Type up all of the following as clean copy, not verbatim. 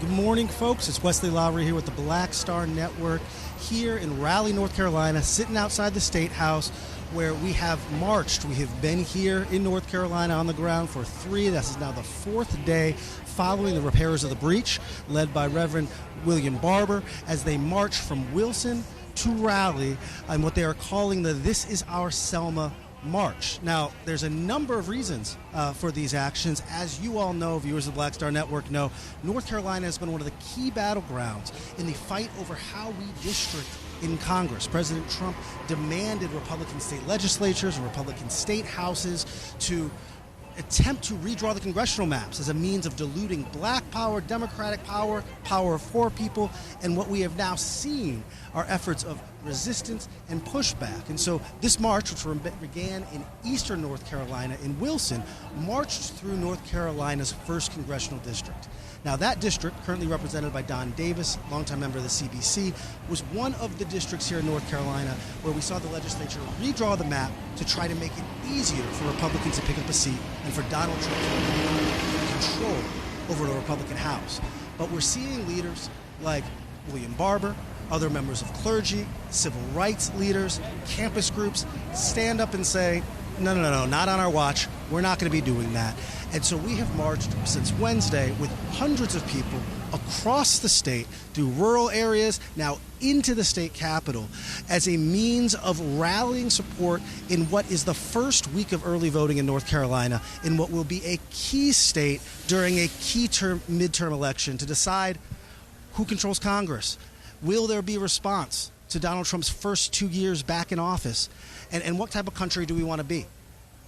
Good morning, folks. It's Wesley Lowry here with the Black Star Network here in Raleigh, North Carolina, sitting outside the State House where we have marched. We have been here in North Carolina on the ground for this is now the fourth day following the repairers of the breach, led by Reverend William Barber, as they march from Wilson to Raleigh on what they are calling the This Is Our Selma March. Now, there's a number of reasons for these actions. As you all know, viewers of the Black Star Network know, North Carolina has been one of the key battlegrounds in the fight over how we district in Congress. President Trump demanded Republican state legislatures and Republican state houses to attempt to redraw the congressional maps as a means of diluting black power, Democratic power, power of poor people, and what we have now seen are efforts of resistance and pushback. And so this march, which began in eastern North Carolina in Wilson, marched through North Carolina's 1st Congressional District. Now, that district, currently represented by Don Davis, longtime member of the CBC, was one of the districts here in North Carolina where we saw the legislature redraw the map to try to make it easier for Republicans to pick up a seat and for Donald Trump to control over the Republican House. But we're seeing leaders like William Barber, other members of clergy, civil rights leaders, campus groups stand up and say, no, not on our watch. We're not going to be doing that. And so we have marched since Wednesday with hundreds of people across the state, through rural areas, now into the state capitol, as a means of rallying support in what is the first week of early voting in North Carolina, in what will be a key state during a key midterm election to decide who controls Congress. Will there be a response to Donald Trump's first 2 years back in office? And what type of country do we want to be?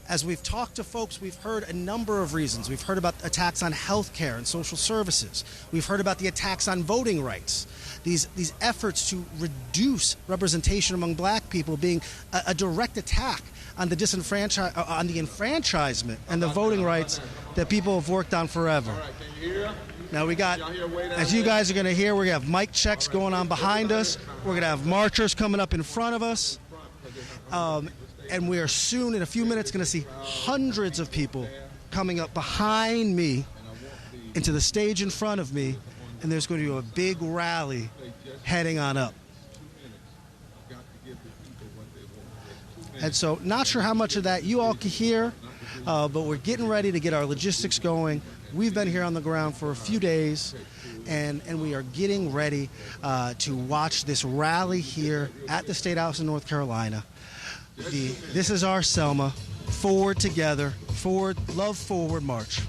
As we've talked to folks, we've heard a number of reasons. We've heard about attacks on health care and social services. We've heard about the attacks on voting rights. These efforts to reduce representation among black people being a direct attack on the enfranchisement and the voting rights that people have worked on forever. Now we got, as you guys are going to hear, we're going to have mic checks going on behind us. We're going to have marchers coming up in front of us. And we are soon, in a few minutes, going to see hundreds of people coming up behind me into the stage in front of me, and there's going to be a big rally heading on up. And so, not sure how much of that you all can hear, but we're getting ready to get our logistics going. We've been here on the ground for a few days, and we are getting ready to watch this rally here at the State House in North Carolina. This is our Selma, forward together, forward, love forward march.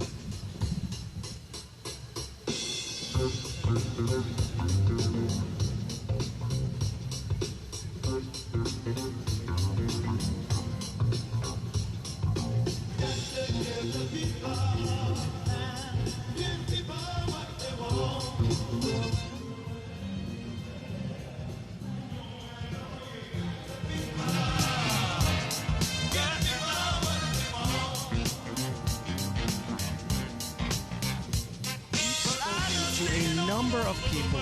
Of people,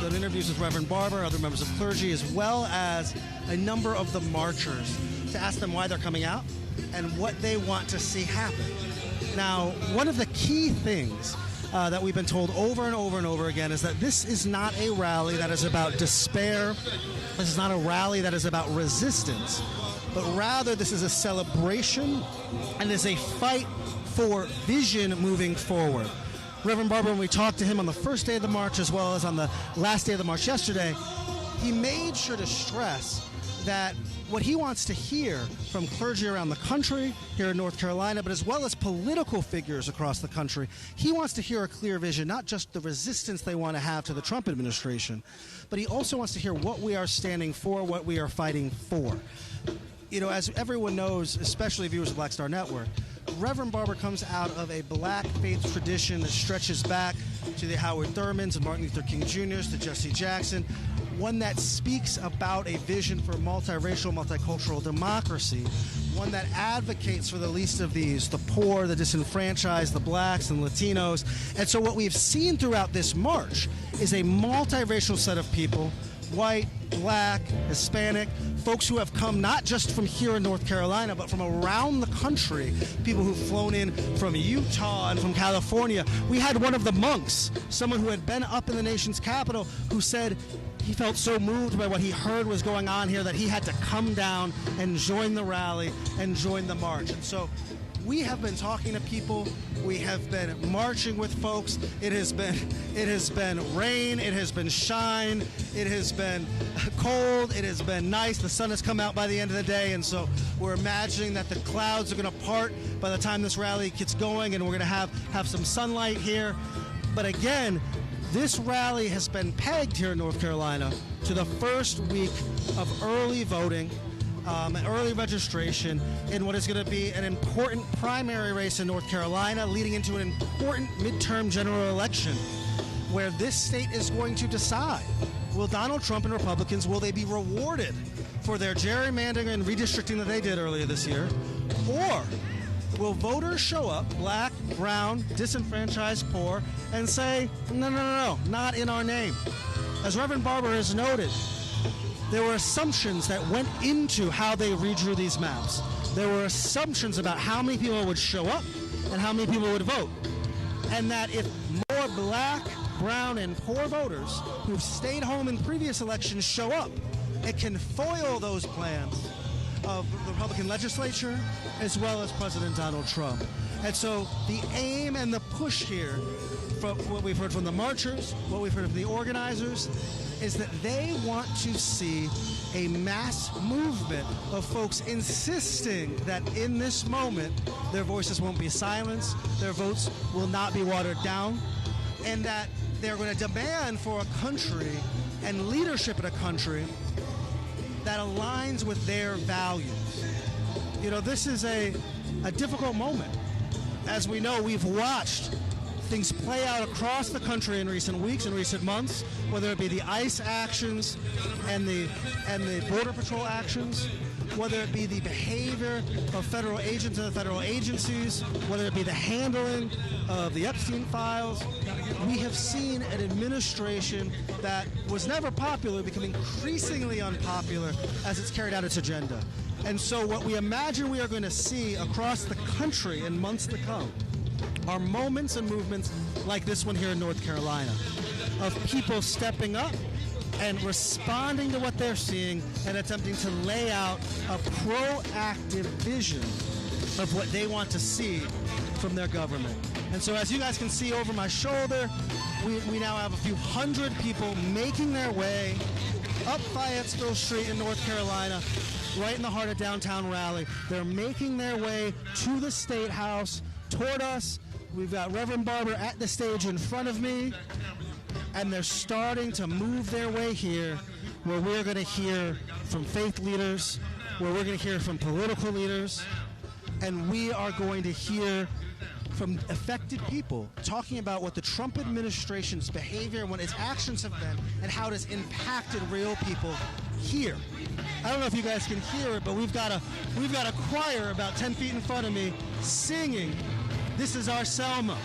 done interviews with Reverend Barber, other members of clergy, as well as a number of the marchers, to ask them why they're coming out and what they want to see happen. Now, one of the key things that we've been told over and over and over again is that this is not a rally that is about despair. This is not a rally that is about resistance, but rather this is a celebration and is a fight for vision moving forward. Reverend Barber, when we talked to him on the first day of the march as well as on the last day of the march yesterday, he made sure to stress that what he wants to hear from clergy around the country, here in North Carolina, but as well as political figures across the country, he wants to hear a clear vision, not just the resistance they want to have to the Trump administration, but he also wants to hear what we are standing for, what we are fighting for. You know, as everyone knows, especially viewers of Black Star Network, Reverend Barber comes out of a black faith tradition that stretches back to the Howard Thurmans and Martin Luther King Jr.'s, to Jesse Jackson, one that speaks about a vision for multiracial, multicultural democracy, one that advocates for the least of these, the poor, the disenfranchised, the blacks and Latinos. And so what we've seen throughout this march is a multiracial set of people white, black, Hispanic, folks who have come not just from here in North Carolina, but from around the country, people who've flown in from Utah and from California. We had one of the monks, someone who had been up in the nation's capital, who said he felt so moved by what he heard was going on here that he had to come down and join the rally and join the march. And so we have been talking to people. We have been marching with folks. It has been rain. It has been shine. It has been cold. It has been nice. The sun has come out by the end of the day, and so we're imagining that the clouds are going to part by the time this rally gets going, and we're going to have some sunlight here. But again, this rally has been pegged here in North Carolina to the first week of early voting, early registration in what is going to be an important primary race in North Carolina, leading into an important midterm general election where this state is going to decide, will Donald Trump and Republicans, will they be rewarded for their gerrymandering and redistricting that they did earlier this year, or will voters show up, black, brown, disenfranchised, poor, and say, no, not in our name. As Reverend Barber has noted, there were assumptions that went into how they redrew these maps. There were assumptions about how many people would show up and how many people would vote. And that if more black, brown, and poor voters who've stayed home in previous elections show up, it can foil those plans of the Republican legislature as well as President Donald Trump. And so the aim and the push here, from what we've heard from the marchers, what we've heard from the organizers, is that they want to see a mass movement of folks insisting that in this moment their voices won't be silenced, their votes will not be watered down, and that they're going to demand for a country and leadership in a country that aligns with their values. You know, this is a difficult moment. As we know, we've watched things play out across the country in recent weeks and recent months, whether it be the ICE actions and the Border Patrol actions, whether it be the behavior of federal agents and federal agencies, whether it be the handling of the Epstein files. We have seen an administration that was never popular become increasingly unpopular as it's carried out its agenda. And so what we imagine we are going to see across the country in months to come are moments and movements like this one here in North Carolina, of people stepping up and responding to what they're seeing and attempting to lay out a proactive vision of what they want to see from their government. And so as you guys can see over my shoulder, we now have a few hundred people making their way up Fayetteville Street in North Carolina, right in the heart of downtown Raleigh. They're making their way to the State House, toward us. We've got Reverend Barber at the stage in front of me, and they're starting to move their way here, where we're going to hear from faith leaders, where we're going to hear from political leaders, and we are going to hear from affected people talking about what the Trump administration's behavior and what its actions have been and how it has impacted real people here. I don't know if you guys can hear it, but we've got a choir about 10 feet in front of me singing "This Is Our Selma."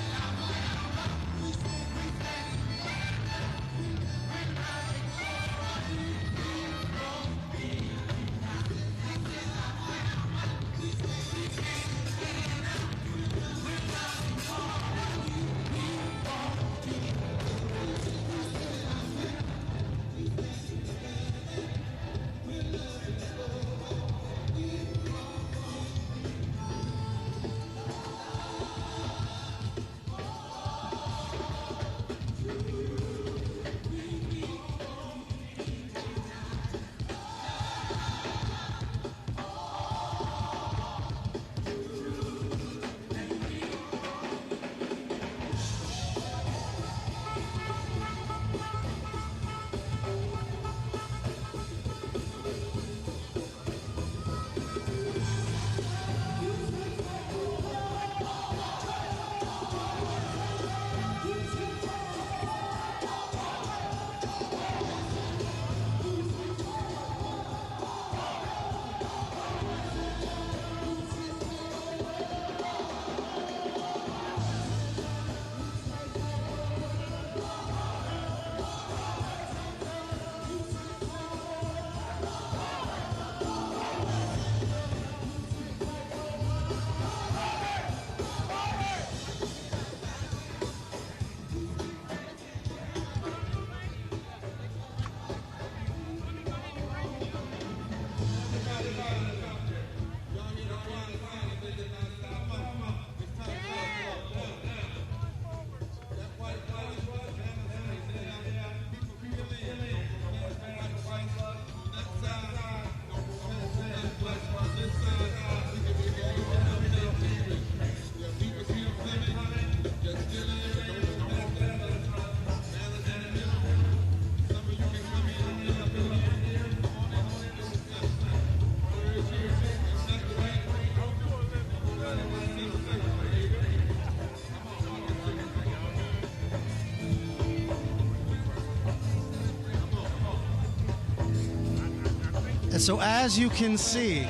And so as you can see,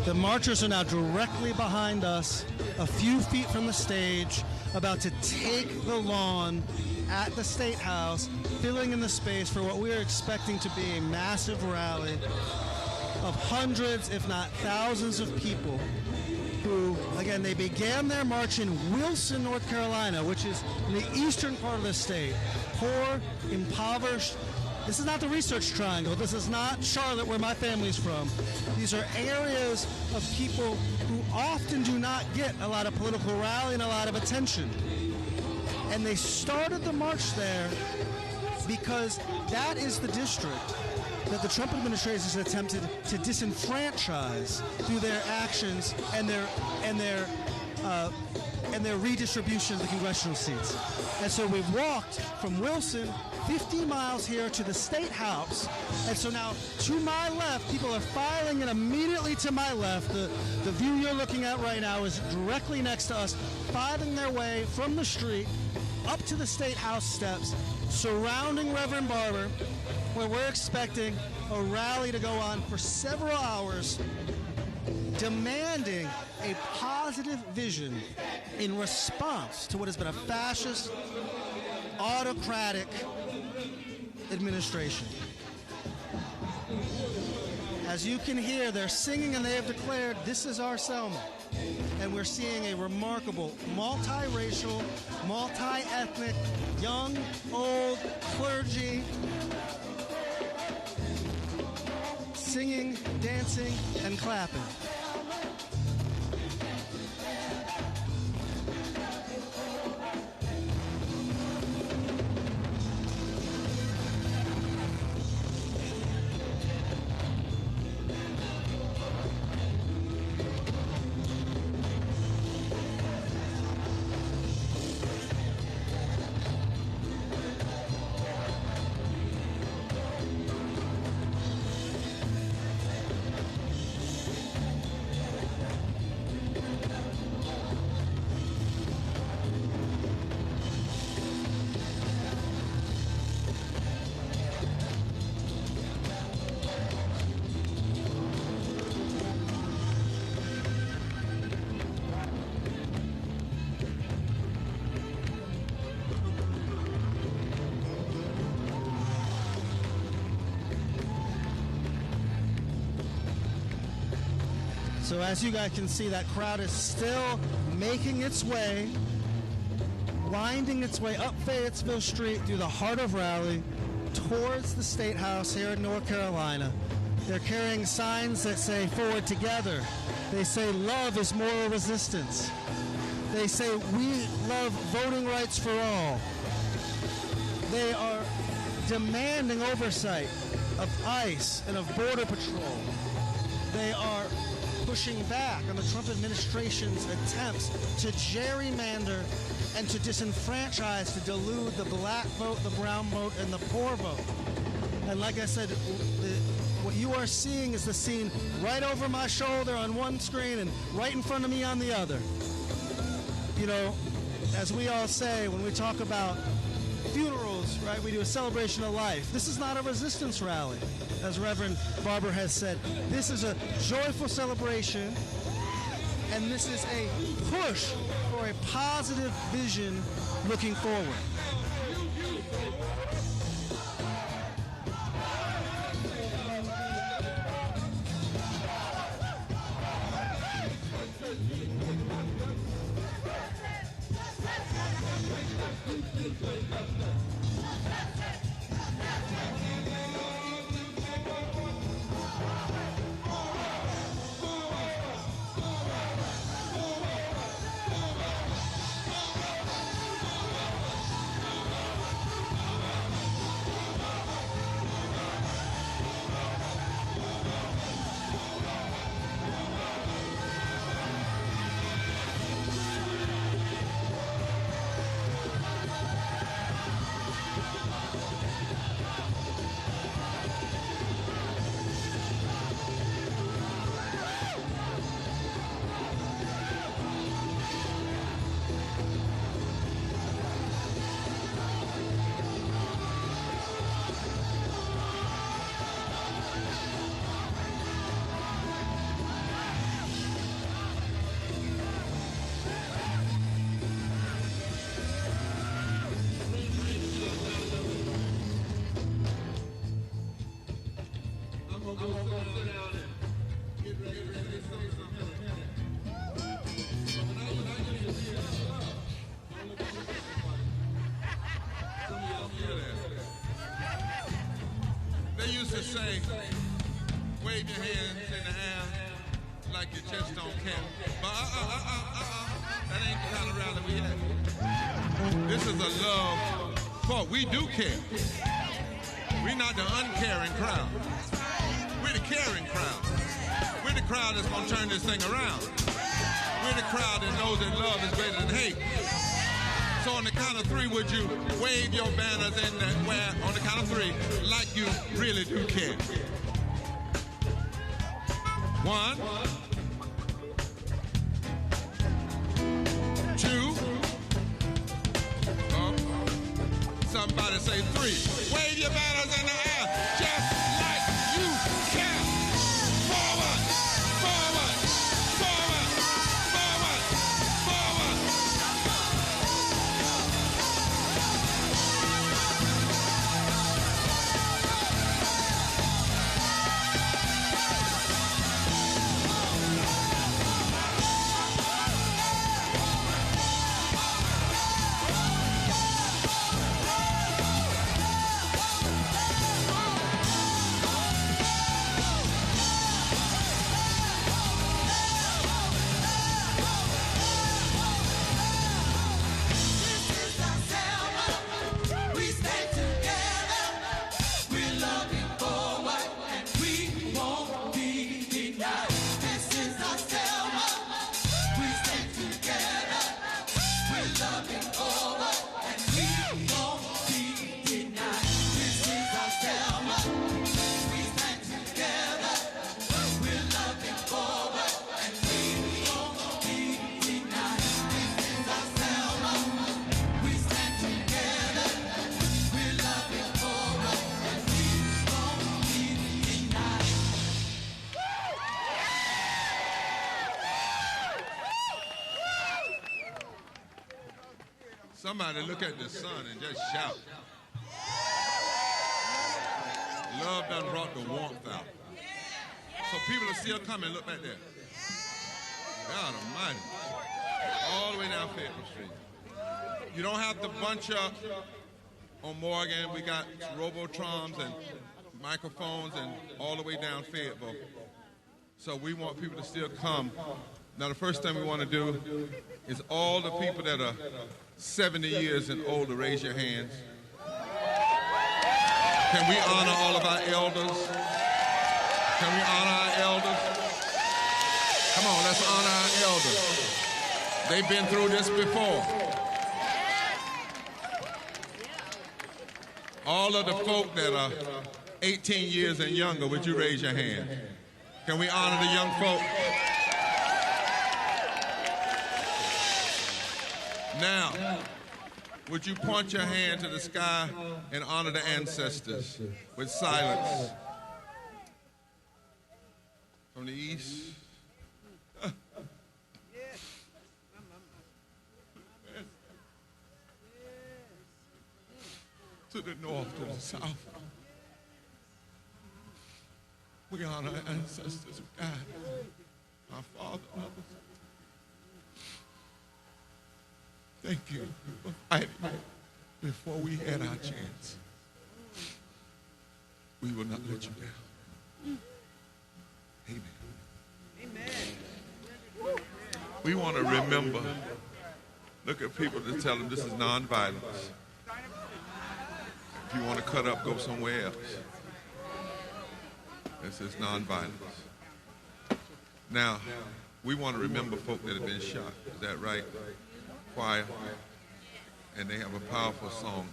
the marchers are now directly behind us, a few feet from the stage, about to take the lawn at the State House, filling in the space for what we're expecting to be a massive rally of hundreds, if not thousands of people who, again, they began their march in Wilson, North Carolina, which is in the eastern part of the state. Poor, impoverished. This is not the Research Triangle. This is not Charlotte, where my family's from. These are areas of people who often do not get a lot of political rally and a lot of attention. And they started the march there because that is the district that the Trump administration has attempted to disenfranchise through their actions and their redistribution of the congressional seats. And so we've walked from Wilson 50 miles here to the State House, and so now to my left, people are filing in immediately to my left. The view you're looking at right now is directly next to us, filing their way from the street up to the State House steps, surrounding Reverend Barber, where we're expecting a rally to go on for several hours, demanding a positive vision in response to what has been a fascist, autocratic administration. As you can hear, they're singing and they have declared, "This is our Selma." And we're seeing a remarkable multiracial, multi-ethnic, young, old, clergy, singing, dancing, and clapping. So as you guys can see, that crowd is still making its way, winding its way up Fayetteville Street through the heart of Raleigh towards the State House here in North Carolina. They're carrying signs that say "Forward Together." They say "Love is moral resistance." They say "We love voting rights for all." They are demanding oversight of ICE and of Border Patrol. They are pushing back on the Trump administration's attempts to gerrymander and to disenfranchise, to dilute the black vote, the brown vote, and the poor vote. And like I said, what you are seeing is the scene right over my shoulder on one screen and right in front of me on the other. You know, as we all say when we talk about funerals, right, we do a celebration of life. This is not a resistance rally, as Reverend Barber has said. This is a joyful celebration, and this is a push for a positive vision looking forward. They used to say, wave your hands in the air like you just don't care. But that ain't the kind of rally we had. This is a love for. We do care. We're not the uncaring crowd. We're the caring crowd. We're the crowd that's gonna turn this thing around. We're the crowd that knows that love is greater than hate. So on the count of three, would you wave your banners in the where on the count of three like you really do care? 1, 2, somebody say 3. Wave your banners in the air just like you care. Forward, forward, forward, forward, forward. Somebody look at the sun and just shout. Love done brought the warmth out. So people are still coming. Look back there. God almighty. All the way down Fayetteville Street. You don't have to bunch up on Morgan. We got Robotrons and microphones and all the way down Fayetteville. So we want people to still come. Now the first thing we want to do is all the people that are 70 years and older, raise your hands. Can we honor all of our elders? Can we honor our elders? Come on, let's honor our elders. They've been through this before. All of the folk that are 18 years and younger, would you raise your hand? Can we honor the young folk? Now, would you point your hand to the sky and honor the ancestors with silence? From the east. To the north, to the south. We honor our ancestors who died. Our father, mothers. Thank you for fighting before we had our chance. We will not let you down. Amen. Amen. We want to remember, look at people to tell them this is nonviolence. If you want to cut up, go somewhere else. This is nonviolence. Now, we want to remember folk that have been shot. Is that right? Choir, and they have a powerful song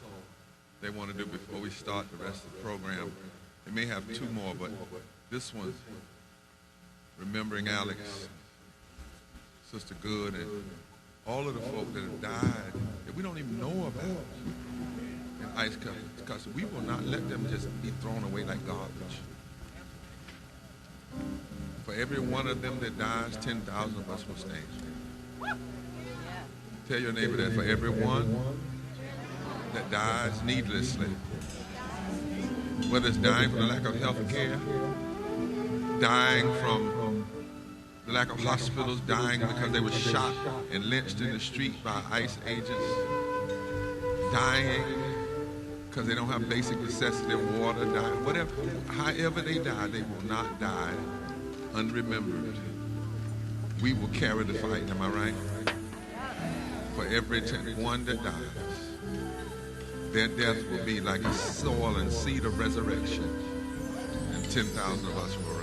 they want to do before we start the rest of the program. They may have 2 more, but this one, remembering Alex, Sister Good, and all of the folk that have died that we don't even know about in ICE custody. We will not let them just be thrown away like garbage. For every one of them that dies, 10,000 of us will stand. Tell your neighbor that for every one that dies needlessly, whether it's dying from the lack of health care, dying from the lack of hospitals, dying because they were shot and lynched in the street by ICE agents, dying because they don't have basic necessity of water, diet, whatever. However they die, they will not die unremembered. We will carry the fight, am I right? For every one that dies, their death will be like a soil and seed of resurrection, and 10,000 of us will rise.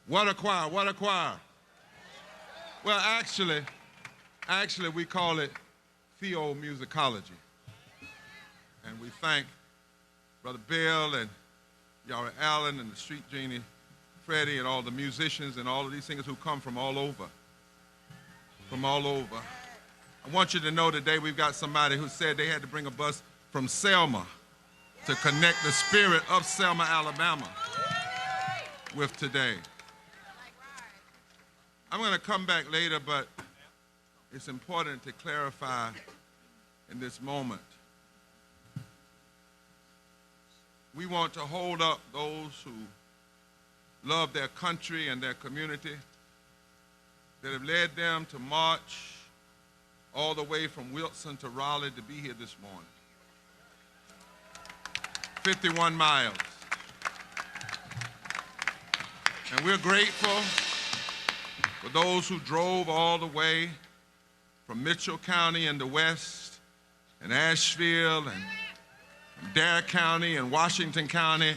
What a choir, what a choir. Well, actually, we call it theomusicology. And we thank Brother Bill and Yara Allen and the Street Genie, Freddie, and all the musicians and all of these singers who come from all over. From all over. I want you to know today we've got somebody who said they had to bring a bus from Selma to connect the spirit of Selma, Alabama with today. I'm going to come back later, but it's important to clarify in this moment. We want to hold up those who love their country and their community, that have led them to march all the way from Wilson to Raleigh to be here this morning. 51 miles. And we're grateful for those who drove all the way from Mitchell County in the west, and Asheville, and Dare County and Washington County,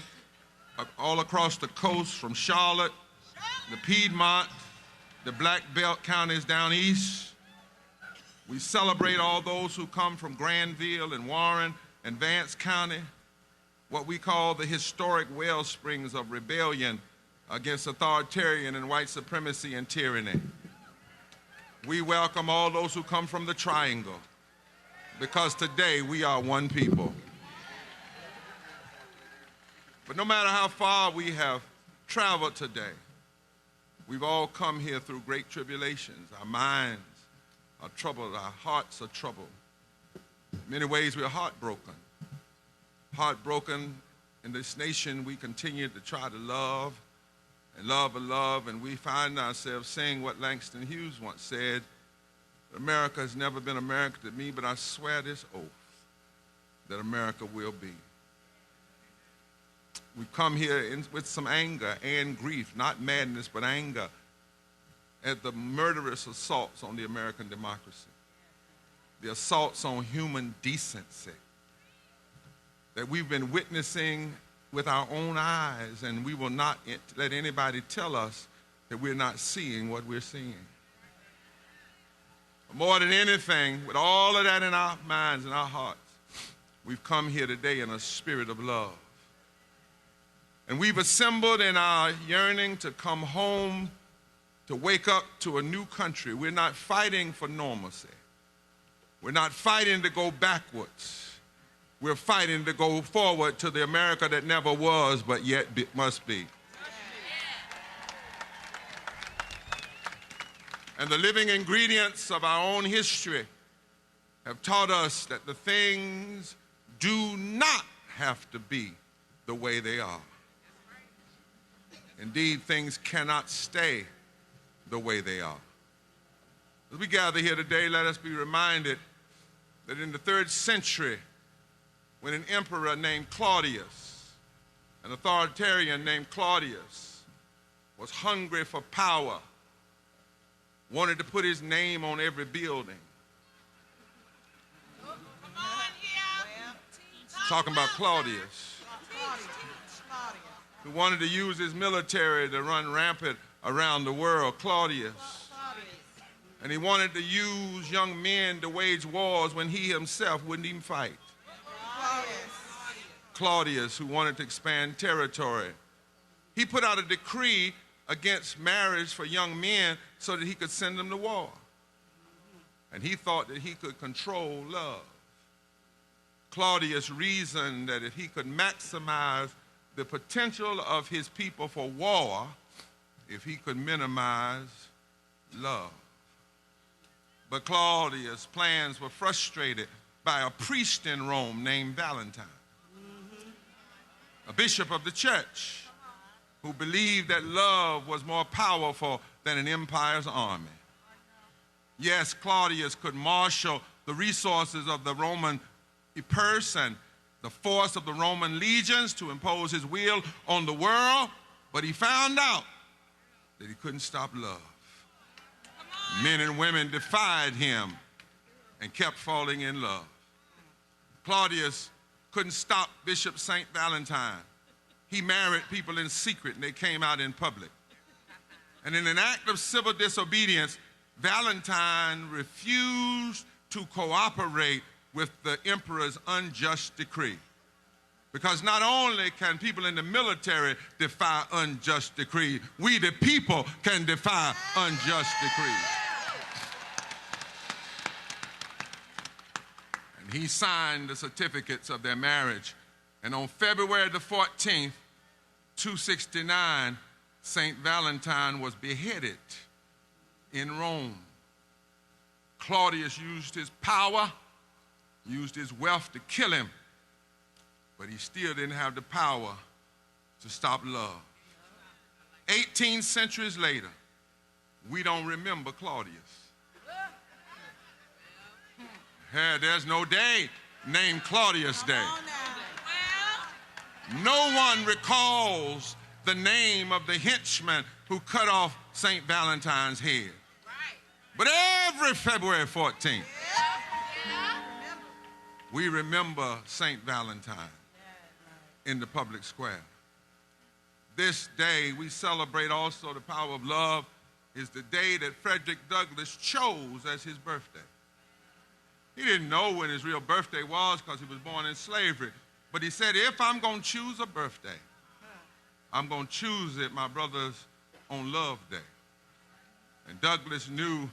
all across the coast from Charlotte, the Piedmont, the Black Belt counties down east. We celebrate all those who come from Granville and Warren and Vance County, what we call the historic well springs of rebellion against authoritarian and white supremacy and tyranny. We welcome all those who come from the Triangle, because today we are one people. But no matter how far we have traveled today, we've all come here through great tribulations. Our minds are troubled, our hearts are troubled. In many ways, we're heartbroken. Heartbroken in this nation, we continue to try to love and love and love, and we find ourselves saying what Langston Hughes once said, America has never been America to me, but I swear this oath that America will be. We come here with some anger and grief, not madness, but anger at the murderous assaults on the American democracy, the assaults on human decency that we've been witnessing with our own eyes, and we will not let anybody tell us that we're not seeing what we're seeing. More than anything, with all of that in our minds and our hearts, we've come here today in a spirit of love. And we've assembled in our yearning to come home, to wake up to a new country. We're not fighting for normalcy. We're not fighting to go backwards. We're fighting to go forward to the America that never was, but yet must be. And the living ingredients of our own history have taught us that the things do not have to be the way they are. Indeed, things cannot stay the way they are. As we gather here today, let us be reminded that in the 3rd century, when an emperor named Claudius, an authoritarian named Claudius, was hungry for power, wanted to put his name on every building. Talking about Claudius, who wanted to use his military to run rampant around the world, Claudius. And he wanted to use young men to wage wars when he himself wouldn't even fight. Claudius, who wanted to expand territory. He put out a decree against marriage for young men so that he could send them to war. And he thought that he could control love. Claudius reasoned that if he could maximize the potential of his people for war, if he could minimize love. But Claudius' plans were frustrated by a priest in Rome named Valentine, a bishop of the church who believed that love was more powerful than an empire's army. Yes, Claudius could marshal the resources of the Roman purse and the force of the Roman legions to impose his will on the world, but he found out that he couldn't stop love. Men and women defied him and kept falling in love. Claudius couldn't stop Bishop St. Valentine. He married people in secret and they came out in public. And in an act of civil disobedience, Valentine refused to cooperate with the emperor's unjust decree. Because not only can people in the military defy unjust decree, we the people can defy unjust decree. And he signed the certificates of their marriage. And on February the 14th, 269, St. Valentine was beheaded in Rome. Claudius used his power, used his wealth to kill him, but he still didn't have the power to stop love. 18 centuries later, we don't remember Claudius. There's no day named Claudius Day. No one recalls the name of the henchman who cut off St. Valentine's head. But every February 14th, We remember St. Valentine in the public square. This day we celebrate also the power of love is the day that Frederick Douglass chose as his birthday. He didn't know when his real birthday was because he was born in slavery. But he said, if I'm going to choose a birthday, I'm going to choose it, my brothers, on Love Day. And Douglass knew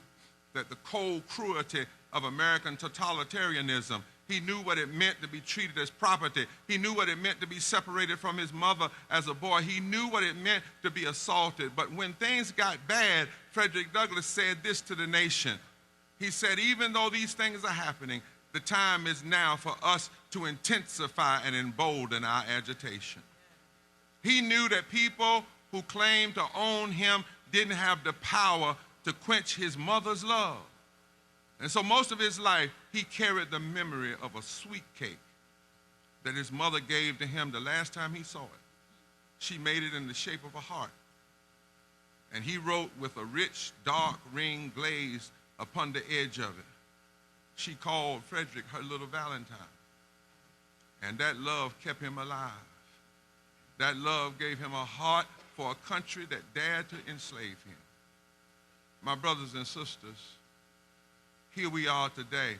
that the cold cruelty of American totalitarianism, he knew what it meant to be treated as property. He knew what it meant to be separated from his mother as a boy. He knew what it meant to be assaulted. But when things got bad, Frederick Douglass said this to the nation. He said, even though these things are happening, the time is now for us to intensify and embolden our agitation. He knew that people who claimed to own him didn't have the power to quench his mother's love. And so most of his life, he carried the memory of a sweet cake that his mother gave to him the last time he saw it. She made it in the shape of a heart. And he wrote with a rich, dark ring glazed upon the edge of it. She called Frederick her little Valentine. And that love kept him alive. That love gave him a heart for a country that dared to enslave him. My brothers and sisters, here we are today.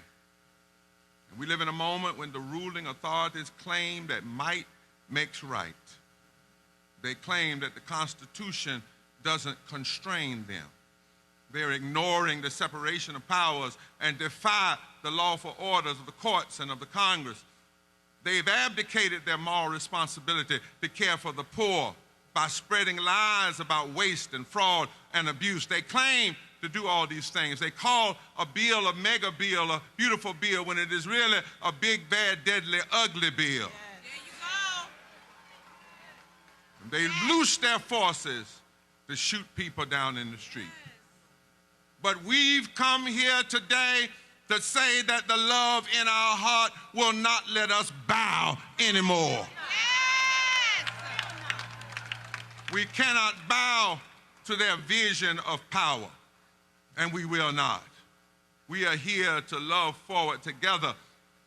And we live in a moment when the ruling authorities claim that might makes right. They claim that the Constitution doesn't constrain them. They're ignoring the separation of powers and defy the lawful orders of the courts and of the Congress. They've abdicated their moral responsibility to care for the poor by spreading lies about waste and fraud and abuse. They claim to do all these things. They call a bill a mega bill, a beautiful bill, when it is really a big, bad, deadly, ugly bill. Yes. There you go. They loose their forces to shoot people down in the street. But we've come here today to say that the love in our heart will not let us bow anymore. Yes. We cannot bow to their vision of power, and we will not. We are here to love forward together.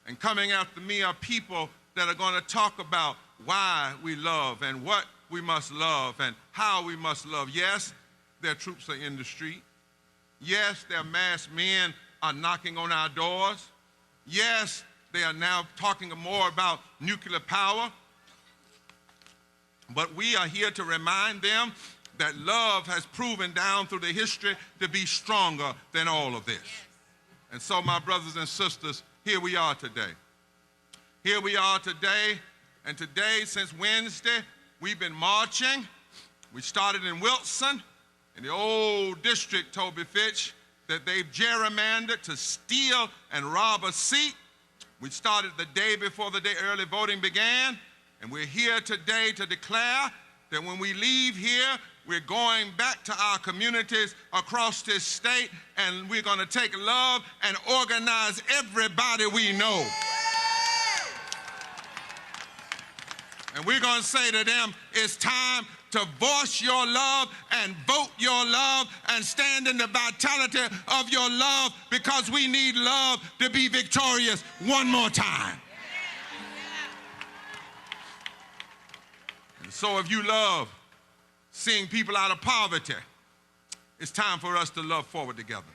And coming after me are people that are going to talk about why we love and what we must love and how we must love. Yes, their troops are in the street. Yes, their masked men are knocking on our doors. Yes, they are now talking more about nuclear power. But we are here to remind them that love has proven down through the history to be stronger than all of this. Yes. And so, my brothers and sisters, here we are today. Here we are today, and today, since Wednesday, we've been marching. We started in Wilson, in the old district, Toby Fitch, that they've gerrymandered to steal and rob a seat. We started the day before the day early voting began, and we're here today to declare that when we leave here, we're going back to our communities across this state, and we're going to take love and organize everybody we know. And we're going to say to them, it's time to voice your love and vote your love and stand in the vitality of your love, because we need love to be victorious one more time. And so if you love seeing people out of poverty, it's time for us to love forward together.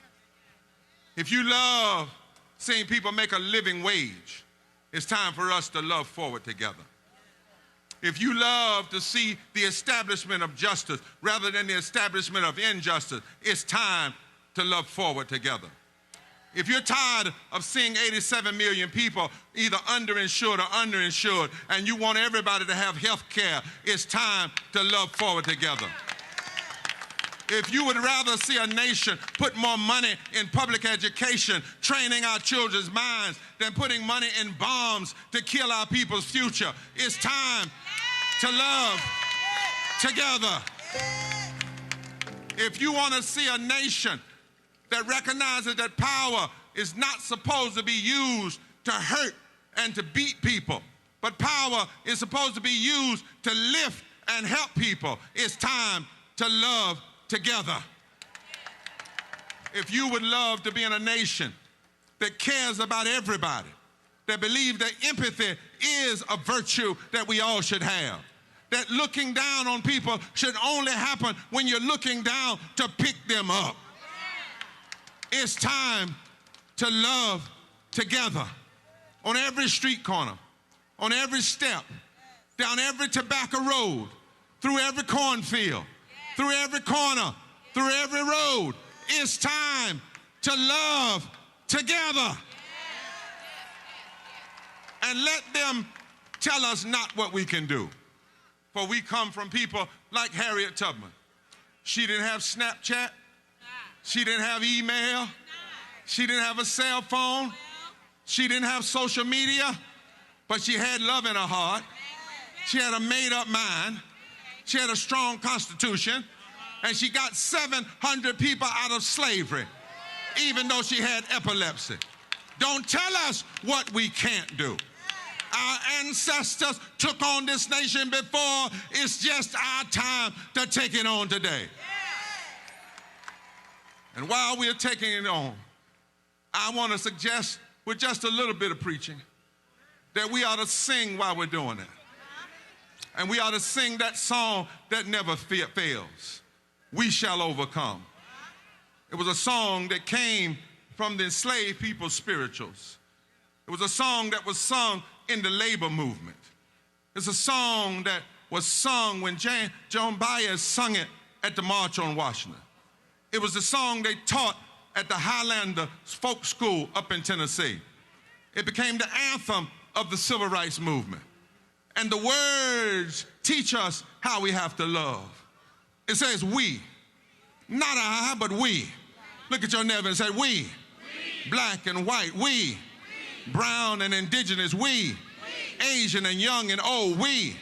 If you love seeing people make a living wage, it's time for us to love forward together. If you love to see the establishment of justice rather than the establishment of injustice, it's time to love forward together. If you're tired of seeing 87 million people either underinsured or underinsured, and you want everybody to have health care, it's time to love forward together. If you would rather see a nation put more money in public education, training our children's minds, than putting money in bombs to kill our people's future, it's time to love together. If you want to see a nation that recognizes that power is not supposed to be used to hurt and to beat people, but power is supposed to be used to lift and help people, it's time to love together. If you would love to be in a nation that cares about everybody, that believe that empathy is a virtue that we all should have. That looking down on people should only happen when you're looking down to pick them up. It's time to love together on every street corner, on every step, down every tobacco road, through every cornfield, through every corner, through every road. It's time to love together. And let them tell us not what we can do. For we come from people like Harriet Tubman. She didn't have Snapchat. She didn't have email. She didn't have a cell phone. She didn't have social media. But she had love in her heart. She had a made-up mind. She had a strong constitution. And she got 700 people out of slavery, even though she had epilepsy. Don't tell us what we can't do. Our ancestors took on this nation before. It's just our time to take it on today. And while we're taking it on, I want to suggest, with just a little bit of preaching, that we ought to sing while we're doing it. And we ought to sing that song that never fails. We shall overcome. It was a song that came from the enslaved people's spirituals. It was a song that was sung in the labor movement. It's a song that was sung when Joan Baez sung it at the March on Washington. It was the song they taught at the Highlander Folk School up in Tennessee. It became the anthem of the civil rights movement. And the words teach us how we have to love. It says we, not I, but we. Look at your neighbor and say we. Black and white, we. Brown and indigenous, we. Asian and young and old, we.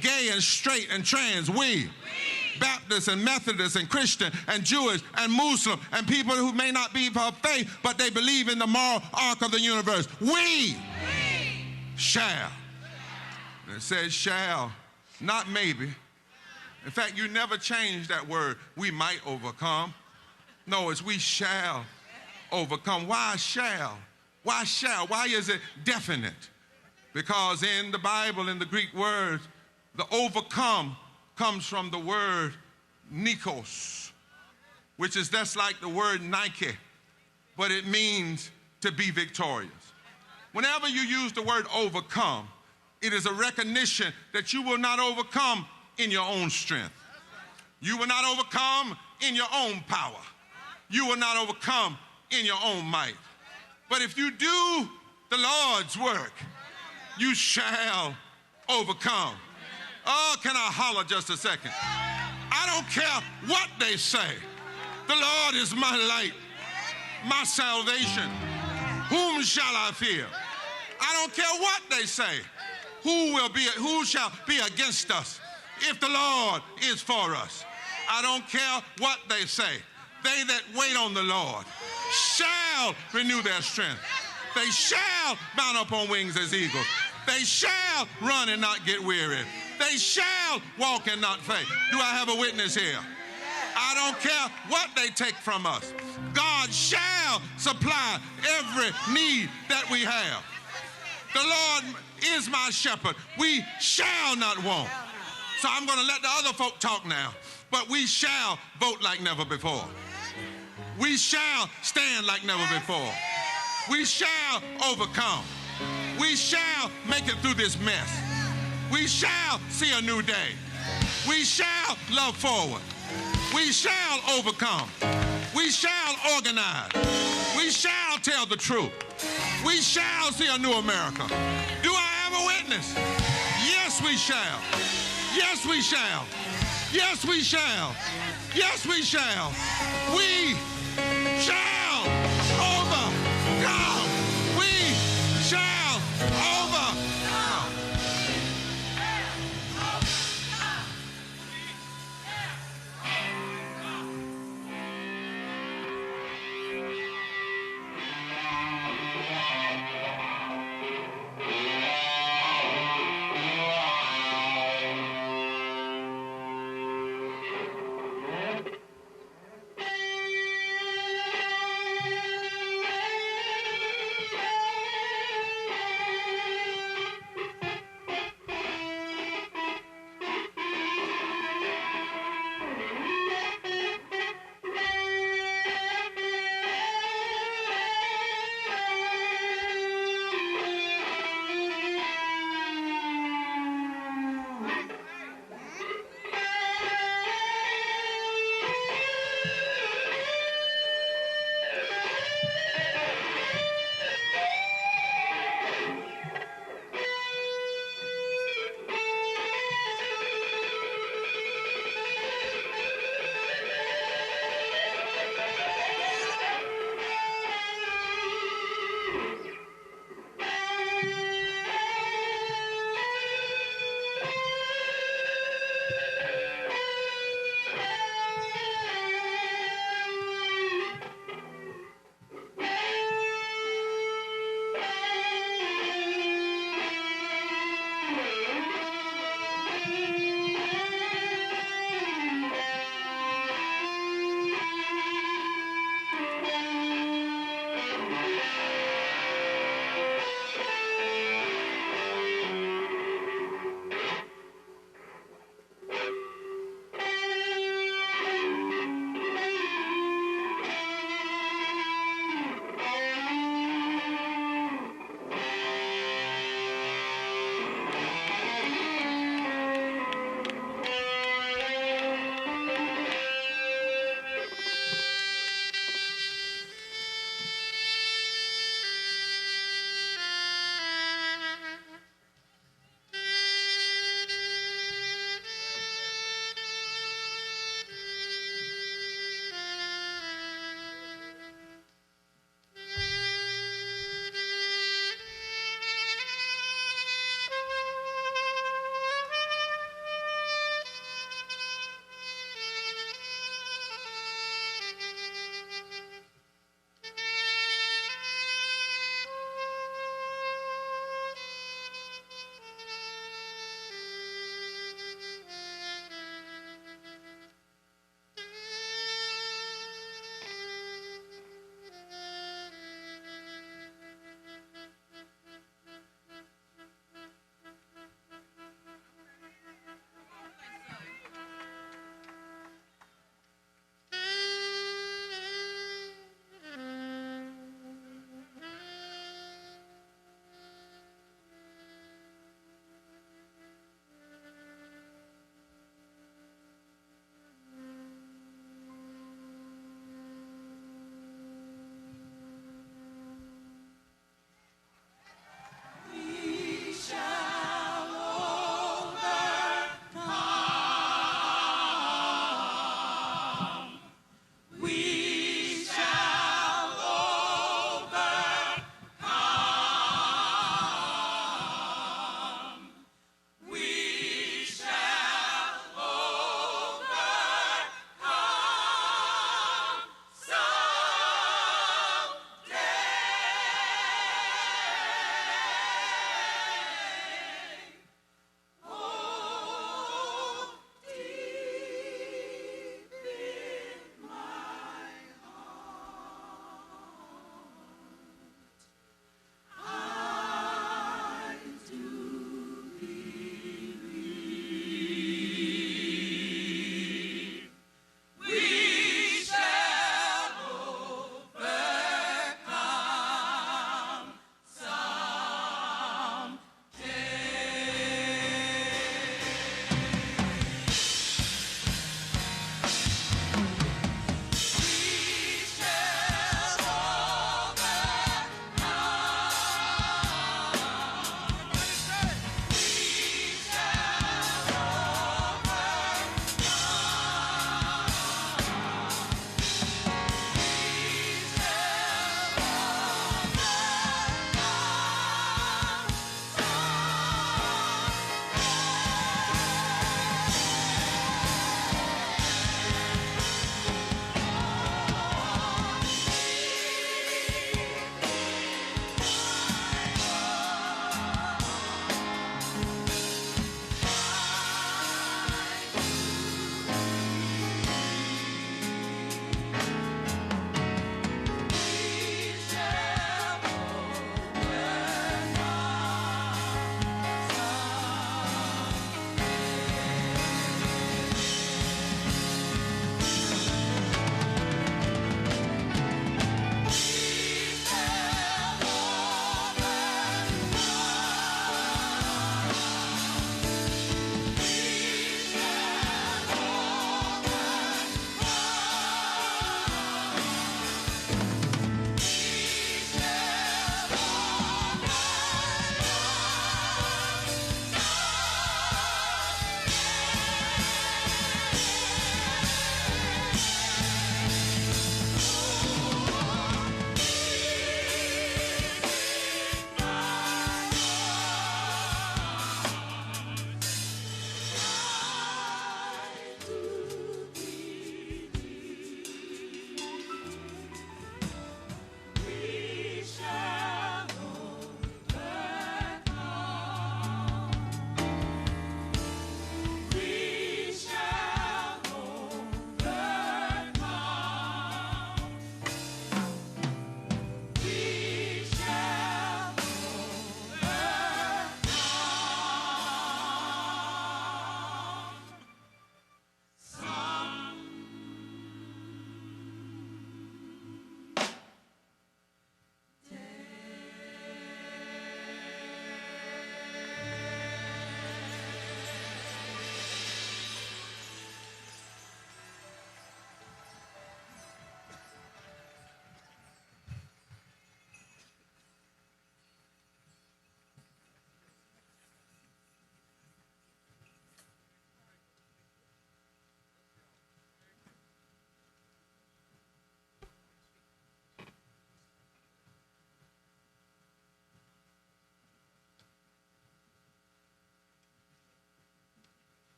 Gay and straight and trans, we. Baptist and Methodist and Christian and Jewish and Muslim and people who may not be of faith, but they believe in the moral arc of the universe. We shall. And it says shall, not maybe. In fact, you never change that word, we might overcome. No, it's we shall overcome. Why shall? Why shall? Why is it definite? Because in the Bible, in the Greek word, the overcome comes from the word nikos, which is that's like the word Nike, but it means to be victorious. Whenever you use the word overcome, it is a recognition that you will not overcome in your own strength. You will not overcome in your own power. You will not overcome in your own might. But if you do the Lord's work, you shall overcome. Oh, can I holler just a second? I don't care what they say. The Lord is my light, my salvation. Whom shall I fear? I don't care what they say. Who shall be against us if the Lord is for us? I don't care what they say. They that wait on the Lord shall renew their strength. They shall mount up on wings as eagles. They shall run and not get weary. They shall walk and not faint. Do I have a witness here? I don't care what they take from us. God shall supply every need that we have. The Lord is my shepherd. We shall not want. So I'm going to let the other folk talk now. But we shall vote like never before. We shall stand like never before. We shall overcome. We shall make it through this mess. We shall see a new day. We shall love forward. We shall overcome. We shall organize. We shall tell the truth. We shall see a new America. Do I have a witness? Yes, we shall. Yes, we shall. Yes, we shall. Yes, we shall. We shall overcome. We shall overcome.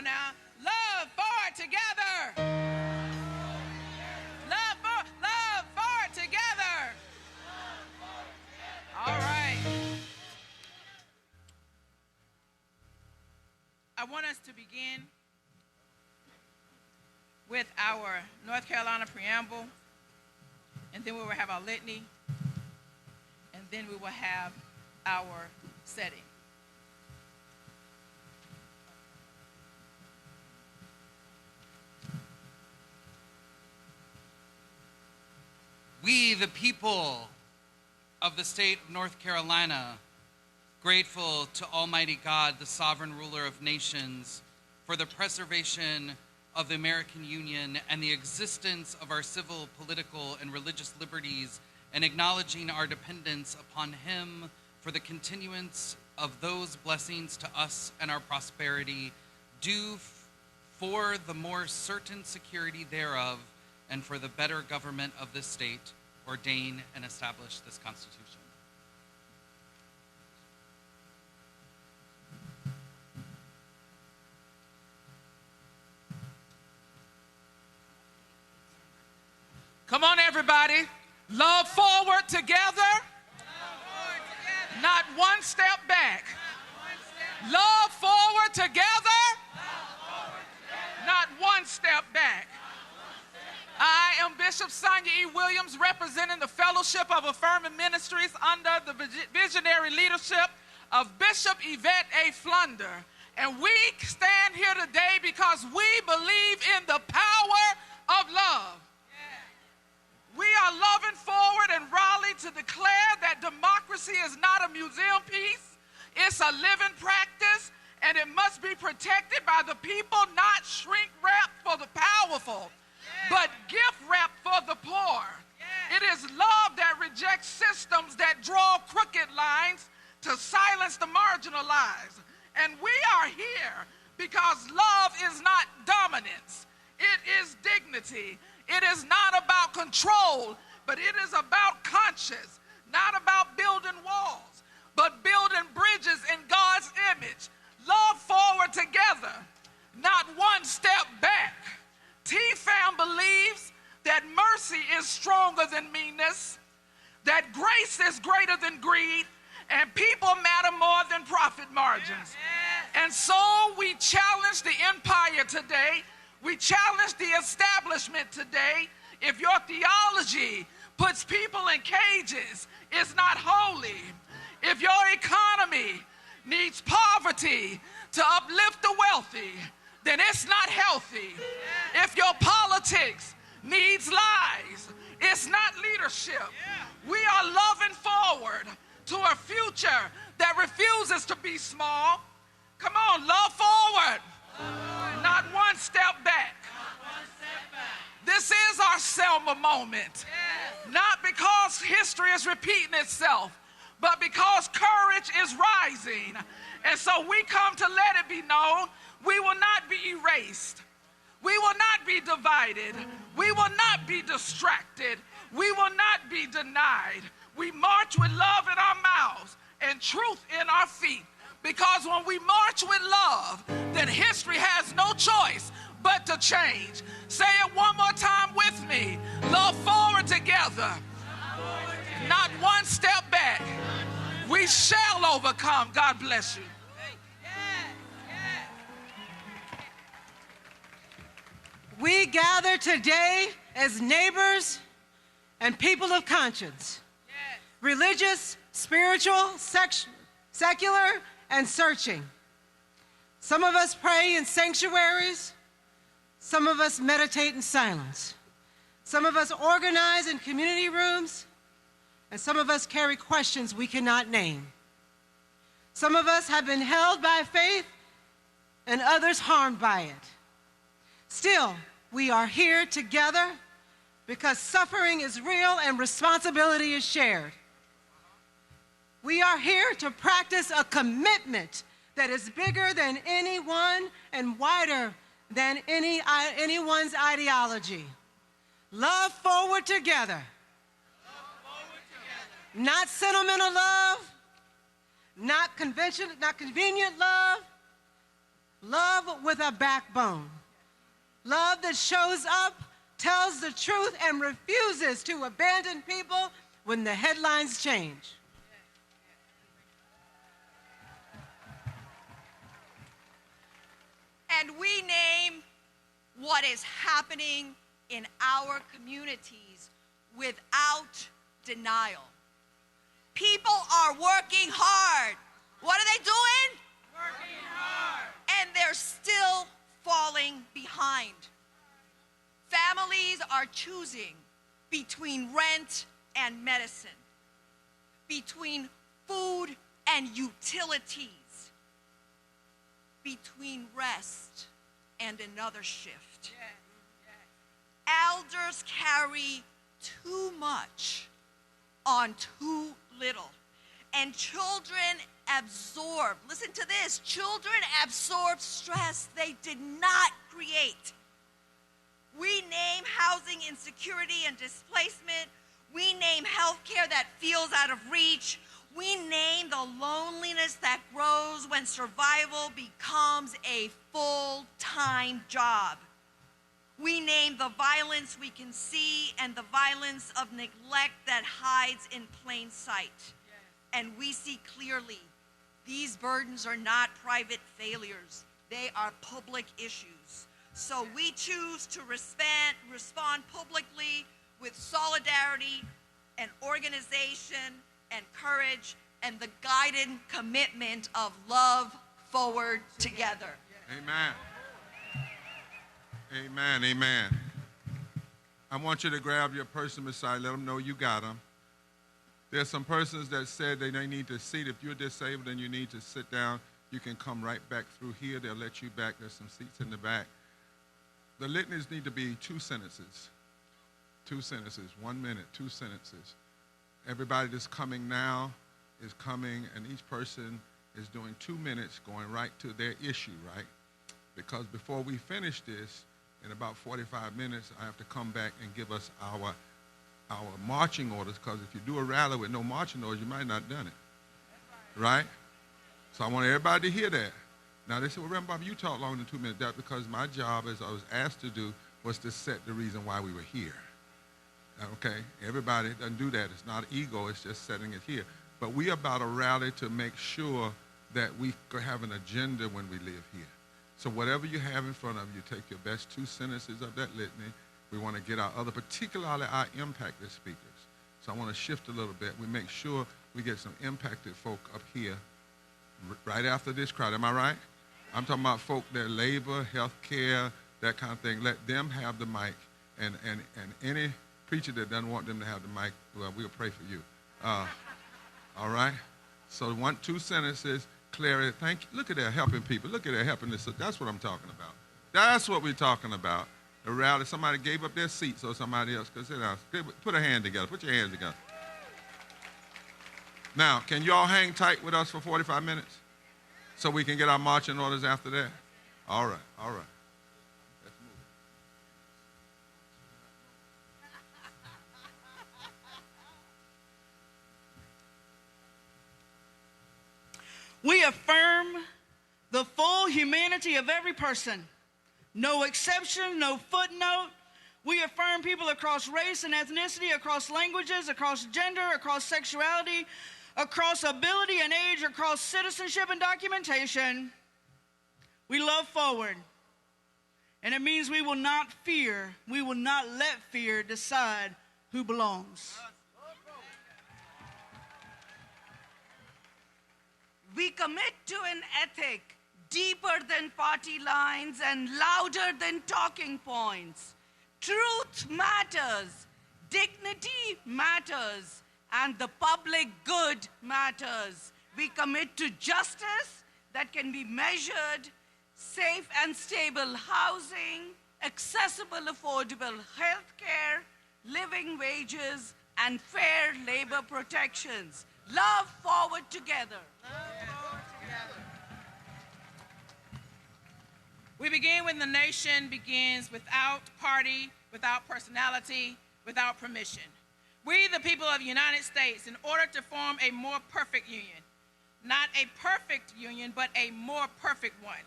on now. Love forward together. Love forward together. All right. I want us to begin with our North Carolina preamble, and then we will have our litany, and then we will have our setting. We, the people of the state of North Carolina, grateful to Almighty God, the sovereign ruler of nations, for the preservation of the American Union and the existence of our civil, political, and religious liberties, and acknowledging our dependence upon Him for the continuance of those blessings to us and our prosperity, due for the more certain security thereof, and for the better government of this state, ordain and establish this Constitution. Come on, everybody. Love forward together. Not one step back. Love forward together. Not one step back. I am Bishop Sonia E. Williams, representing the Fellowship of Affirming Ministries under the visionary leadership of Bishop Yvette A. Flunder. And we stand here today because we believe in the power of love. We are loving forward in Raleigh to declare that democracy is not a museum piece. It's a living practice, and it must be protected by the people, not shrink-wrapped for the powerful, but gift-wrapped for the poor. It is love that rejects systems that draw crooked lines to silence the marginalized. And we are here because love is not dominance. It is dignity. It is not about control, but it is about conscience, not about building walls, but building bridges in God's image. Love forward together, not one step back. T-Fam believes that mercy is stronger than meanness, that grace is greater than greed, and people matter more than profit margins. And so we challenge the empire today. We challenge the establishment today. If your theology puts people in cages, it's not holy. If your economy needs poverty to uplift the wealthy, then it's not healthy. If your politics needs lies, it's not leadership. We are loving forward to a future that refuses to be small. Come on, love forward. Not one step back. This is our Selma moment. Not because history is repeating itself, but because courage is rising. And so we come to let it be known we will not be erased. We will not be divided. We will not be distracted. We will not be denied. We march with love in our mouths and truth in our feet. Because when we march with love, then history has no choice but to change. Say it one more time with me. Love forward together. Not one step back. We shall overcome. God bless you. We gather today as neighbors and people of conscience. Religious, spiritual, secular, and searching. Some of us pray in sanctuaries. Some of us meditate in silence. Some of us organize in community rooms. And some of us carry questions we cannot name. Some of us have been held by faith and others harmed by it. Still, we are here together because suffering is real and responsibility is shared. We are here to practice a commitment that is bigger than anyone and wider than anyone's ideology. Love forward together. Not sentimental love, not convenient love, love with a backbone, love that shows up, tells the truth, and refuses to abandon people when the headlines change. And we name what is happening in our communities without denial. People are working hard. What are they doing? Working hard. And they're still falling behind. Families are choosing between rent and medicine, between food and utilities, between rest and another shift. Elders carry too much on too little. And children absorb, listen to this, children absorb stress they did not create. We name housing insecurity and displacement. We name healthcare that feels out of reach. We name the loneliness that grows when survival becomes a full-time job. We name the violence we can see and the violence of neglect that hides in plain sight. And we see clearly these burdens are not private failures. They are public issues. So we choose to respond publicly with solidarity and organization and courage and the guided commitment of love forward together. Amen. Amen, amen. I want you to grab your person beside, let them know you got them. There's some persons that said they need to seat. If you're disabled and you need to sit down, you can come right back through here. They'll let you back. There's some seats in the back. The litanies need to be 2 sentences. 2 sentences, 1 minute, 2 sentences. Everybody that's coming now is coming, and each person is doing 2 minutes going right to their issue, right? Because before we finish this, in about 45 minutes, I have to come back and give us our marching orders, because if you do a rally with no marching orders, you might not have done it, right? So I want everybody to hear that. Now, they say, well, Reverend Barber, you talk longer than 2 minutes. That's because my job, as I was asked to do, was to set the reason why we were here, okay? Everybody doesn't do that. It's not ego. It's just setting it here. But we are about a rally to make sure that we have an agenda when we live here. So whatever you have in front of you, take your best 2 sentences of that litany. We want to get our other, particularly our impacted speakers. So I want to shift a little bit. We make sure we get some impacted folk up here right after this crowd. Am I right? I'm talking about folk that labor, health care, that kind of thing. Let them have the mic. And any preacher that doesn't want them to have the mic, well, we'll pray for you. All right? So 2 sentences. Clarity, thank you. Look at that, helping people. Look at that, helping this. That's what I'm talking about. That's what we're talking about. The rally, somebody gave up their seat so somebody else could sit down. Put a hand together. Put your hands together. Now, can you all hang tight with us for 45 minutes so we can get our marching orders after that? All right, all right. Let's move. We affirm the full humanity of every person. No exception, no footnote. We affirm people across race and ethnicity, across languages, across gender, across sexuality, across ability and age, across citizenship and documentation. We love forward. And it means we will not fear, we will not let fear decide who belongs. We commit to an ethic deeper than party lines and louder than talking points. Truth matters, dignity matters, and the public good matters. We commit to justice that can be measured, safe and stable housing, accessible, affordable health care, living wages, and fair labor protections. Love forward together. We begin when the nation begins without party, without personality, without permission. We, the people of the United States, in order to form a more perfect union, not a perfect union, but a more perfect one.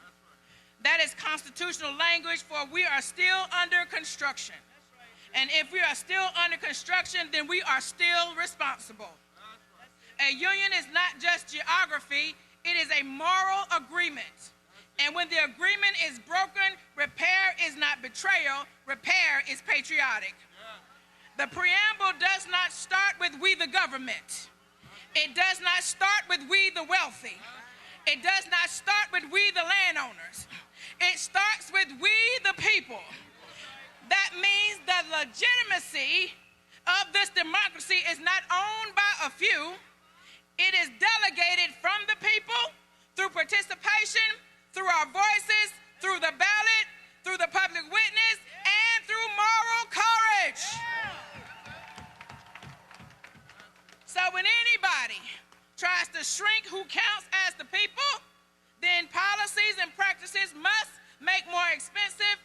That is constitutional language for we are still under construction. And if we are still under construction, then we are still responsible. A union is not just geography, it is a moral agreement. And when the agreement is broken, repair is not betrayal, repair is patriotic. The preamble does not start with we the government. It does not start with we the wealthy. It does not start with we the landowners. It starts with we the people. That means the legitimacy of this democracy is not owned by a few. It is delegated from the people through participation, through our voices, through the ballot, through the public witness, and through moral courage. So when anybody tries to shrink who counts as the people, then policies and practices must make more expensive,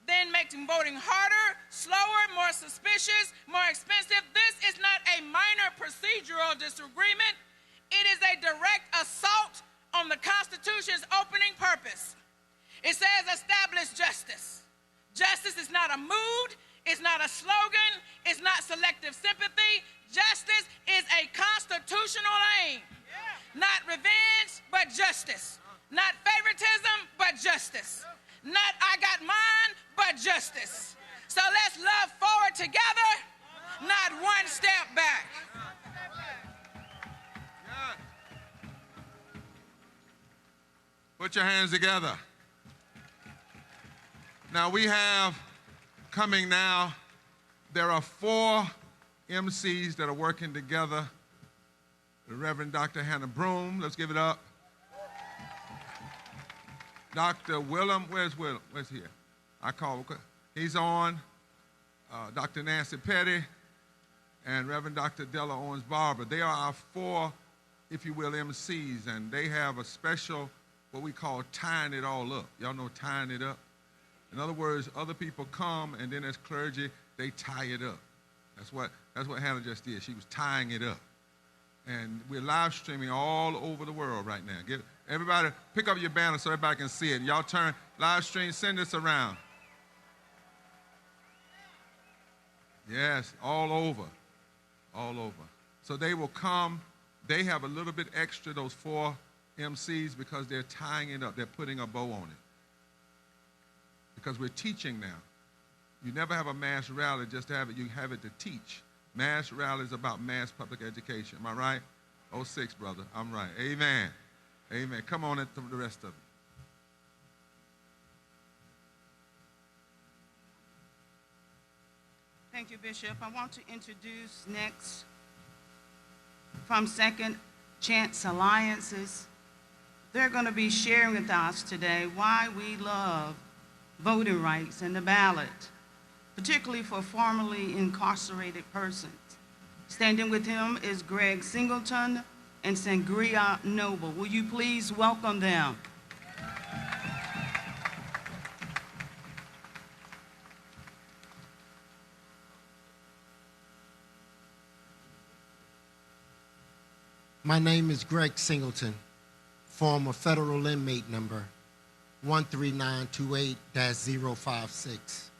then making voting harder, slower, more suspicious, more expensive. This is not a minor procedural disagreement. It is a direct assault on the Constitution's opening purpose. It says establish justice. Justice is not a mood, it's not a slogan, it's not selective sympathy. Justice is a constitutional aim. Not revenge, but justice. Not favoritism, but justice. Not I got mine, but justice. So let's love forward together, not one step back. Put your hands together. Now we have coming now, there are 4 MCs that are working together. The Reverend Dr. Hannah Broom, let's give it up. Dr. Willem, where's Willem? Where's he? He's on. Dr. Nancy Petty and Reverend Dr. Della Owens Barber. They are our 4, if you will, MCs, and they have a special, what we call tying it all up. Y'all know tying it up? In other words, other people come, and then as clergy, they tie it up. That's what Hannah just did. She was tying it up. And we're live streaming all over the world right now. Everybody, pick up your banner so everybody can see it. Y'all turn, live stream, send this around. Yes, all over, all over. So they will come. They have a little bit extra, those 4 MCs, because they're tying it up. They're putting a bow on it. Because we're teaching now. You never have a mass rally just to have it. You have it to teach. Mass rally is about mass public education. Am I right? 06, brother. I'm right. Amen. Amen. Come on into the rest of it. Thank you, Bishop. I want to introduce next from Second Chance Alliances. They're going to be sharing with us today why we love voting rights and the ballot, particularly for formerly incarcerated persons. Standing with him is Greg Singleton and Sangria Noble. Will you please welcome them? My name is Greg Singleton, former federal inmate number 13928-056.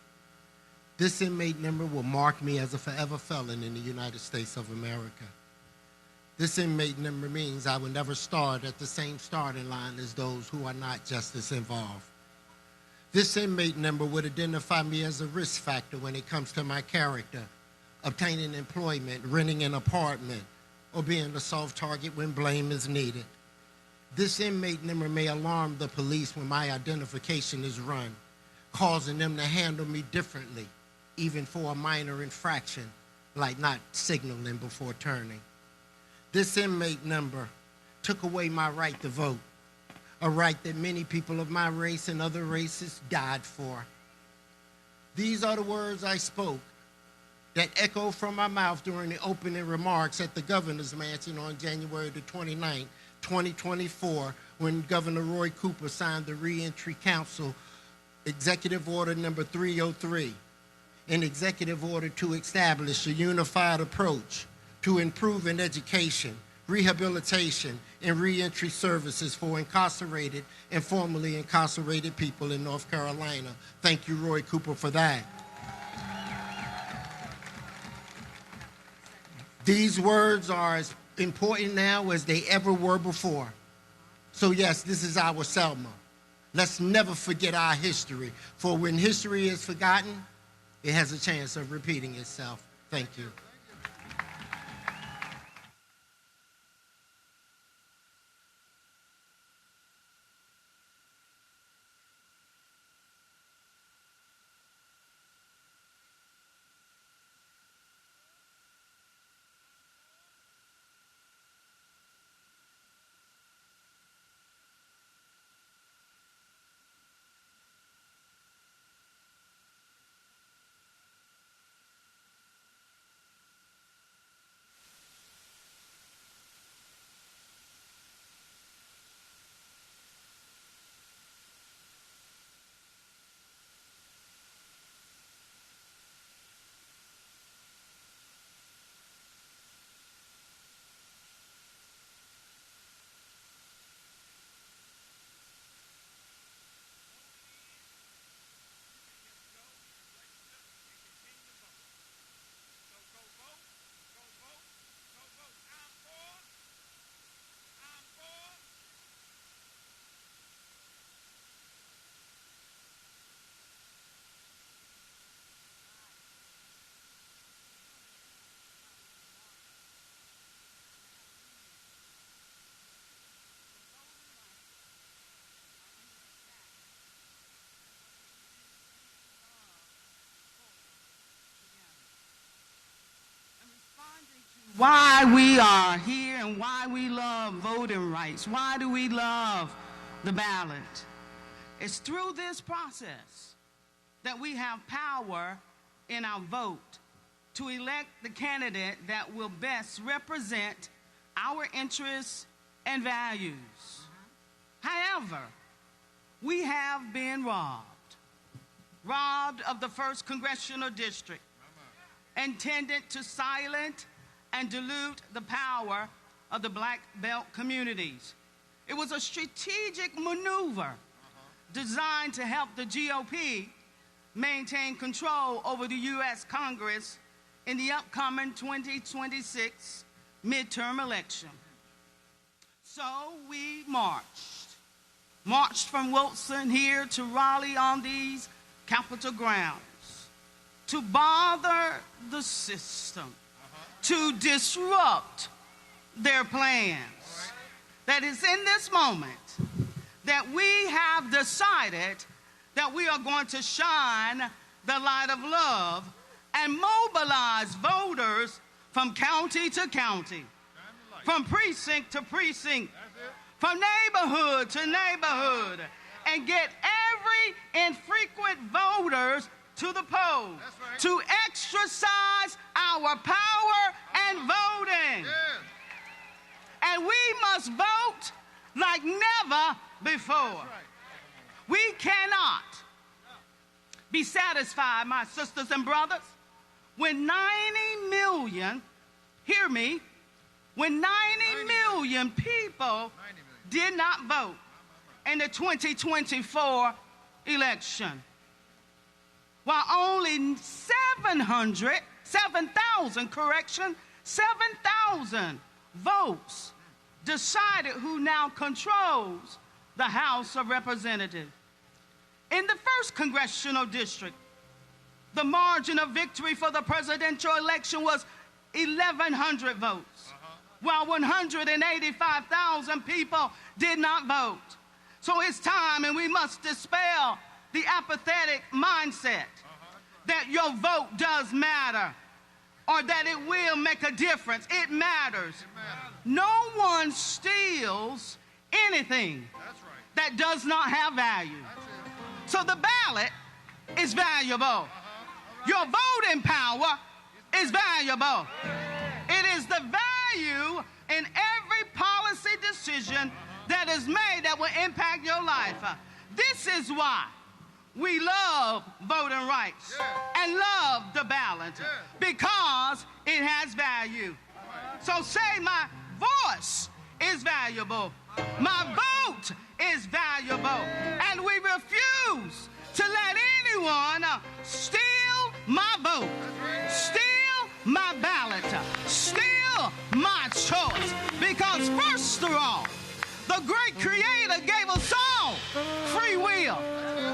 This inmate number will mark me as a forever felon in the United States of America. This inmate number means I will never start at the same starting line as those who are not justice involved. This inmate number would identify me as a risk factor when it comes to my character, obtaining employment, renting an apartment, or being a soft target when blame is needed. This inmate number may alarm the police when my identification is run, causing them to handle me differently, even for a minor infraction, like not signaling before turning. This inmate number took away my right to vote, a right that many people of my race and other races died for. These are the words I spoke that echoed from my mouth during the opening remarks at the Governor's Mansion on January the 29th, 2024, when Governor Roy Cooper signed the Reentry Council Executive Order number 303, an executive order to establish a unified approach to improving education, rehabilitation, and reentry services for incarcerated and formerly incarcerated people in North Carolina. Thank you, Roy Cooper, for that. These words are as important now as they ever were before. So yes, this is our Selma. Let's never forget our history, for when history is forgotten, it has a chance of repeating itself. Thank you. Why we are here and why we love voting rights. Why do we love the ballot? It's through this process that we have power in our vote to elect the candidate that will best represent our interests and values. However, we have been robbed of the 1st Congressional District, intended to silence and dilute the power of the black belt communities. It was a strategic maneuver designed to help the GOP maintain control over the U.S. Congress in the upcoming 2026 midterm election. So we marched from Wilson here to Raleigh on these Capitol grounds to bother the system, to disrupt their plans. That is in this moment that we have decided that we are going to shine the light of love and mobilize voters from county to county, from precinct to precinct, from neighborhood to neighborhood, and get every infrequent voters to the polls to exercise our power and voting. And we must vote like never before. We cannot be satisfied, my sisters and brothers, when 90 million, hear me, when 90 million people did not vote in the 2024 election, while only 7,000 votes decided who now controls the House of Representatives. In the 1st Congressional District, the margin of victory for the presidential election was 1,100 votes, while 185,000 people did not vote. So it's time, and we must dispel the apathetic mindset that your vote does matter or that it will make a difference. It matters. No one steals anything that does not have value. So the ballot is valuable. Your voting power is valuable. It is the value in every policy decision that is made that will impact your life. This is why we love voting rights and love the ballot, because it has value. So say my voice is valuable. My vote is valuable. And we refuse to let anyone steal my vote, steal my ballot, steal my choice. Because first of all, the great Creator gave us all free will,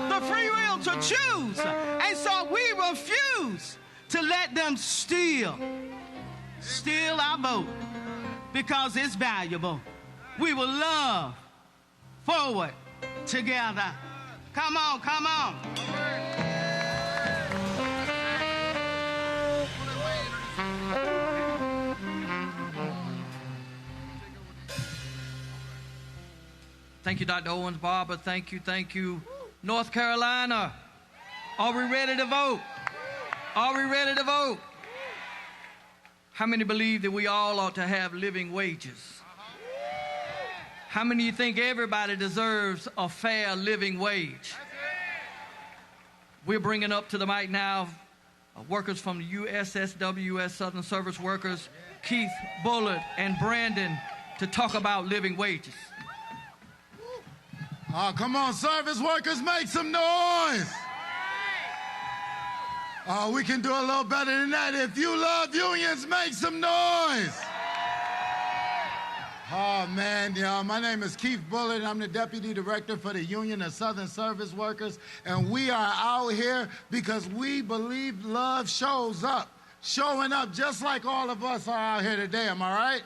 the free will to choose. And so we refuse to let them steal our vote because it's valuable. We will love forward together. Come on, come on. Thank you, Dr. Owens, Barber. Thank you, thank you. North Carolina, are we ready to vote? Are we ready to vote? How many believe that we all ought to have living wages? How many of you think everybody deserves a fair living wage? We're bringing up to the mic now workers from the USSW, U.S. Southern Service Workers, Keith Bullard and Brandon, to talk about living wages. Oh, come on, service workers, make some noise. Oh, we can do a little better than that. If you love unions, make some noise. Oh, man, my name is Keith Bullard. I'm the Deputy Director for the Union of Southern Service Workers, and we are out here because we believe love shows up, showing up just like all of us are out here today. Am I right?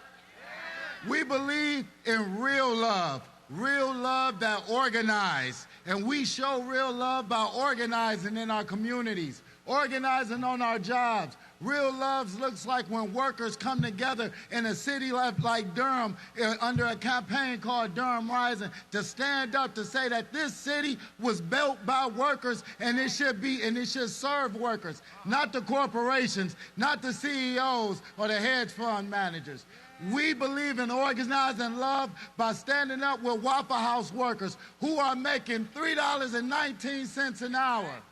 We believe in real love that organizes, and we show real love by organizing in our communities, organizing on our jobs. Real love looks like when workers come together in a city like Durham under a campaign called Durham Rising to stand up to say that this city was built by workers and it should serve workers, not the corporations, not the CEOs or the hedge fund managers. We believe in organizing love by standing up with Waffle House workers who are making $3.19 an hour.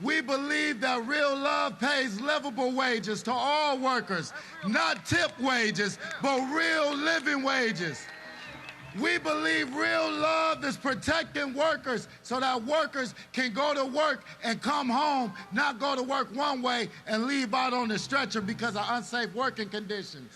We believe that real love pays livable wages to all workers, not tip wages, but real living wages. We believe real love is protecting workers so that workers can go to work and come home, not go to work one way and leave out on the stretcher because of unsafe working conditions.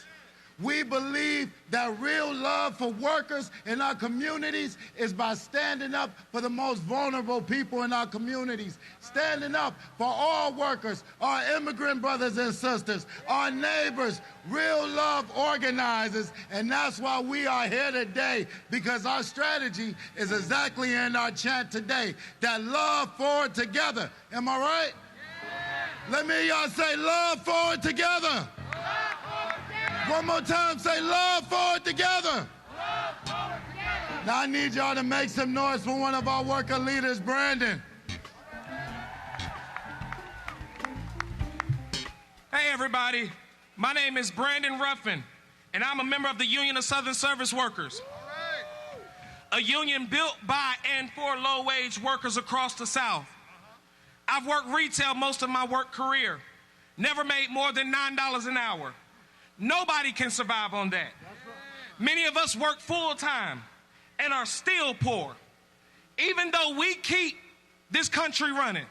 We believe that real love for workers in our communities is by standing up for the most vulnerable people in our communities, standing up for all workers, our immigrant brothers and sisters, our neighbors. Real love organizes, and that's why we are here today, because our strategy is exactly in our chant today, that love forward together. Am I right? Yeah. Let me hear y'all say love forward together. One more time, say love forward together. Love forward together. Now I need y'all to make some noise for one of our worker leaders, Brandon. Hey everybody, my name is Brandon Ruffin, and I'm a member of the Union of Southern Service Workers. A union built by and for low-wage workers across the South. I've worked retail most of my work career, never made more than $9 an hour. Nobody can survive on that. Many of us work full-time and are still poor, even though we keep this country running.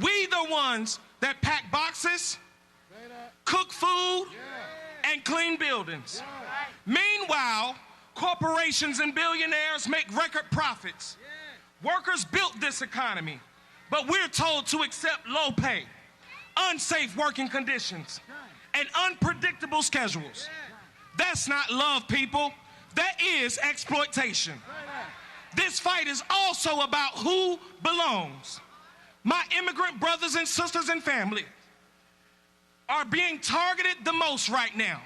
We the ones that pack boxes, cook food, and clean buildings. Meanwhile, corporations and billionaires make record profits. Workers built this economy, but we're told to accept low pay, unsafe working conditions, and unpredictable schedules. That's not love, people. That is exploitation. This fight is also about who belongs. My immigrant brothers and sisters and family are being targeted the most right now.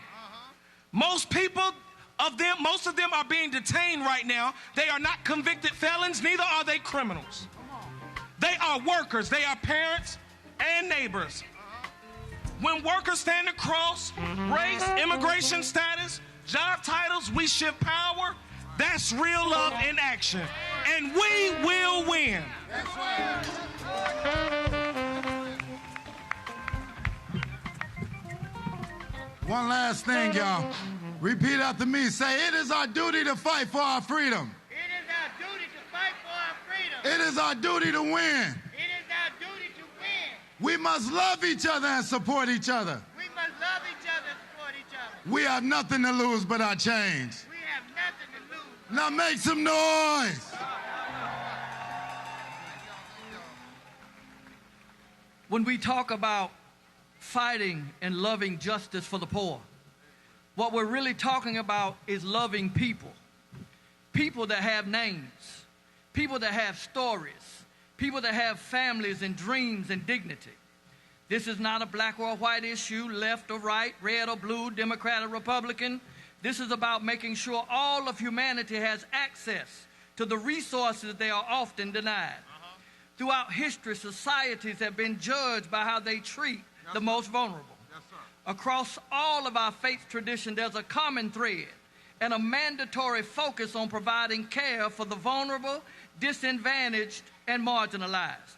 Most of them are being detained right now. They are not convicted felons, neither are they criminals. They are workers, they are parents and neighbors. When workers stand across race, immigration status, job titles, we shift power. That's real love in action. And we will win. That's right. One last thing, y'all. Repeat after me. Say, it is our duty to fight for our freedom. It is our duty to fight for our freedom. It is our duty to win. It is our duty to win. We must love each other and support each other. We must love each other and support each other. We have nothing to lose but our change. We have nothing to lose. Now make some noise. When we talk about fighting and loving justice for the poor, what we're really talking about is loving people. People that have names, people that have stories, people that have families and dreams and dignity. This is not a black or a white issue, left or right, red or blue, Democrat or Republican. This is about making sure all of humanity has access to the resources they are often denied. Throughout history, societies have been judged by how they treat the most vulnerable. Across all of our faith tradition, there's a common thread and a mandatory focus on providing care for the vulnerable, disadvantaged, and marginalized.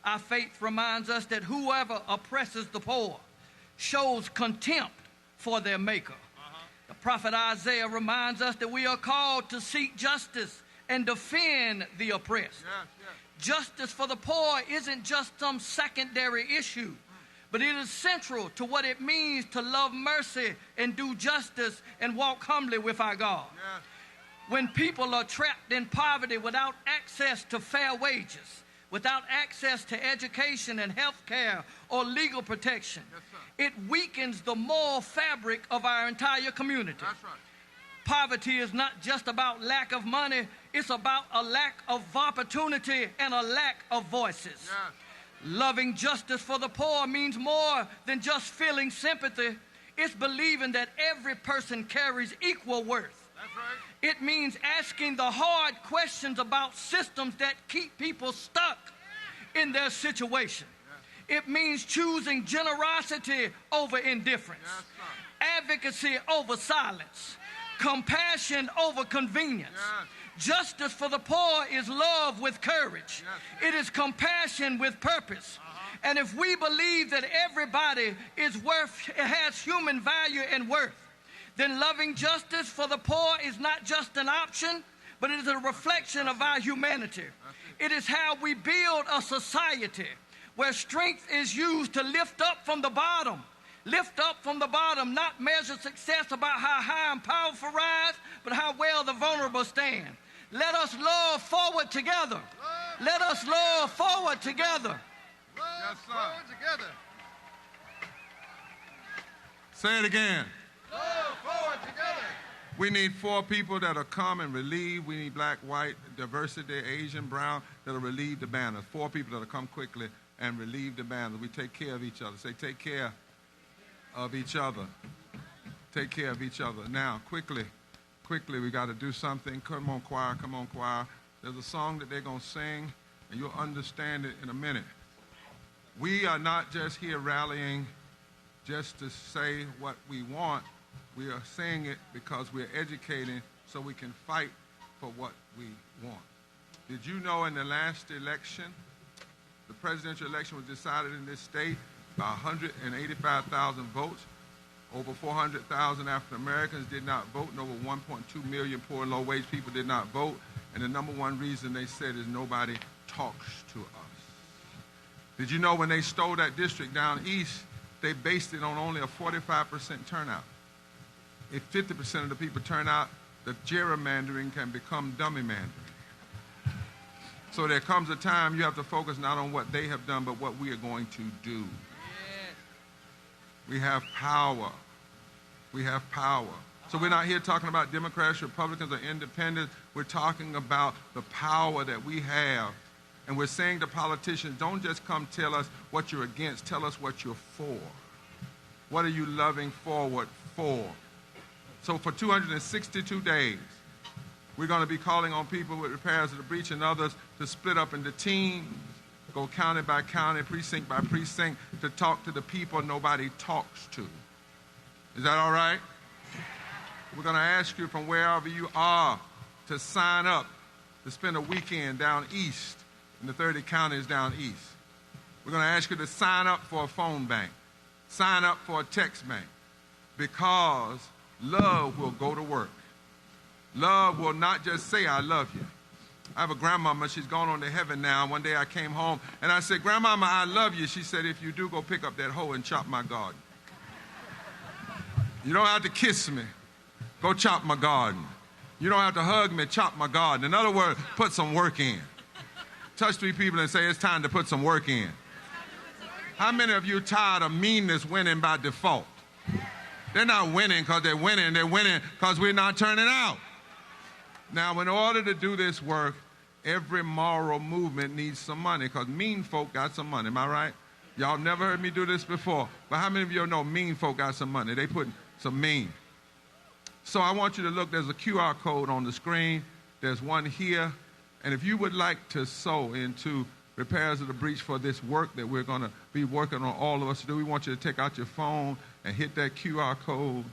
Our faith reminds us that whoever oppresses the poor shows contempt for their maker. The prophet Isaiah reminds us that we are called to seek justice and defend the oppressed. Justice for the poor isn't just some secondary issue, but it is central to what it means to love mercy and do justice and walk humbly with our God. When people are trapped in poverty without access to fair wages, without access to education and health care or legal protection, it weakens the moral fabric of our entire community. Poverty is not just about lack of money, it's about a lack of opportunity and a lack of voices. Loving justice for the poor means more than just feeling sympathy. It's believing that every person carries equal worth. It means asking the hard questions about systems that keep people stuck in their situation. It means choosing generosity over indifference, advocacy over silence, compassion over convenience. Justice for the poor is love with courage. It is compassion with purpose. And if we believe that everybody has human value and worth, then loving justice for the poor is not just an option, but it is a reflection of our humanity. It is how we build a society where strength is used to lift up from the bottom. Lift up from the bottom, not measure success about how high and powerful rise, but how well the vulnerable stand. Let us love forward together. Let us love forward together. Yes, sir. Forward together. Say it again. Love forward together. We need 4 people that'll come and relieve. We need black, white, diversity, Asian, brown, that'll relieve the banners. 4 people that'll come quickly and relieve the banners. We take care of each other. Say, take care of each other. Take care of each other. Now, quickly, we got to do something. Come on, choir, come on, choir. There's a song that they're going to sing, and you'll understand it in a minute. We are not just here rallying just to say what we want. We are saying it because we're educating so we can fight for what we want. Did you know in the last election, the presidential election was decided in this state by 185,000 votes? Over 400,000 African Americans did not vote, and over 1.2 million poor and low-wage people did not vote. And the number one reason they said is nobody talks to us. Did you know when they stole that district down east, they based it on only a 45% turnout? If 50% of the people turn out, the gerrymandering can become dummymandering. So there comes a time you have to focus not on what they have done, but what we are going to do. We have power. We have power. So we're not here talking about Democrats, Republicans, or independents. We're talking about the power that we have. And we're saying to politicians, don't just come tell us what you're against. Tell us what you're for. What are you loving forward for? So for 262 days, we're going to be calling on people with repairs of the breach and others to split up into teams, go county by county, precinct by precinct, to talk to the people nobody talks to. Is that all right? We're going to ask you from wherever you are to sign up to spend a weekend down east in the 30 counties down east. We're going to ask you to sign up for a phone bank, sign up for a text bank. because love will go to work. Love will not just say, I love you. I have a grandmama, she's gone on to heaven now. One day I came home and I said, Grandmama, I love you. She said, if you do, go pick up that hoe and chop my garden. You don't have to kiss me. Go chop my garden. You don't have to hug me, chop my garden. In other words, put some work in. Touch 3 people and say, it's time to put some work in. How many of you are tired of meanness winning by default? They're not winning because they're winning because we're not turning out. Now, in order to do this work, every moral movement needs some money because mean folk got some money. Am I right? Y'all never heard me do this before. But how many of you know mean folk got some money? They put some mean. So I want you to look. There's a QR code on the screen. There's one here. And if you would like to sow into repairs of the breach for this work that we're going to be working on all of us to do, we want you to take out your phone and hit that QR code.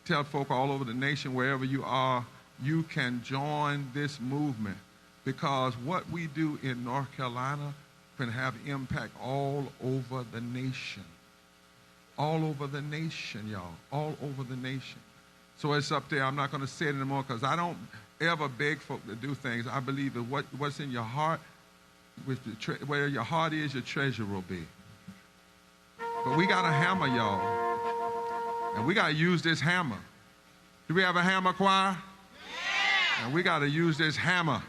Tell folk all over the nation, wherever you are, you can join this movement because what we do in North Carolina can have impact all over the nation. All over the nation, y'all. All over the nation. So it's up there. I'm not going to say it anymore because I don't ever beg folk to do things. I believe that what's in your heart, where your heart is, your treasure will be. But we got a hammer, y'all. And we got to use this hammer. Do we have a hammer, choir? Yeah. And we got to use this hammer.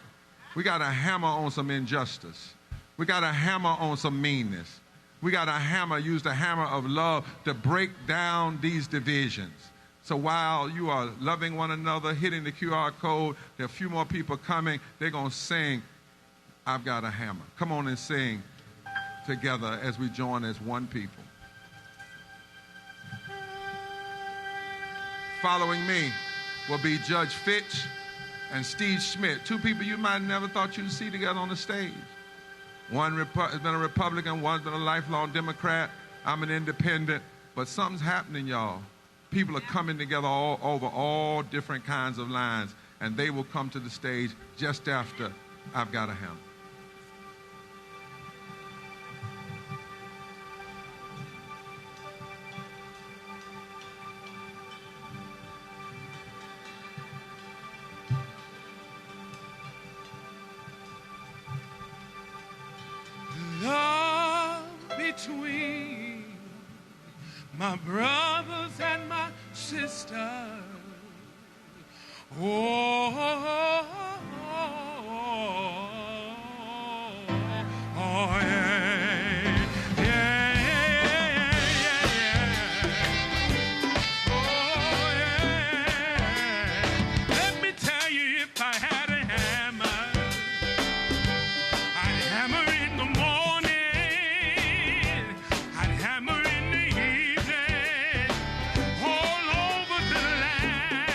We got to hammer on some injustice. We got to hammer on some meanness. We got to use the hammer of love to break down these divisions. So while you are loving one another, hitting the QR code, there are a few more people coming. They're going to sing, I've Got a Hammer. Come on and sing together as we join as one people. Following me will be Judge Fitch and Steve Schmidt, 2 people you might have never thought you'd see together on the stage. One has been a Republican, one's been a lifelong Democrat. I'm an independent, but something's happening, y'all. People are coming together all over all different kinds of lines, and they will come to the stage just after I've Got a Hammer. Love between my brothers and my sisters. Oh, oh, yeah. Yeah. Oh, yeah. Let me tell you, if I had a hammer, I'd hammer in the morning, I'd hammer in the evening, all over the land.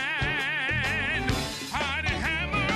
I'd hammer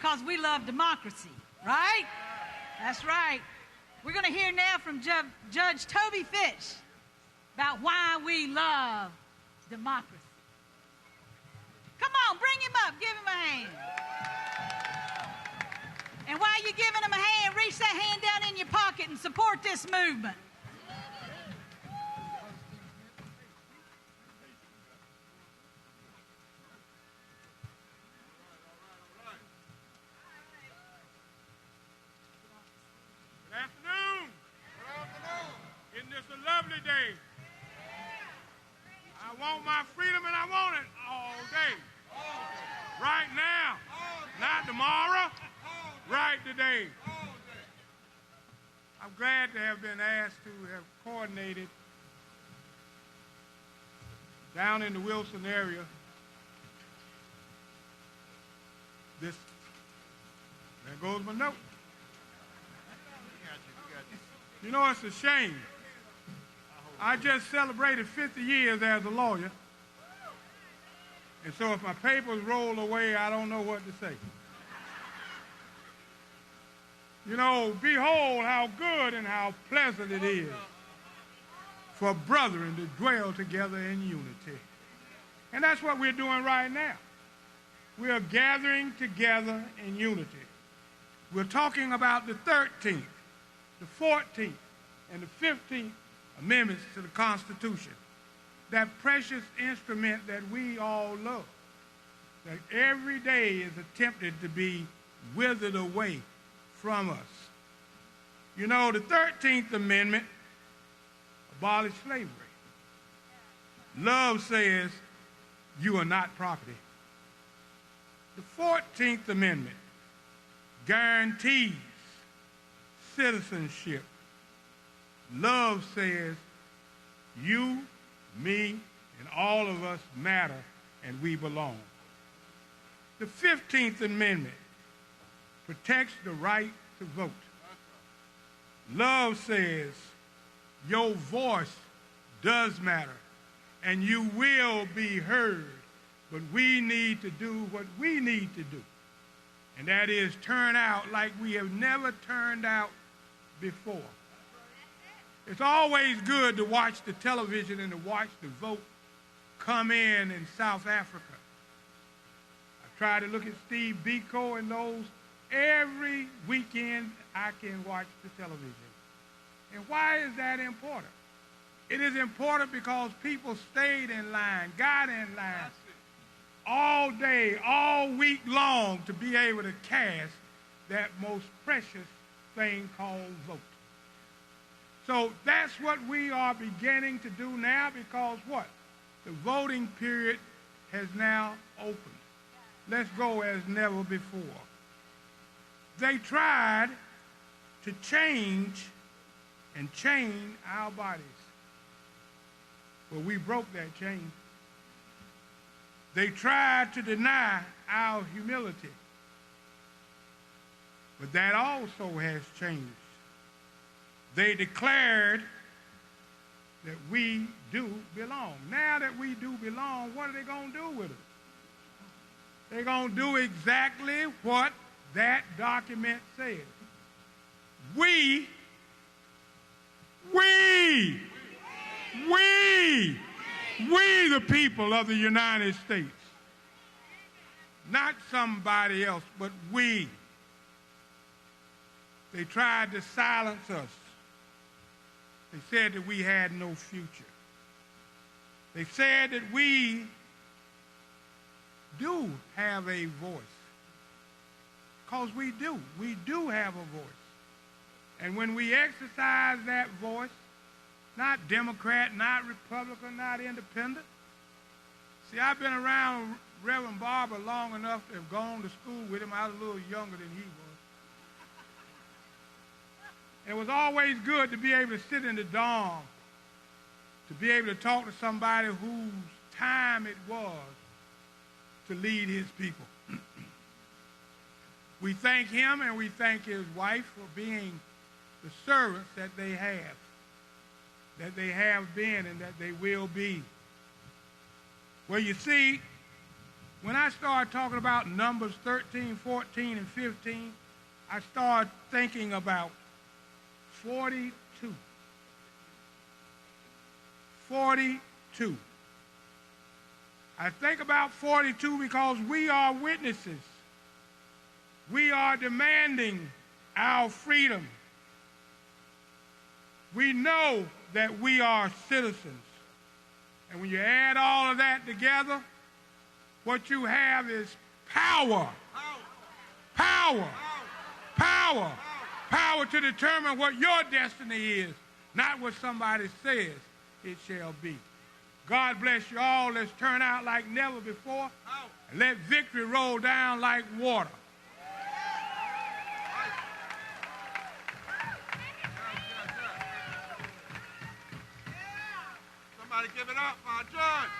because we love democracy, right? That's right. We're going to hear now from Judge Toby Fitch about why we love democracy. Come on, bring him up. Give him a hand. And while you're giving him a hand, reach that hand down in your pocket and support this movement. Good afternoon. Isn't this a lovely day? I want my freedom and I want it all day. Right now. Not tomorrow. Right today. I'm glad to have been asked to have coordinated down in the Wilson area this. There goes my note. You know, it's a shame. I just celebrated 50 years as a lawyer. And so if my papers roll away, I don't know what to say. You know, behold how good and how pleasant it is for brethren to dwell together in unity. And that's what we're doing right now. We are gathering together in unity. We're talking about the 13th, the 14th, and the 15th amendments to the Constitution. That precious instrument that we all love, that every day is attempted to be withered away from us. You know, the 13th Amendment abolished slavery. Love says you are not property. The 14th Amendment guarantees citizenship. Love says you, me, and all of us matter and we belong. The 15th Amendment protects the right to vote. Love says your voice does matter and you will be heard, but we need to do what we need to do, and that is turn out like we have never turned out before. It's always good to watch the television and to watch the vote come in South Africa. I try to look at Steve Biko and those. Every weekend I can watch the television. And why is that important? It is important because people stayed in line, got in line all day, all week long to be able to cast that most precious thing called vote. So that's what we are beginning to do now, because what? The voting period has now opened. Let's go as never before. They tried to change and chain our bodies. Well, we broke that chain. They tried to deny our humility. But that also has changed. They declared that we do belong. Now that we do belong, what are they going to do with us? They're going to do exactly what that document says. We, the people of the United States, not somebody else, but we. They tried to silence us. They said that we had no future. They said that we do have a voice. Because we do. We do have a voice. And when we exercise that voice, not Democrat, not Republican, not independent. See, I've been around Reverend Barber long enough to have gone to school with him. I was a little younger than he was. It was always good to be able to sit in the dorm, to be able to talk to somebody whose time it was to lead his people. We thank him and we thank his wife for being the servants that they have been and that they will be. Well, you see, When I started talking about Numbers 13, 14, and 15, I started thinking about 42. 42. I think about 42 because we are witnesses. We are demanding our freedom. We know that we are citizens. And when you add all of that together, what you have is power. Power. Power. Power to determine what your destiny is, not what somebody says it shall be. God bless you all. Let's turn out like never before and let victory roll down like water. Somebody give it up for our judge.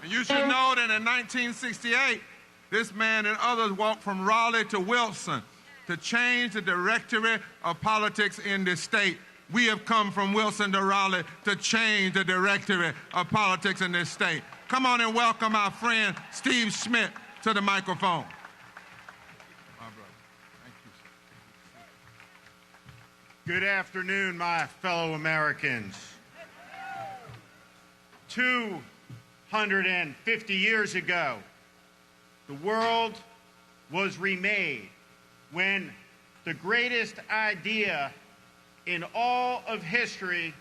And you should know that in 1968, this man and others walked from Raleigh to Wilson to change the directory of politics in this state. We have come from Wilson to Raleigh to change the directory of politics in this state. Come on and welcome our friend Steve Schmidt to the microphone. My brother. Thank you, sir. Good afternoon, my fellow Americans. 250 years ago, the world was remade when the greatest idea in all of history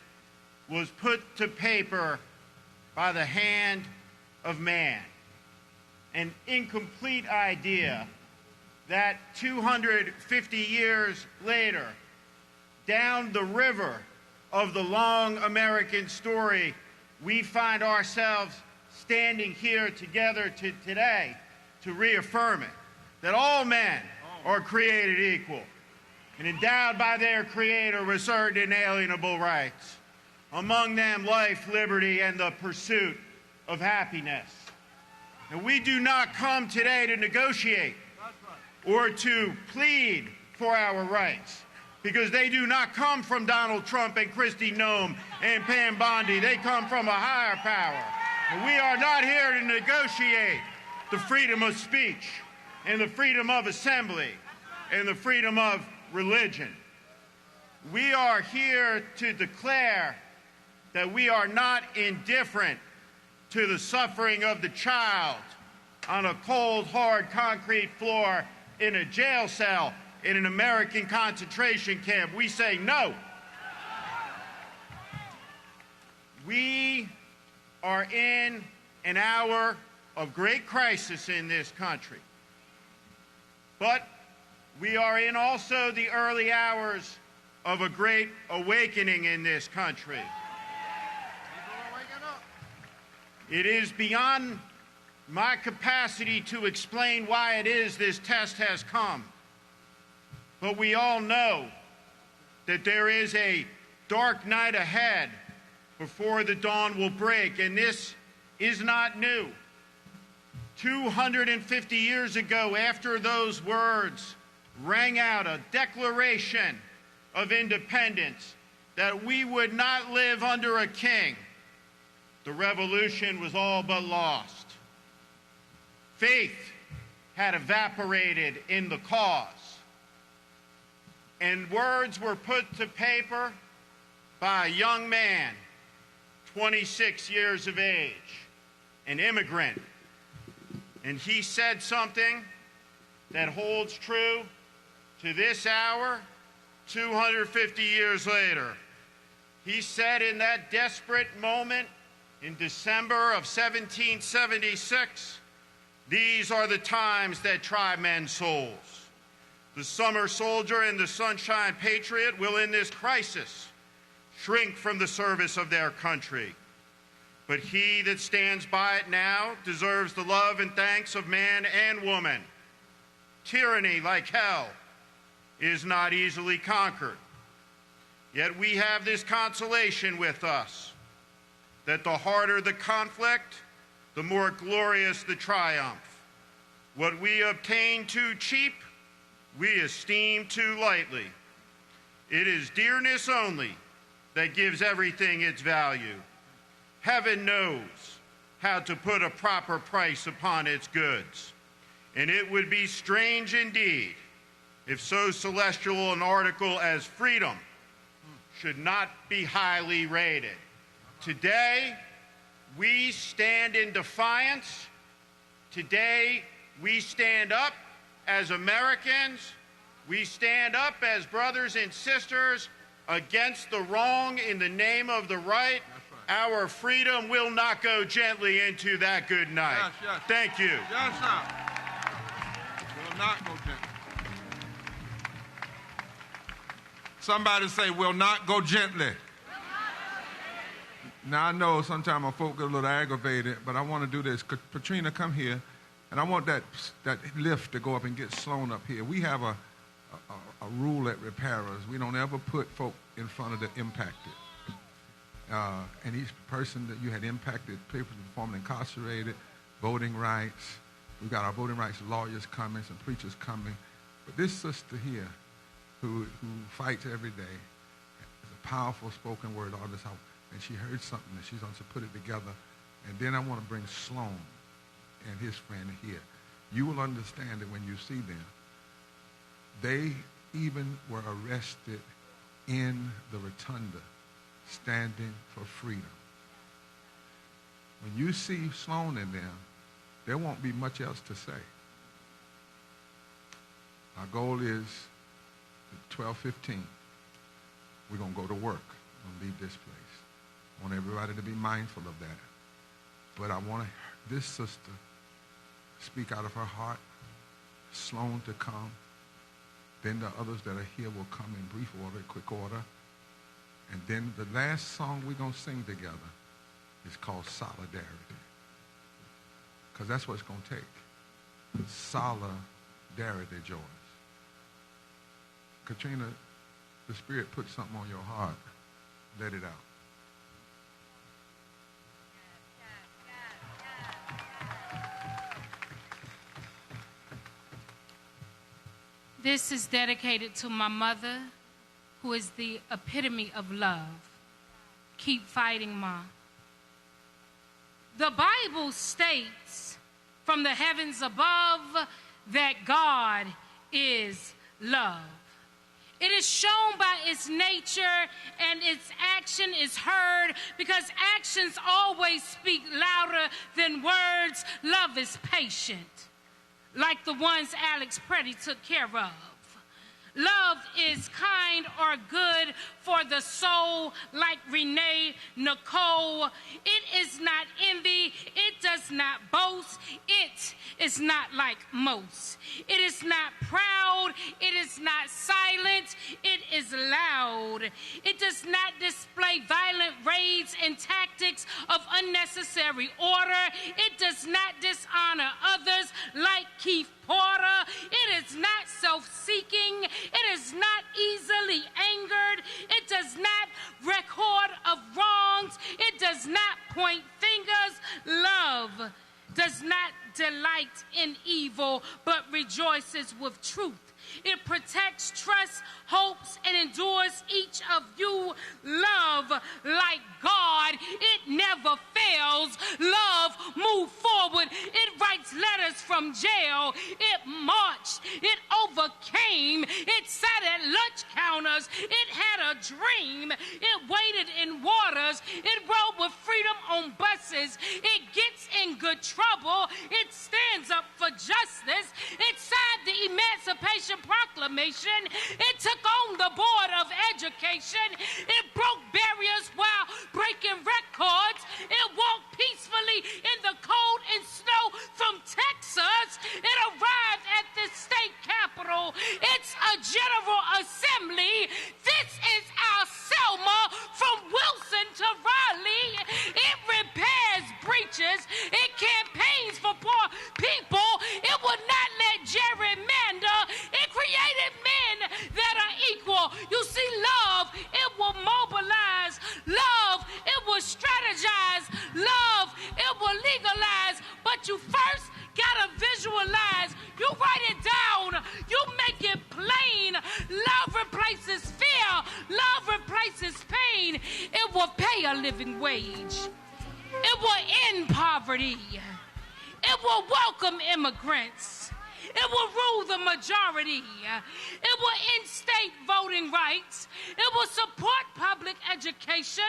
was put to paper by the hand of man. An incomplete idea that 250 years later, down the river of the long American story, we find ourselves standing here together today to reaffirm it, that all men are created equal and endowed by their Creator with certain inalienable rights, among them life, liberty, and the pursuit of happiness. And we do not come today to negotiate or to plead for our rights, because they do not come from Donald Trump and Kristi Noem and Pam Bondi. They come from a higher power. And we are not here to negotiate the freedom of speech and the freedom of assembly and the freedom of religion. We are here to declare that we are not indifferent to the suffering of the child on a cold, hard concrete floor in a jail cell in an American concentration camp. We say no. We are in an hour of great crisis in this country. But we are in also the early hours of a great awakening in this country. It is beyond my capacity to explain why it is this test has come. But we all know that there is a dark night ahead before the dawn will break, and this is not new. 250 years ago, after those words rang out a declaration of independence that we would not live under a king, the revolution was all but lost. Faith had evaporated in the cause, and words were put to paper by a young man, 26 years of age, an immigrant. And he said something that holds true to this hour, 250 years later. He said in that desperate moment in December of 1776, "These are the times that try men's souls. The summer soldier and the sunshine patriot will in this crisis shrink from the service of their country. But he that stands by it now deserves the love and thanks of man and woman. Tyranny, like hell, is not easily conquered. Yet we have this consolation with us, that the harder the conflict, the more glorious the triumph. What we obtain too cheap, we esteem too lightly. It is dearness only that gives everything its value. heaven knows how to put a proper price upon its goods. And it would be strange indeed if so celestial an article as freedom should not be highly rated. Today, we stand in defiance. Today, we stand up as Americans. We stand up as brothers and sisters against the wrong in the name of the right. Our freedom will not go gently into that good night. Yes, yes. Thank you. Yes, sir. Will not go gently. Somebody say, will not go gently. Now, I know sometimes my folk get a little aggravated, but I want to do this. Katrina, come here. And I want that lift to go up and get Sloan up here. We have a rule at Repairers. We don't ever put folk in front of the impacted. And each person that you had impacted, people formerly incarcerated, voting rights. We've got our voting rights lawyers coming, some preachers coming. But this sister here, who fights every day, is a powerful spoken word artist, and she heard something and she's going to put it together. And then I want to bring Sloan and his friend here. You will understand that when you see them, they even were arrested in the rotunda, standing for freedom. When you see Sloan in them, there won't be much else to say. Our goal is at 12:15. We're going to go to work. We're going to leave this place. I want everybody to be mindful of that. But I want this sister speak out of her heart, Sloan to come. Then the others that are here will come in brief order, quick order. And then the last song we're going to sing together is called Solidarity. Because that's what it's going to take. Solidarity, Joyce. Katrina, the Spirit put something on your heart. Let it out. This is dedicated to my mother, who is the epitome of love. Keep fighting, Ma. The Bible states from the heavens above that God is love. It is shown by its nature, and its action is heard because actions always speak louder than words. Love is patient, like the ones Alex Preddy took care of. Love is kind or good for the soul, like Renee Nicole. It is not envy. It does not boast. It is not like most. It is not proud. It is not silent. It is loud. It does not display violent raids and tactics of unnecessary order. It does not dishonor others like Keith Porter. It is not self-seeking. It is not easily angered. It does not record of wrongs. It does not point fingers. Love does not delight in evil, but rejoices with truth. It protects, trusts, hopes, and endures each of you. Love like God. It never fails. Love moves forward. It writes letters from jail. It marched. It overcame. It sat at lunch counters. It had a dream. It waded in waters. It rode with freedom on buses. It gets in good trouble. It stands up for justice. It signed the Emancipation Proclamation. It took on the Board of Education. It broke barriers while breaking records. It walked peacefully in the cold and snow from Texas. It arrived at the state capitol. It's a General Assembly. This is our Selma from Wilson to Raleigh. It repairs breaches. It campaigns for poor people. It would not let gerrymander. It created men that are equal. You see, love, it will mobilize. Love, it will strategize. Love, it will legalize. But you first gotta visualize. You write it down. You make it plain. Love replaces fear. Love replaces pain. It will pay a living wage. It will end poverty. It will welcome immigrants. It will rule the majority. It will instate voting rights. It will support public education.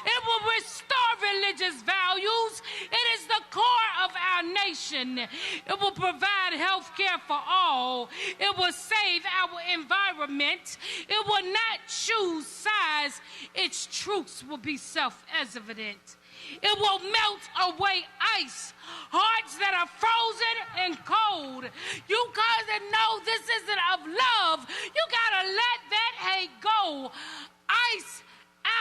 It will restore religious values. It is the core of our nation. It will provide health care for all. It will save our environment. It will not choose sides. Its truths will be self-evident. It will melt away ice, hearts that are frozen and cold. You gotta know this isn't of love. You gotta let that hate go. Ice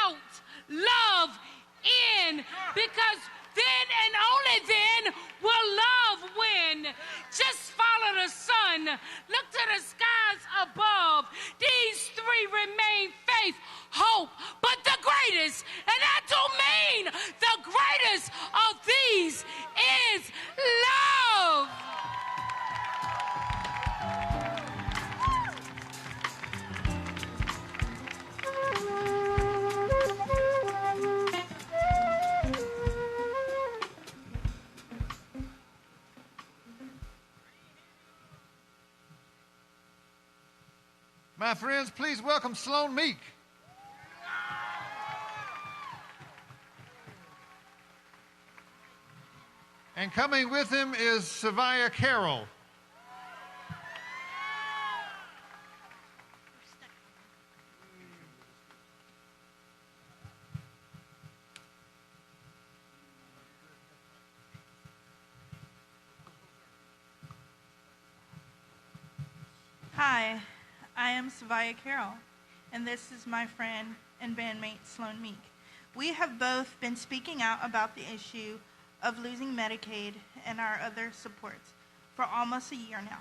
out, love in, because then and only then will love win. Just follow the sun. Look to the skies above. These three remain faith, hope, but the greatest, and I do mean the greatest of these is love. My friends, please welcome Sloan Meek. And coming with him is Savia Carroll. Hi, I am Savia Carroll, and this is my friend and bandmate Sloan Meek. We have both been speaking out about the issue of losing Medicaid and our other supports for almost a year now.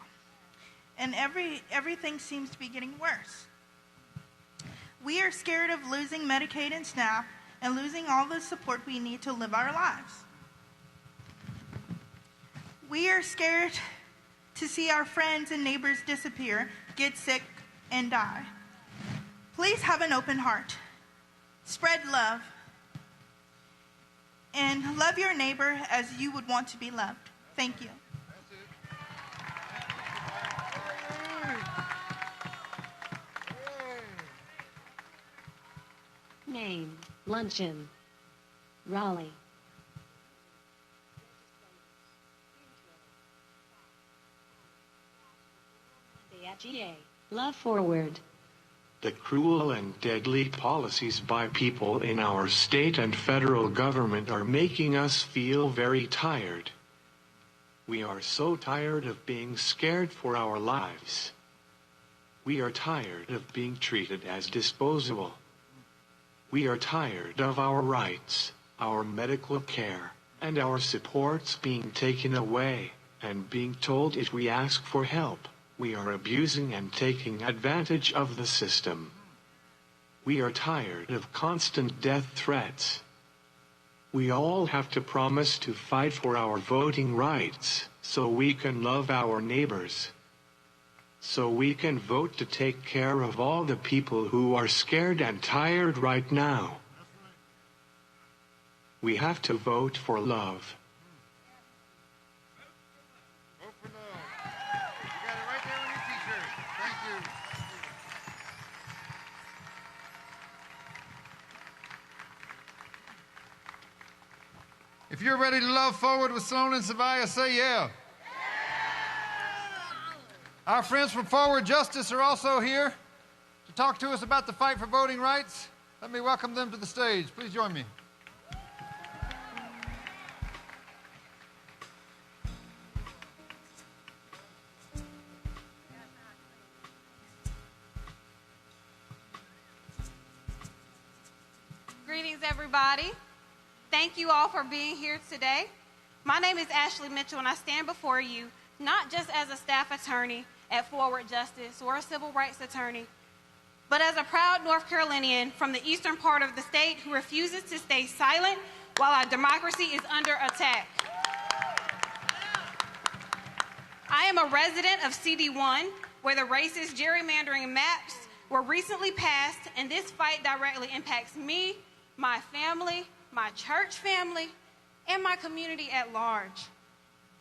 And everything seems to be getting worse. We are scared of losing Medicaid and SNAP and losing all the support we need to live our lives. We are scared to see our friends and neighbors disappear, get sick, and die. Please have an open heart. Spread love. And love your neighbor as you would want to be loved. Thank you. Name, luncheon, Raleigh. GA, love forward. The cruel and deadly policies by people in our state and federal government are making us feel very tired. We are so tired of being scared for our lives. We are tired of being treated as disposable. We are tired of our rights, our medical care, and our supports being taken away, and being told if we ask for help, we are abusing and taking advantage of the system. We are tired of constant death threats. We all have to promise to fight for our voting rights, so we can love our neighbors. So we can vote to take care of all the people who are scared and tired right now. We have to vote for love. If you're ready to love forward with Sloan and Savia, say yeah. Our friends from Forward Justice are also here to talk to us about the fight for voting rights. Let me welcome them to the stage. Please join me. Greetings, everybody. Thank you all for being here today. My name is Ashley Mitchell, and I stand before you not just as a staff attorney at Forward Justice or a civil rights attorney, but as a proud North Carolinian from the eastern part of the state who refuses to stay silent while our democracy is under attack. I am a resident of CD1, where the racist gerrymandering maps were recently passed, and this fight directly impacts me, my family, my church family, and my community at large.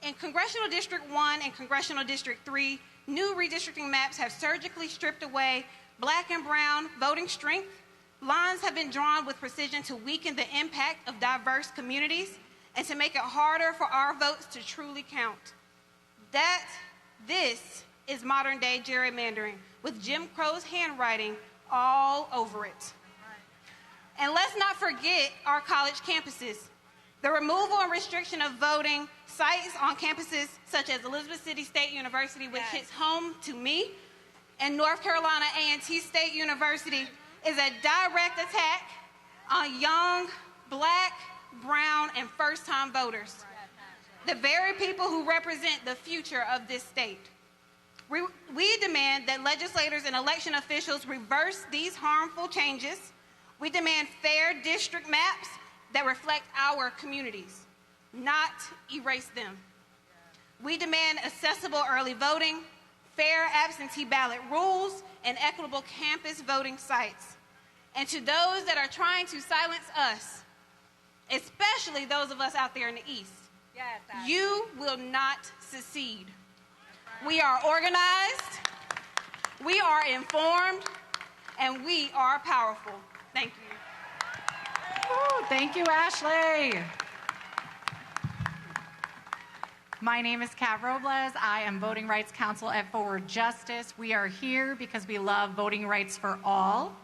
In Congressional District 1 and Congressional District 3, new redistricting maps have surgically stripped away black and brown voting strength. Lines have been drawn with precision to weaken the impact of diverse communities and to make it harder for our votes to truly count. This is modern day gerrymandering with Jim Crow's handwriting all over it. And let's not forget our college campuses. The removal and restriction of voting sites on campuses such as Elizabeth City State University, which hits home to me, and North Carolina A&T State University is a direct attack on young, black, brown, and first-time voters, the very people who represent the future of this state. We demand that legislators and election officials reverse these harmful changes. We demand fair district maps that reflect our communities, not erase them. We demand accessible early voting, fair absentee ballot rules, and equitable campus voting sites. And to those that are trying to silence us, especially those of us out there in the East, you will not succeed. We are organized, we are informed, and we are powerful. Thank you. Ooh, thank you, Ashley. My name is Kat Robles. I am Voting Rights Counsel at Forward Justice. We are here because we love voting rights for all,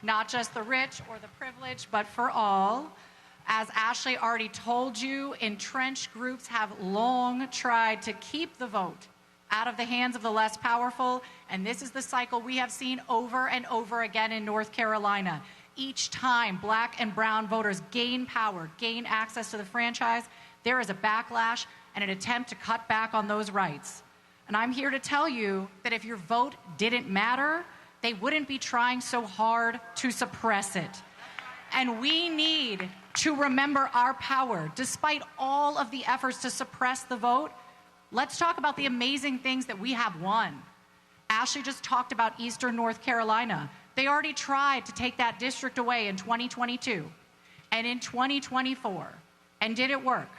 not just the rich or the privileged, but for all. As Ashley already told you, entrenched groups have long tried to keep the vote out of the hands of the less powerful, and this is the cycle we have seen over and over again in North Carolina. Each time black and brown voters gain power, gain access to the franchise, there is a backlash and an attempt to cut back on those rights. And I'm here to tell you that if your vote didn't matter, they wouldn't be trying so hard to suppress it. And we need to remember our power. Despite all of the efforts to suppress the vote, let's talk about the amazing things that we have won. Ashley just talked about Eastern North Carolina. They already tried to take that district away in 2022 and in 2024. And did it work?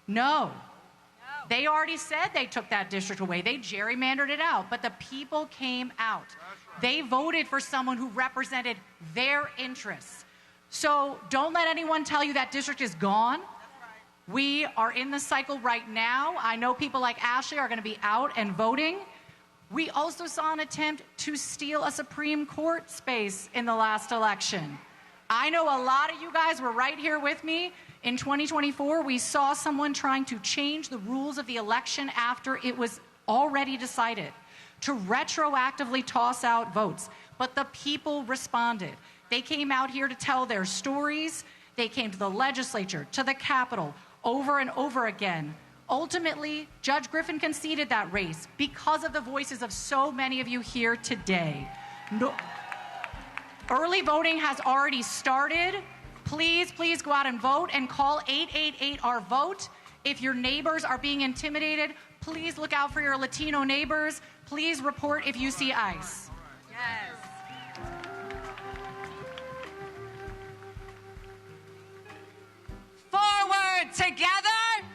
No. They already said they took that district away. They gerrymandered it out, but the people came out. They voted for someone who represented their interests. So don't let anyone tell you that district is gone. We are in the cycle right now. I know people like Ashley are going to be out and voting. We also saw an attempt to steal a Supreme Court space in the last election. I know a lot of you guys were right here with me. In 2024, we saw someone trying to change the rules of the election after it was already decided, to retroactively toss out votes. But the people responded. They came out here to tell their stories. They came to the legislature, to the Capitol, over and over again. Ultimately, Judge Griffin conceded that race because of the voices of so many of you here today. Early voting has already started. Please, please go out and vote and call 888-OUR-VOTE. If your neighbors are being intimidated, please look out for your Latino neighbors. Please report if you see ICE. Yes. Forward together.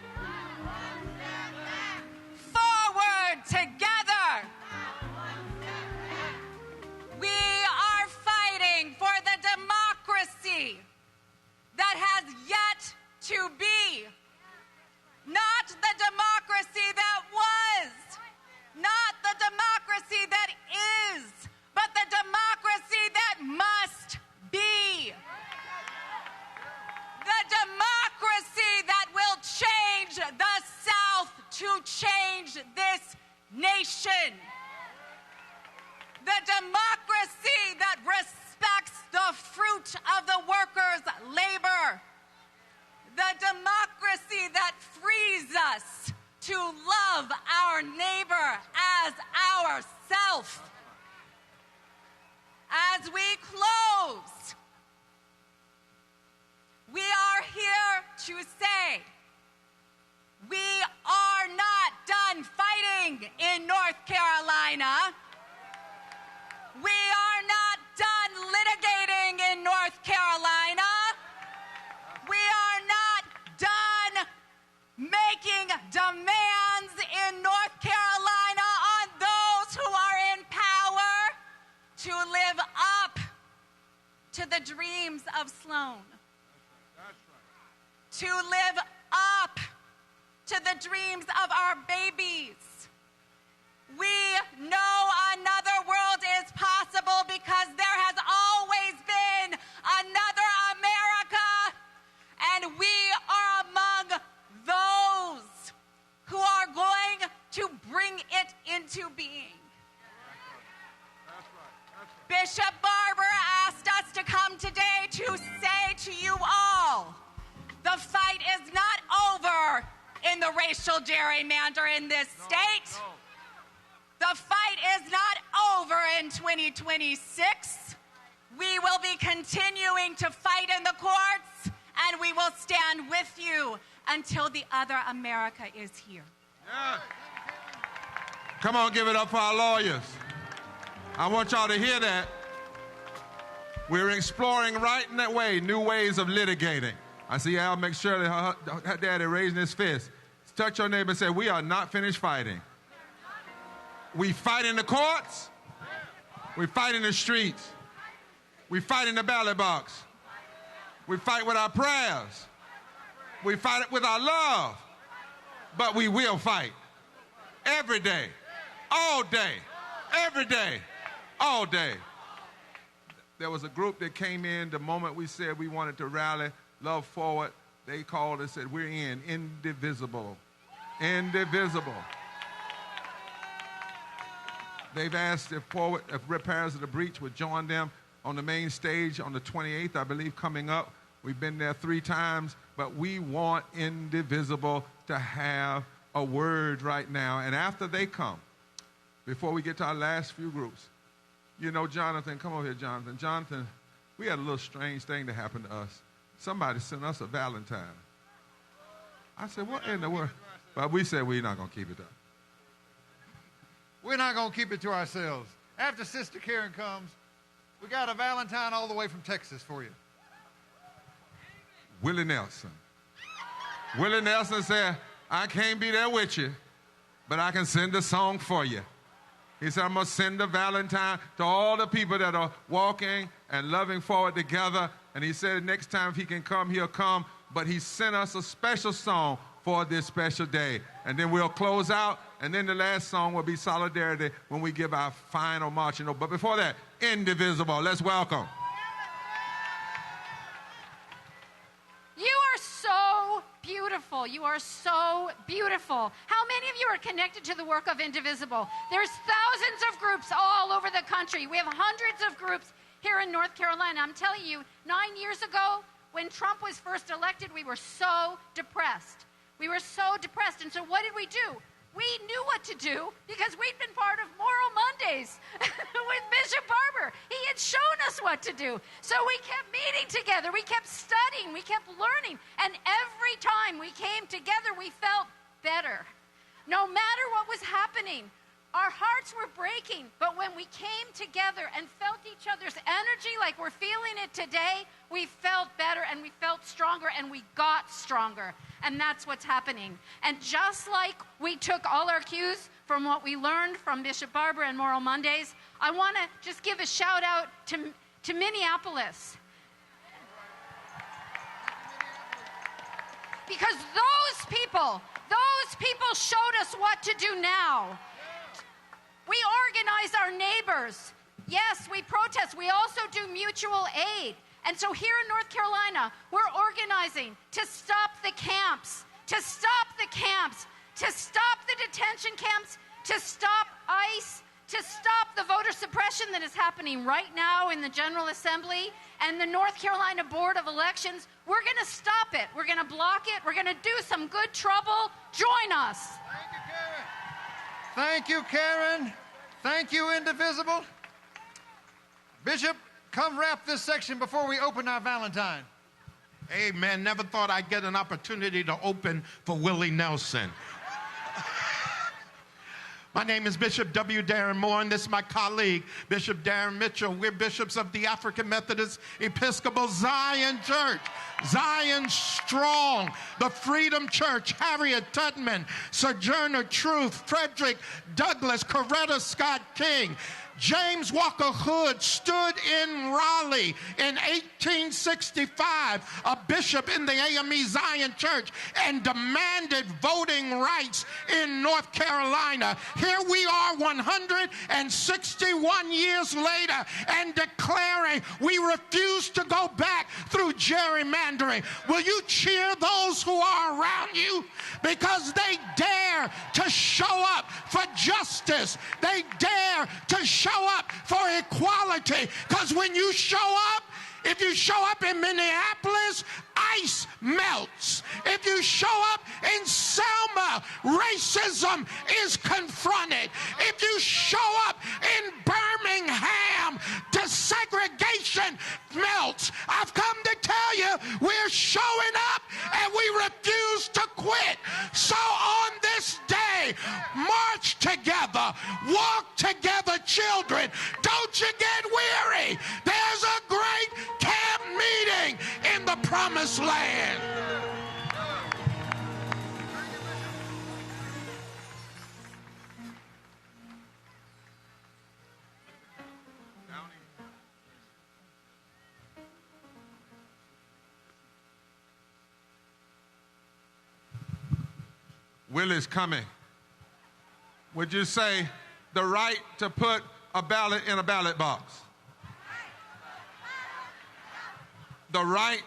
Forward together. We are fighting for the democracy that has yet to be. Not the democracy that was. Not the democracy that is. But the democracy that must be. The democracy that will change the South to change this nation. The democracy that respects the fruit of the workers' labor. The democracy that frees us to love our neighbor as ourself. As we close, we are here to say we are not done fighting in North Carolina. We are not done litigating in North Carolina. We are not done to live up to the dreams of our babies. We know another world is possible because there has always been another America, and we are among those who are going to bring it into being. Bishop Barber asked us to come today to say to you all, the fight is not over in the racial gerrymander in this state. The fight is not over in 2026. We will be continuing to fight in the courts, and we will stand with you until the other America is here. Yeah. Come on, give it up for our lawyers. I want y'all to hear that. We're exploring right in that way new ways of litigating. I see Al McShirley, her daddy raising his fist. Touch your neighbor and say, we are not finished fighting. We fight in the courts. We fight in the streets. We fight in the ballot box. We fight with our prayers. We fight it with our love. But we will fight. Every day. All day. Every day. All day. There was a group that came in the moment we said we wanted to rally, love forward. They called and said, we're in, indivisible. Indivisible. They've asked if Repairs of the Breach would join them on the main stage on the 28th, I believe, coming up. We've been there 3 times, but we want Indivisible to have a word right now. And after they come, before we get to our last few groups, you know, Jonathan, come over here, Jonathan. Jonathan, we had a little strange thing that happened to us. Somebody sent us a Valentine. I said, what in the world? But we said we're not going to keep it up. We're not going to keep it to ourselves. After Sister Karen comes, we got a Valentine all the way from Texas for you. Willie Nelson. Willie Nelson said, I can't be there with you, but I can send a song for you. He said, I'm going to send a Valentine to all the people that are walking and loving forward together. And he said next time if he can come, he'll come. But he sent us a special song for this special day. And then we'll close out. And then the last song will be Solidarity when we give our final marching note. But before that, Indivisible. Let's welcome. You are so beautiful. You are so beautiful. How many of you are connected to the work of Indivisible? There's thousands of groups all over the country. We have hundreds of groups here in North Carolina. I'm telling you, 9 years ago, when Trump was first elected, we were so depressed. We were so depressed. And so what did we do? We knew what to do because we'd been part of Moral Mondays with Bishop Barber. He had shown us what to do. So we kept meeting together. We kept studying. We kept learning. And every time we came together, we felt better. No matter what was happening, our hearts were breaking. But when we came together and felt each other's energy like we're feeling it today, we felt better and we felt stronger and we got stronger. And that's what's happening. And just like we took all our cues from what we learned from Bishop Barber and Moral Mondays, I want to just give a shout out to Minneapolis. Because those people showed us what to do now. We organize our neighbors. Yes, we protest. We also do mutual aid. And so here in North Carolina, we're organizing to stop the camps, to stop the detention camps, to stop ICE, to stop the voter suppression that is happening right now in the General Assembly and the North Carolina Board of Elections. We're going to stop it. We're going to block it. We're going to do some good trouble. Join us. Thank you, Karen. Thank you, Indivisible. Bishop, come wrap this section before we open our Valentine. Amen. Never thought I'd get an opportunity to open for Willie Nelson. My name is Bishop W. Darren Moore, and this is my colleague, Bishop Darren Mitchell. We're bishops of the African Methodist Episcopal Zion Church. Zion Strong, the Freedom Church, Harriet Tubman, Sojourner Truth, Frederick Douglass, Coretta Scott King, James Walker Hood stood in Raleigh in 1865, a bishop in the AME Zion Church, and demanded voting rights in North Carolina. Here we are 161 years later and declaring we refuse to go back through gerrymandering. Will you cheer those who are around you? Because they dare to show up for justice. They dare to show up for equality. Because when you show up, if you show up in Minneapolis, ice melts. If you show up in Selma, racism is confronted. If you show up in Birmingham, desegregation melts. I've come to tell you, we're showing up and we refuse to quit. So on this day, march together, walk together, children. Don't you get weary. There's a great camp meeting in the promised land. Will is coming. Would you say the right to put a ballot in a ballot box? The right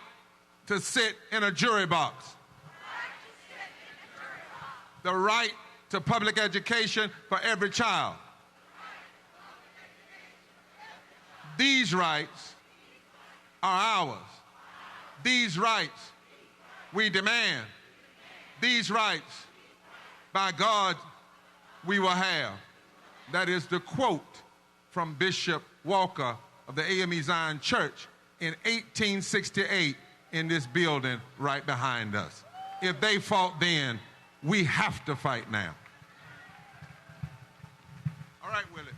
to sit in a jury box. The right to public education for every child. These rights are ours. These rights we demand. These rights, by God, we will have. That is the quote from Bishop Walker of the AME Zion Church in 1868 in this building right behind us. If they fought then, we have to fight now. All right, Willie.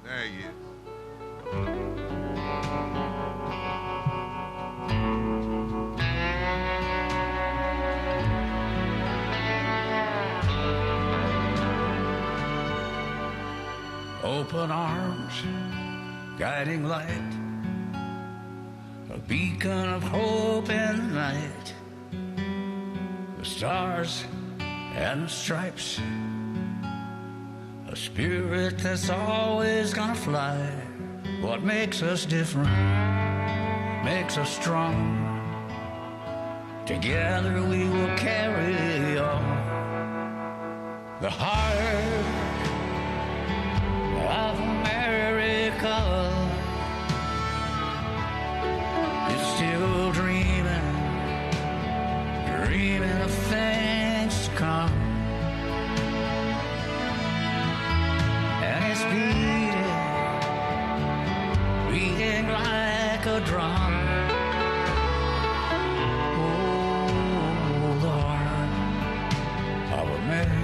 There he is. Open arms, guiding light, a beacon of hope in the night. The stars and the stripes, a spirit that's always gonna fly. What makes us different, makes us strong. Together we will carry on. The heart of America is still dreaming, dreaming of things to come. And it's beating like a drum. Oh, the heart of America.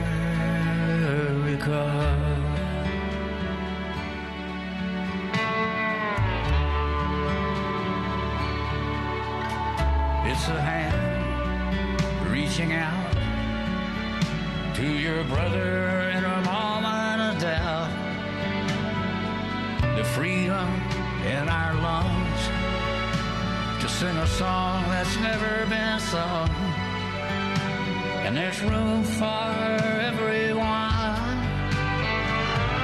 It's a hand reaching out to your brother in a moment of doubt. The freedom in our lungs to sing a song that's never been sung. And there's room for everyone.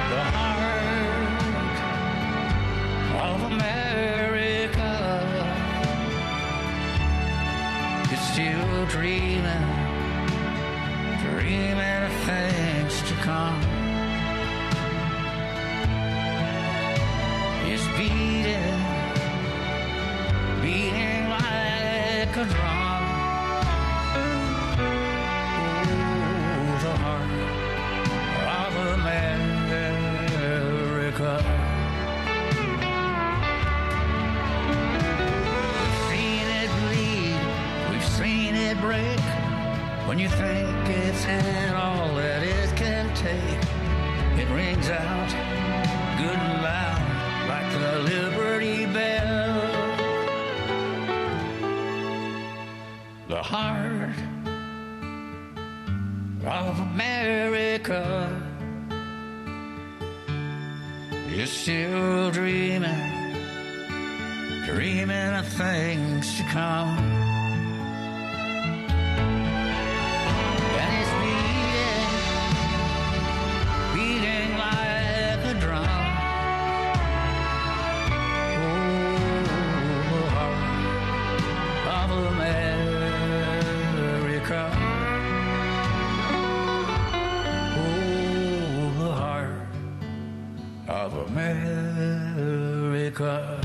The heart of America is still dreaming, dreaming of things to come. It's beating, beating like a drum. Oh, the heart of America. We've seen it bleed, we've seen it break. When you think it's had all that it can take, it rings out good and loud like the Liberty Bell. the heart of America is still dreaming of things to come. And it's beating like a drum. Oh, heart of America. Oh, the heart of America.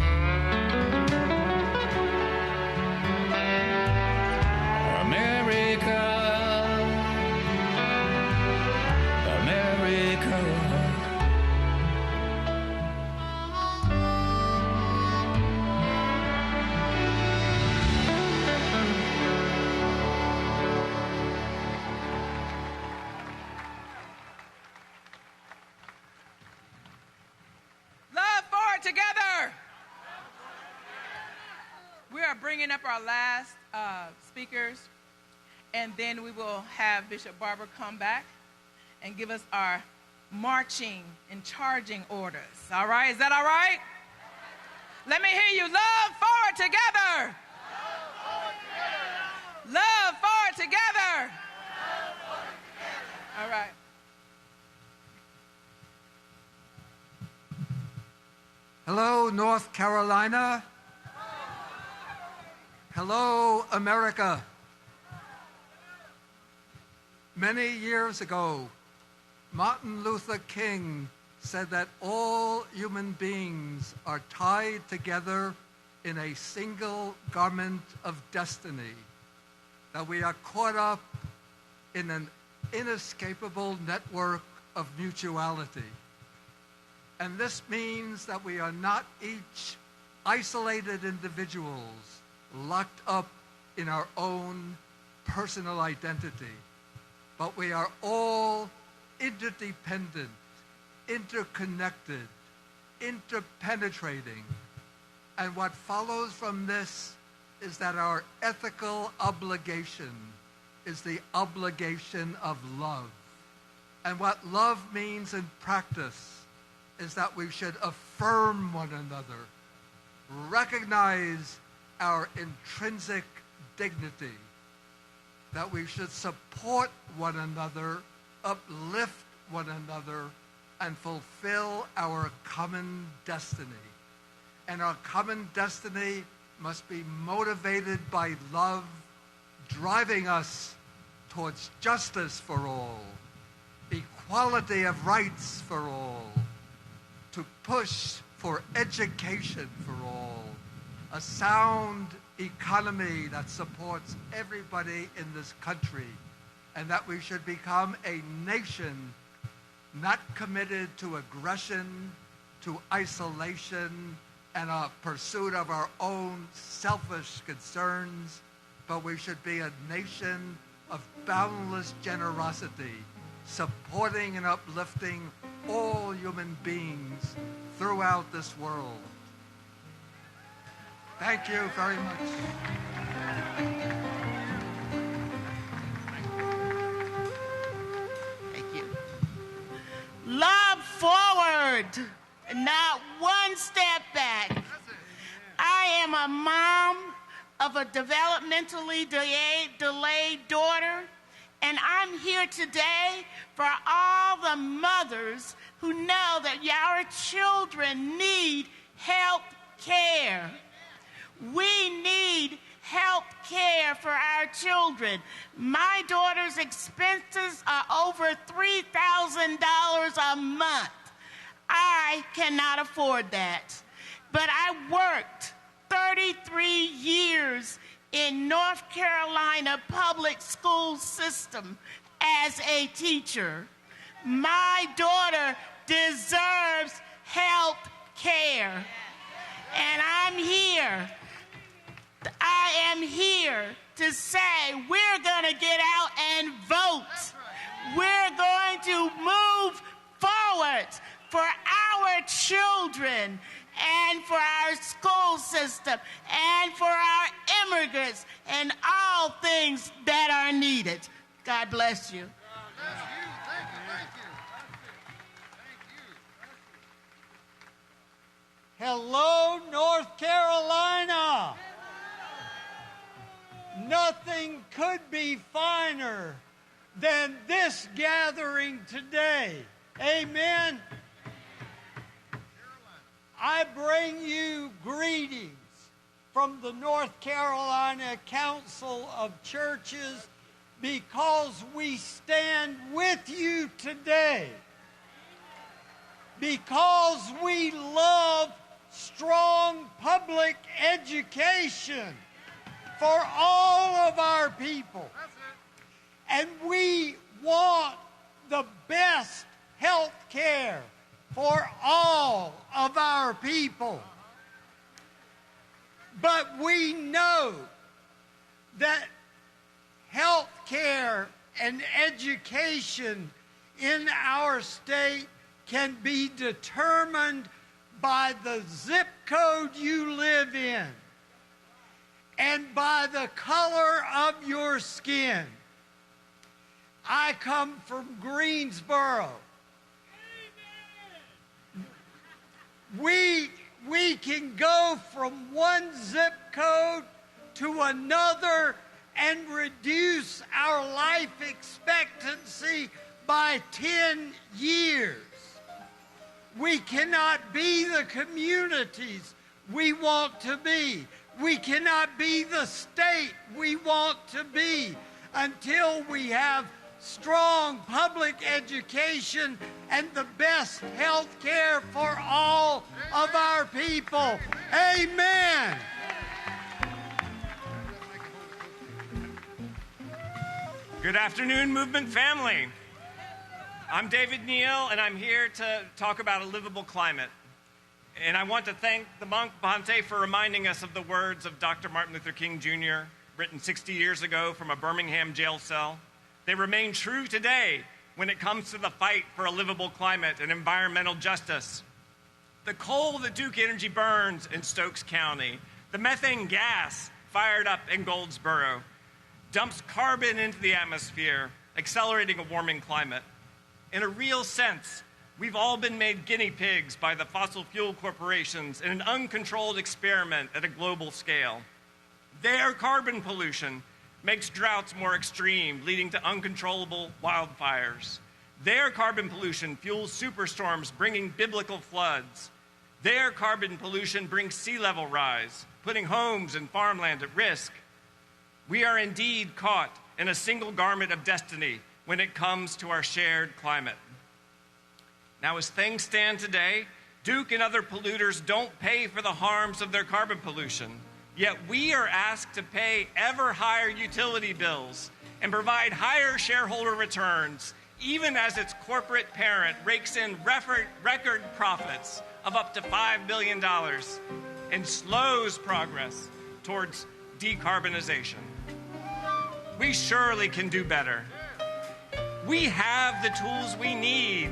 Bringing up our last speakers, and then we will have Bishop Barber come back and give us our marching and charging orders. All right? Is that all right? Let me hear you. Love forward together. Love forward together. All right. Hello, North Carolina. Hello, America. Many years ago, Martin Luther King said that all human beings are tied together in a single garment of destiny, that we are caught up in an inescapable network of mutuality. And this means that we are not each isolated individuals locked up in our own personal identity, but we are all interdependent, interconnected, interpenetrating. And what follows from this is that our ethical obligation is the obligation of love. And what love means in practice is that we should affirm one another, recognize our intrinsic dignity, that we should support one another, uplift one another, and fulfill our common destiny. And our common destiny must be motivated by love, driving us towards justice for all, equality of rights for all, to push for education for all, a sound economy that supports everybody in this country, and that we should become a nation not committed to aggression, to isolation, and a pursuit of our own selfish concerns, but we should be a nation of boundless generosity, supporting and uplifting all human beings throughout this world. Thank you very much. Thank you. Love forward, not one step back. I am a mom of a developmentally delayed daughter, and I'm here today for all the mothers who know that our children need health care. We need health care for our children. My daughter's expenses are over $3,000 a month. I cannot afford that. But I worked 33 years in North Carolina public school system as a teacher. My daughter deserves health care. And I am here to say we're going to get out and vote. We're going to move forward for our children and for our school system and for our immigrants, and all things that are needed. God bless you. Hello, North Carolina. Nothing could be finer than this gathering today. Amen. I bring you greetings from the North Carolina Council of Churches because we stand with you today. Because we love strong public education for all of our people. And we want the best health care for all of our people. But we know that health care and education in our state can be determined by the zip code you live in and by the color of your skin. I come from Greensboro. We can go from one zip code to another and reduce our life expectancy by 10 years. We cannot be the communities we want to be. We cannot be the state we want to be until we have strong public education and the best health care for all of our people. Amen. Good afternoon, Movement family. I'm David Neal, and I'm here to talk about a livable climate. And I want to thank the monk Bhante for reminding us of the words of Dr. Martin Luther King Jr., written 60 years ago from a Birmingham jail cell. They remain true today when it comes to the fight for a livable climate and environmental justice. The coal that Duke Energy burns in Stokes County, the methane gas fired up in Goldsboro, dumps carbon into the atmosphere, accelerating a warming climate. In a real sense, we've all been made guinea pigs by the fossil fuel corporations in an uncontrolled experiment at a global scale. Their carbon pollution makes droughts more extreme, leading to uncontrollable wildfires. Their carbon pollution fuels superstorms, bringing biblical floods. Their carbon pollution brings sea level rise, putting homes and farmland at risk. We are indeed caught in a single garment of destiny when it comes to our shared climate. Now, as things stand today, Duke and other polluters don't pay for the harms of their carbon pollution, yet we are asked to pay ever higher utility bills and provide higher shareholder returns, even as its corporate parent rakes in record profits of up to $5 billion and slows progress towards decarbonization. We surely can do better. We have the tools we need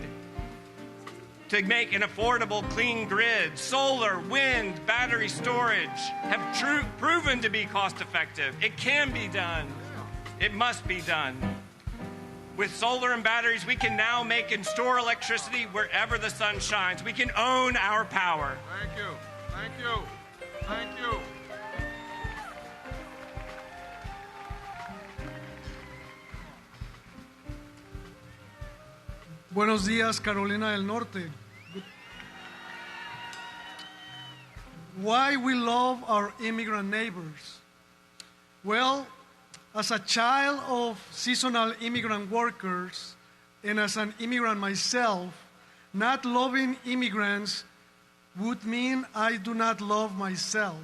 to make an affordable, clean grid. Solar, wind, battery storage have proven to be cost-effective. It can be done. It must be done. With solar and batteries, we can now make and store electricity wherever the sun shines. We can own our power. Thank you. Thank you. Thank you. Buenos días, Carolina del Norte. Why we love our immigrant neighbors? Well, as a child of seasonal immigrant workers and as an immigrant myself, not loving immigrants would mean I do not love myself.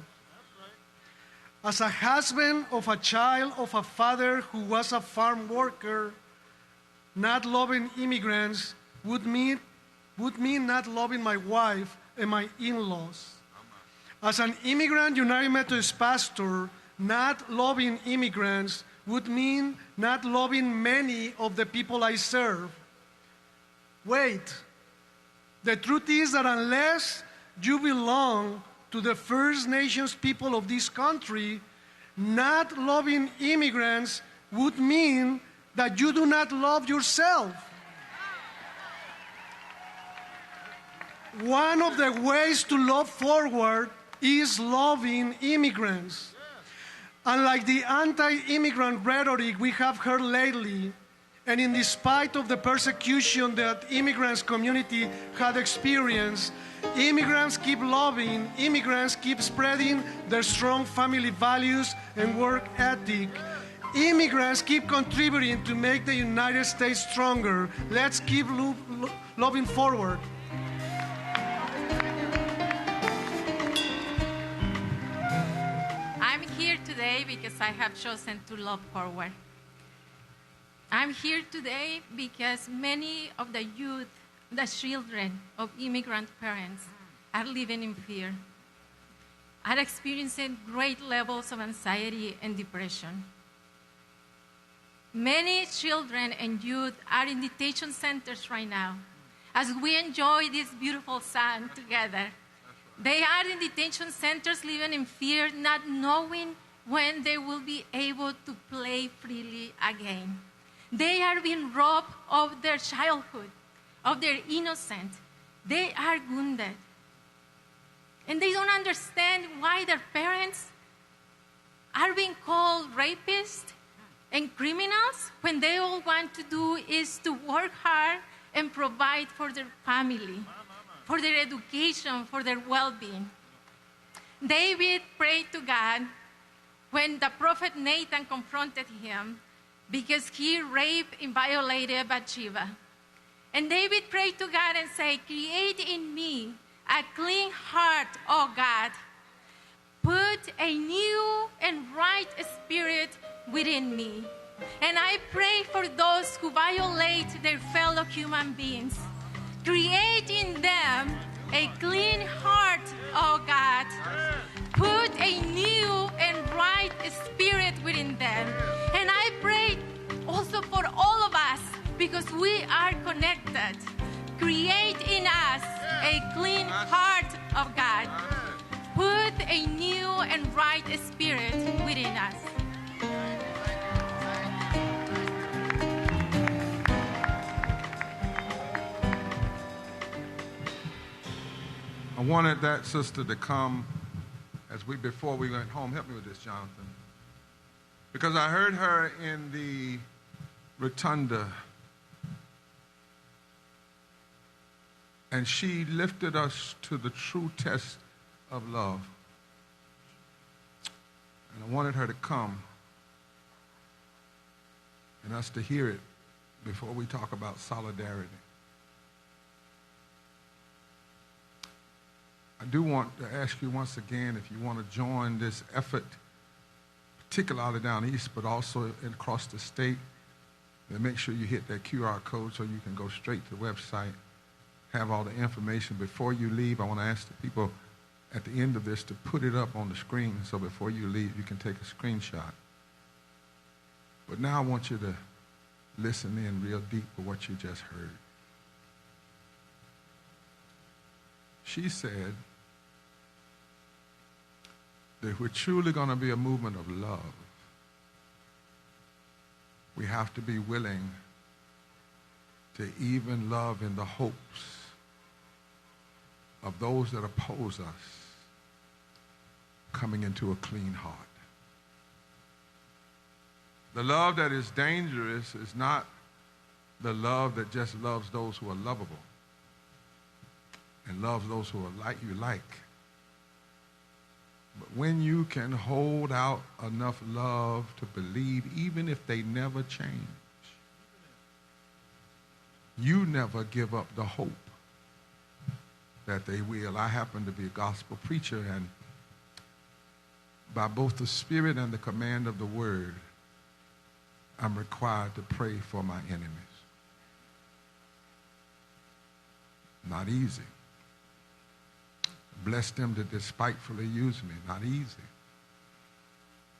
As a husband of a child of a father who was a farm worker, not loving immigrants would mean not loving my wife and my in-laws. As an immigrant United Methodist pastor, not loving immigrants would mean not loving many of the people I serve. Wait, the truth is that unless you belong to the First Nations people of this country, not loving immigrants would mean that you do not love yourself. One of the ways to love forward is loving immigrants. Unlike the anti-immigrant rhetoric we have heard lately, and in spite of the persecution that immigrants community had experienced, immigrants keep loving, immigrants keep spreading their strong family values and work ethic. Immigrants keep contributing to make the United States stronger. Let's keep loving forward. I'm here today because I have chosen to love forward. I'm here today because many of the youth, the children of immigrant parents are living in fear, are experiencing great levels of anxiety and depression. Many children and youth are in detention centers right now as we enjoy this beautiful sun together. They are in detention centers living in fear, not knowing when they will be able to play freely again. They are being robbed of their childhood, of their innocence. They are wounded. And they don't understand why their parents are being called rapists and criminals when they all want to do is to work hard and provide for their family, for their education, for their well-being. David prayed to God when the prophet Nathan confronted him because he raped and violated Bathsheba. And David prayed to God and said, create in me a clean heart, O God. Put a new and right spirit within me. And I pray for those who violate their fellow human beings. Create in them a clean heart, O God. Put a new and right spirit within them. And I pray also for all of us because we are connected. Create in us a clean heart of God. Put a new and right spirit within us. I wanted that sister to come before we went home. Help me with this, Jonathan. Because I heard her in the rotunda, and she lifted us to the true test of love. And I wanted her to come and us to hear it before we talk about solidarity. I do want to ask you once again if you want to join this effort, particularly down east, but also across the state, then make sure you hit that QR code so you can go straight to the website, have all the information. Before you leave, I want to ask the people at the end of this to put it up on the screen so before you leave, you can take a screenshot. But now I want you to listen in real deep to what you just heard. She said that if we're truly going to be a movement of love, we have to be willing to even love in the hopes of those that oppose us coming into a clean heart. The love that is dangerous is not the love that just loves those who are lovable and loves those who are like you like. But when you can hold out enough love to believe, even if they never change, you never give up the hope that they will. I happen to be a gospel preacher, and by both the Spirit and the command of the Word, I'm required to pray for my enemies. Not easy. Bless them that despitefully use me. Not easy.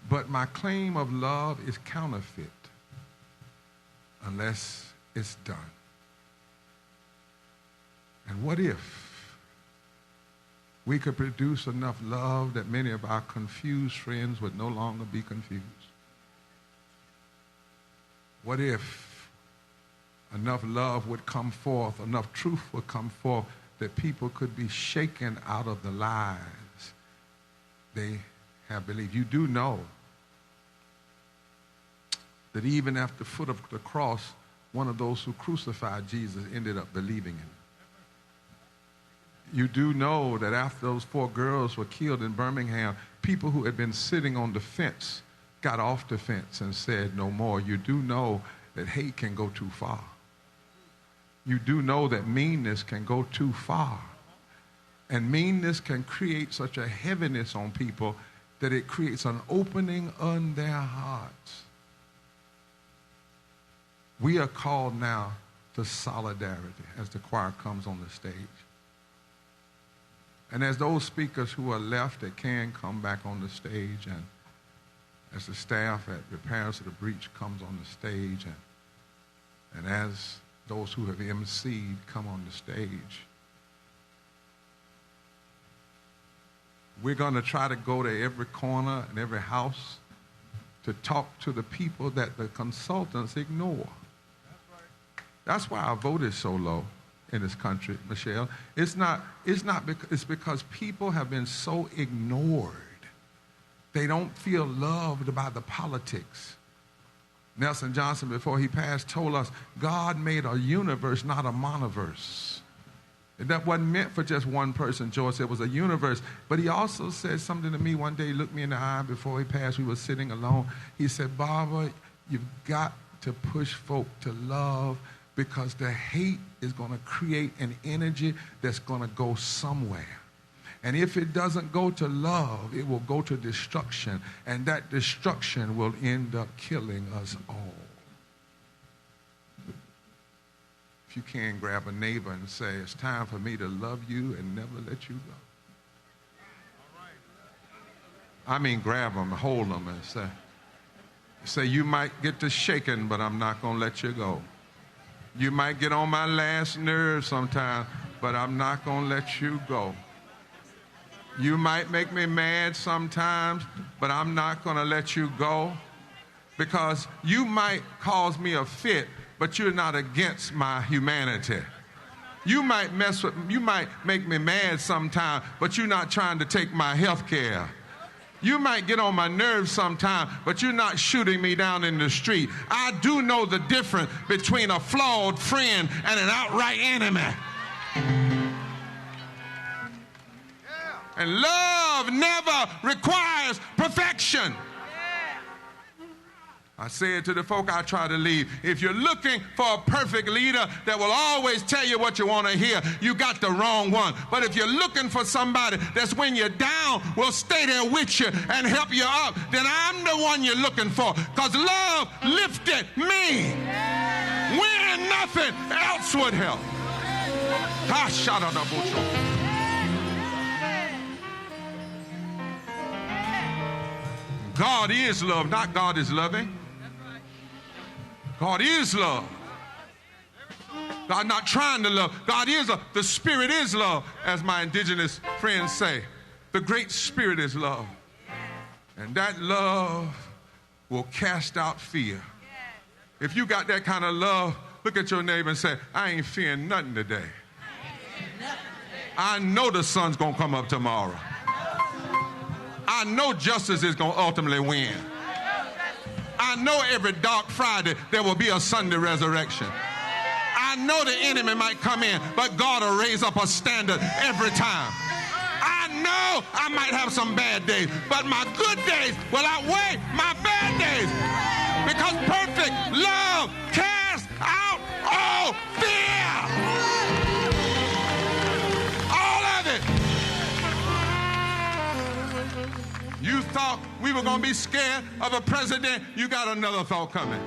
But my claim of love is counterfeit unless it's done. And what if we could produce enough love that many of our confused friends would no longer be confused? What if enough love would come forth, enough truth would come forth that people could be shaken out of the lies they have believed? You do know that even at the foot of the cross, one of those who crucified Jesus ended up believing him. You do know that after those 4 girls were killed in Birmingham, people who had been sitting on the fence got off the fence and said no more. You do know that hate can go too far. You do know that meanness can go too far. And meanness can create such a heaviness on people that it creates an opening on their hearts. We are called now to solidarity as the choir comes on the stage. And as those speakers who are left that can come back on the stage, and as the staff at Repairs of the Breach comes on the stage, and as those who have emceed come on the stage, we're going to try to go to every corner and every house to talk to the people that the consultants ignore. That's why our vote is so low in this country, Michelle. It's because people have been so ignored. They don't feel loved by the politics. Nelson Johnson, before he passed, told us God made a universe, not a monoverse. And that wasn't meant for just one person, George. It was a universe. But he also said something to me one day. He looked me in the eye before he passed. We were sitting alone. He said, Barber, you've got to push folk to love, because the hate is going to create an energy that's going to go somewhere. And if it doesn't go to love, it will go to destruction. And that destruction will end up killing us all. If you can, grab a neighbor and say, it's time for me to love you and never let you go. I mean, grab them, hold them, and say, you might get to shaking, but I'm not going to let you go. You might get on my last nerve sometime, but I'm not going to let you go. You might make me mad sometimes, but I'm not going to let you go, because you might cause me a fit, but you're not against my humanity. You might make me mad sometime, but you're not trying to take my health care. You might get on my nerves sometime, but you're not shooting me down in the street. I do know the difference between a flawed friend and an outright enemy. And love never requires perfection. I said to the folk I try to lead, if you're looking for a perfect leader that will always tell you what you want to hear, you got the wrong one. But if you're looking for somebody that's when you're down, will stay there with you and help you up, then I'm the one you're looking for, because love lifted me when nothing else would help. God is love, not God is loving. God is love. God not trying to love. God is love. The Spirit is love, as my indigenous friends say. The great Spirit is love. And that love will cast out fear. If you got that kind of love, look at your neighbor and say, I ain't fearing nothing today. I know the sun's going to come up tomorrow. I know justice is going to ultimately win. I know every dark Friday there will be a Sunday resurrection. I know the enemy might come in, but God will raise up a standard every time. I know I might have some bad days, but my good days will outweigh my bad days, because perfect love casts out all fear. All of it. You thought we were going to be scared of a president, you got another thought coming.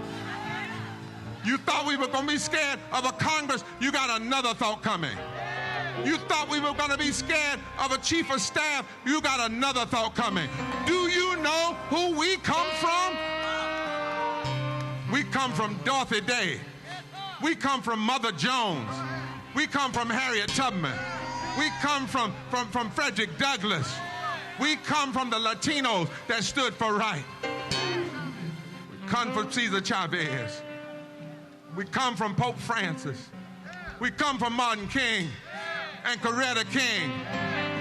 You thought we were going to be scared of a Congress, you got another thought coming. You thought we were going to be scared of a chief of staff, you got another thought coming. Do you know who we come from? We come from Dorothy Day. We come from Mother Jones. We come from Harriet Tubman. We come from Frederick Douglass. We come from the Latinos that stood for right. We come from Cesar Chavez. We come from Pope Francis. We come from Martin King and Coretta King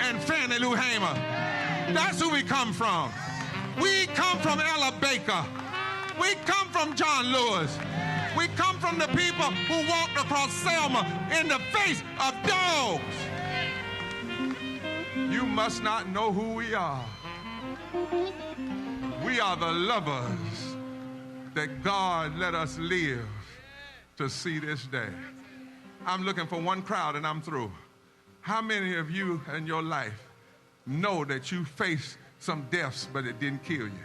and Fannie Lou Hamer. That's who we come from. We come from Ella Baker. We come from John Lewis. We come from the people who walked across Selma in the face of dogs. You must not know who we are. We are the lovers that God let us live to see this day. I'm looking for one crowd and I'm through. How many of you in your life know that you faced some deaths but it didn't kill you?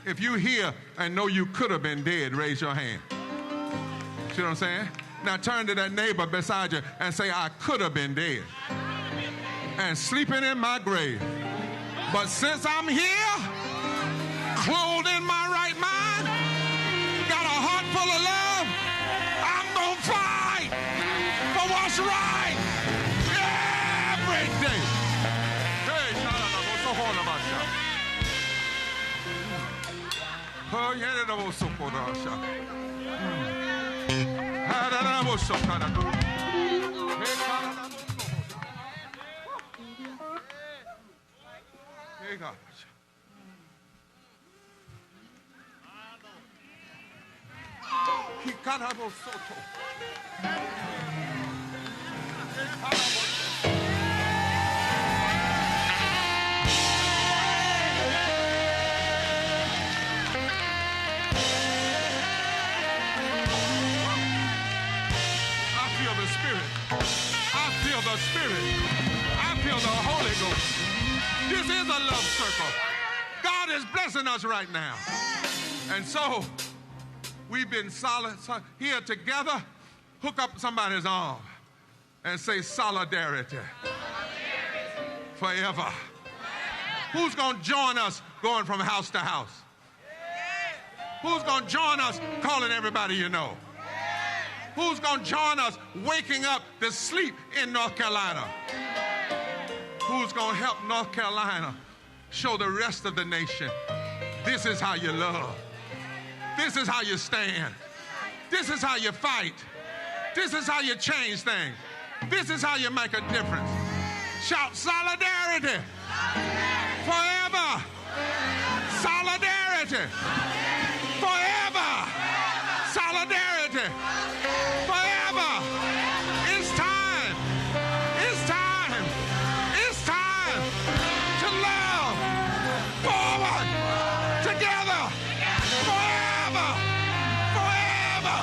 If you here and know you could have been dead, raise your hand. See what I'm saying? Now turn to that neighbor beside you and say, I could have been dead and sleeping in my grave. But since I'm here, clothed in my right mind, got a heart full of love, I'm gonna fight for what's right every day. Hey, what's so hard about you? Oh, yeah, that was so cool. The Spirit. I feel the Holy Ghost. This is a love circle. God is blessing us right now. And so we've been solid here together. Hook up somebody's arm and say solidarity. Forever. Who's going to join us going from house to house? Who's going to join us calling everybody you know? Who's going to join us waking up the sleep in North Carolina? Who's going to help North Carolina show the rest of the nation this is how you love. This is how you stand. This is how you fight. This is how you change things. This is how you make a difference. Shout solidarity. Forever. Solidarity. Forever. Solidarity. Forever. It's time. It's time. It's time to love forward together. Forever. Forever.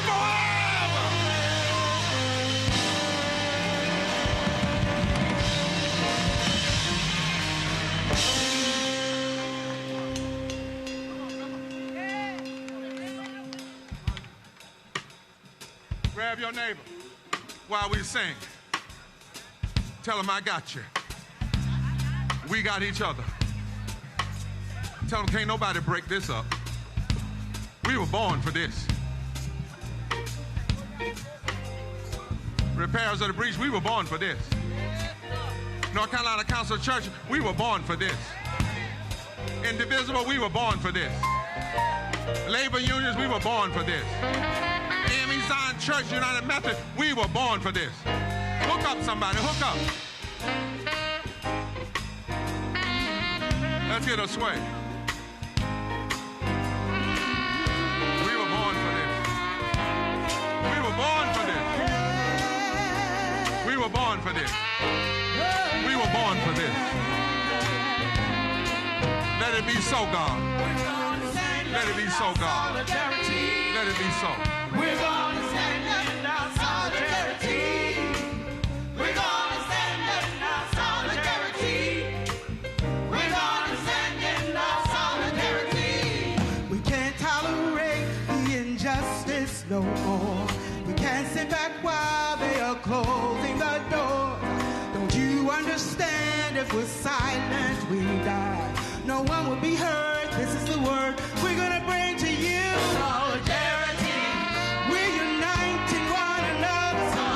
Forever. Grab your neighbor while we sing. Tell them I got you. We got each other. Tell them can't nobody break this up. We were born for this. Repairs of the breach, we were born for this. North Carolina Council of Church, we were born for this. Indivisible, we were born for this. Labor unions, we were born for this. AME Zion Church United Methodist, we were born for this. Hook up somebody, hook up. Let's get a sway. We were born for this. We were born for this. We were born for this. We were born for this. Let it be so, God. Let it be so, God. Let it be so. We're gonna stand in our solidarity. We're gonna stand in our solidarity. We're gonna stand in our solidarity. We can't tolerate the injustice no more. We can't sit back while they are closing the door. Don't you understand? If we're silent, we die. No one will be heard. This is the word we're gonna bring to you. Solidarity. We're uniting one another.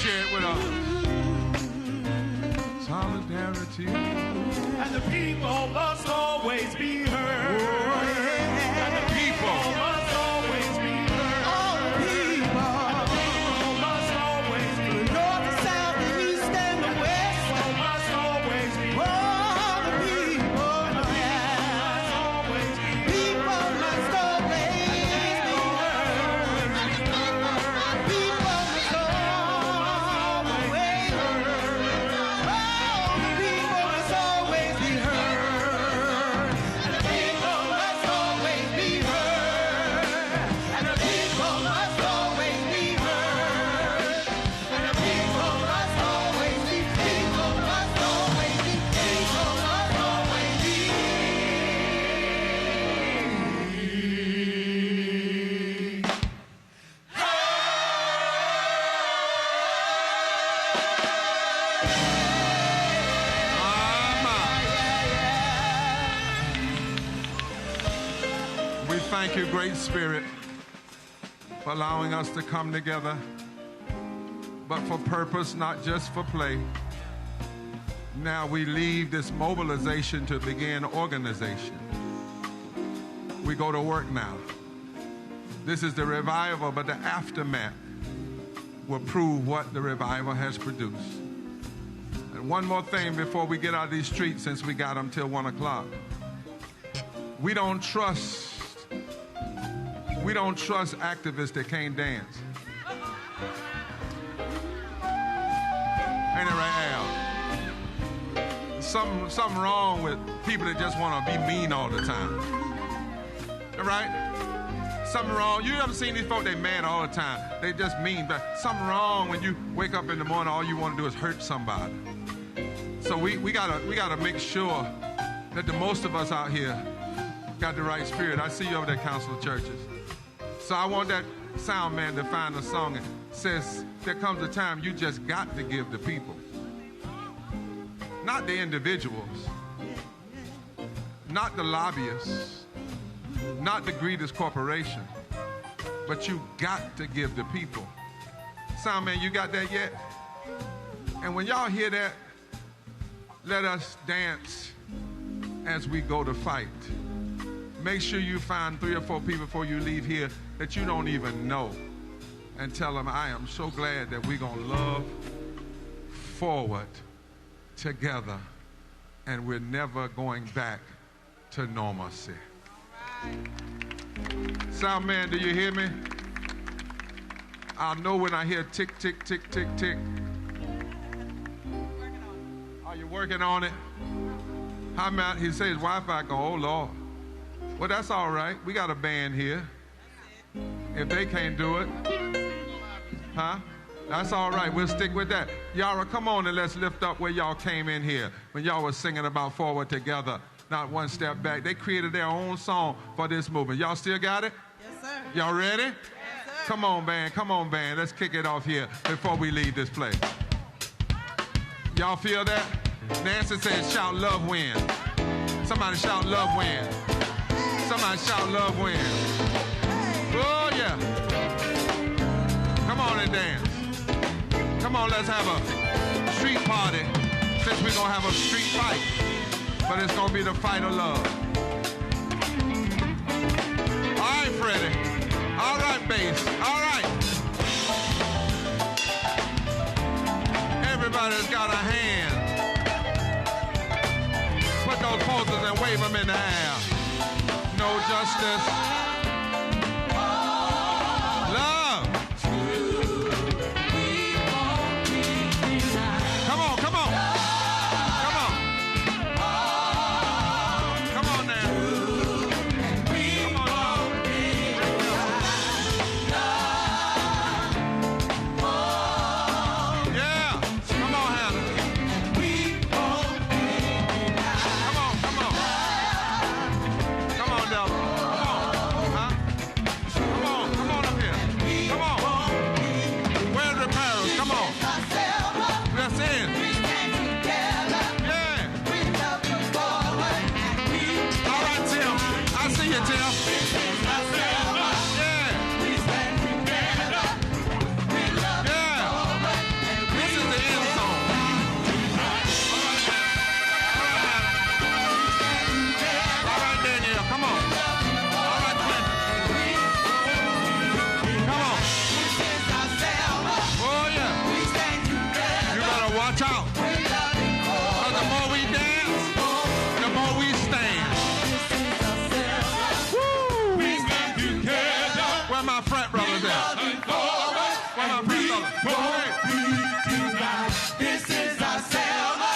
share it with us. Solidarity. And the people must always be heard. And the people must always be heard. All the people. And the people must always be heard. North, the south, the east, and the west. People must always be heard. All the people. And the people must always be heard. People must always be heard. People must always be heard. Oh, the people must always be heard. And the people must always be heard. And the people must always be heard. And the people must always be, people must always be, people must always be. We thank you, Great Spirit, for allowing us to come together, but for purpose, not just for play. Now we leave this mobilization to begin organization. We go to work now. This is the revival, but the aftermath will prove what the revival has produced. And one more thing before we get out of these streets, since we got them till 1 o'clock. We don't trust activists that can't dance. Ain't it right, Al? Something wrong with people that just want to be mean all the time. Right? Something wrong. You ever seen these folks, they mad all the time. They just mean, but something wrong when you wake up in the morning, all you want to do is hurt somebody. So we gotta make sure that the most of us out here got the right spirit. I see you over there, Council of Churches. So I want that sound man to find a song that says there comes a time you just got to give the people. Not the individuals. Not the lobbyists. Not the greatest corporation. But you got to give the people. Sound man, you got that yet? And when y'all hear that, let us dance as we go to fight. Make sure you find 3 or 4 people before you leave here that you don't even know, and tell them, I am so glad that we're going to love forward together, and we're never going back to normalcy. Sound man, do you hear me? I'll know when I hear tick, tick, tick, tick, tick. Are you working on it? How about, he says Wi-Fi go, oh Lord. Well, that's all right. We got a band here. If they can't do it, huh? That's all right. We'll stick with that. Yara, come on and let's lift up where y'all came in here when y'all was singing about forward together, not one step back. They created their own song for this movement. Y'all still got it? Yes, sir. Y'all ready? Yes, sir. Come on, band. Come on, band. Let's kick it off here before we leave this place. Y'all feel that? Nancy says, shout love win. Somebody shout love win. Somebody shout love win. Oh, yeah. Come on and dance. Come on, let's have a street party, since we're going to have a street fight. But it's going to be the fight of love. All right, Freddie. All right, bass. All right. Everybody's got a hand. Put those posters and wave them in the air. No justice. Love. Come on, come on. Come on. Come on now. Come on, yeah. Come on, Hannah. Come on, come on. Come on, Delta. Come on. watch out. Because the more we dance, the more we stand. Woo! We stand together. Where my frat brothers at? Where my frat brothers? This is our Selma.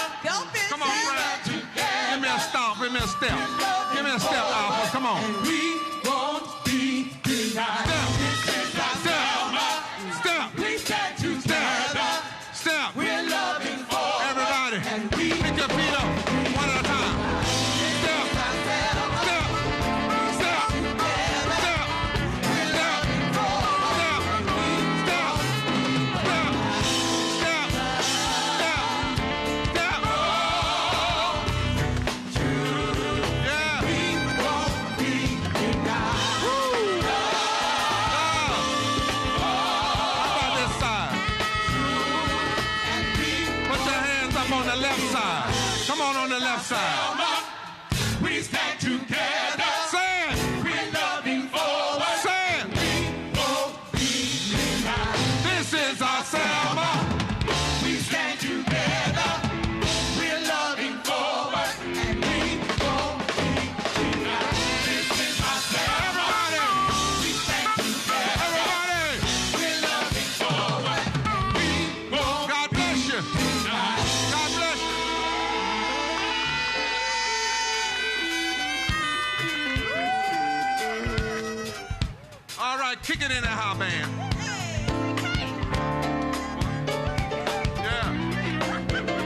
Come on, Fred. Give me a stomp. Give me a step. Give me a step, Alpha. Come on. We won't be denied. This is our Selma. Step. We stand together. Step. We're loving forward. Everybody, And we pick your feet up one at a time. Step. Step. Step. Step. We're loving forward. Step. Step. Step. Step. Step. Yeah. We won't be denied. How about this side? Put your hands up on the left side. Come on the left side. We stand together. Say it. We're loving forward. Say it. We won't be denied. This is our Selma. We stand together. We're loving forward. And we won't be denied. This is our Selma. Everybody. We stand together. Everybody. We're loving forward. We won't God bless you. be denied. God bless you. All right, kick it in the house band. Yeah.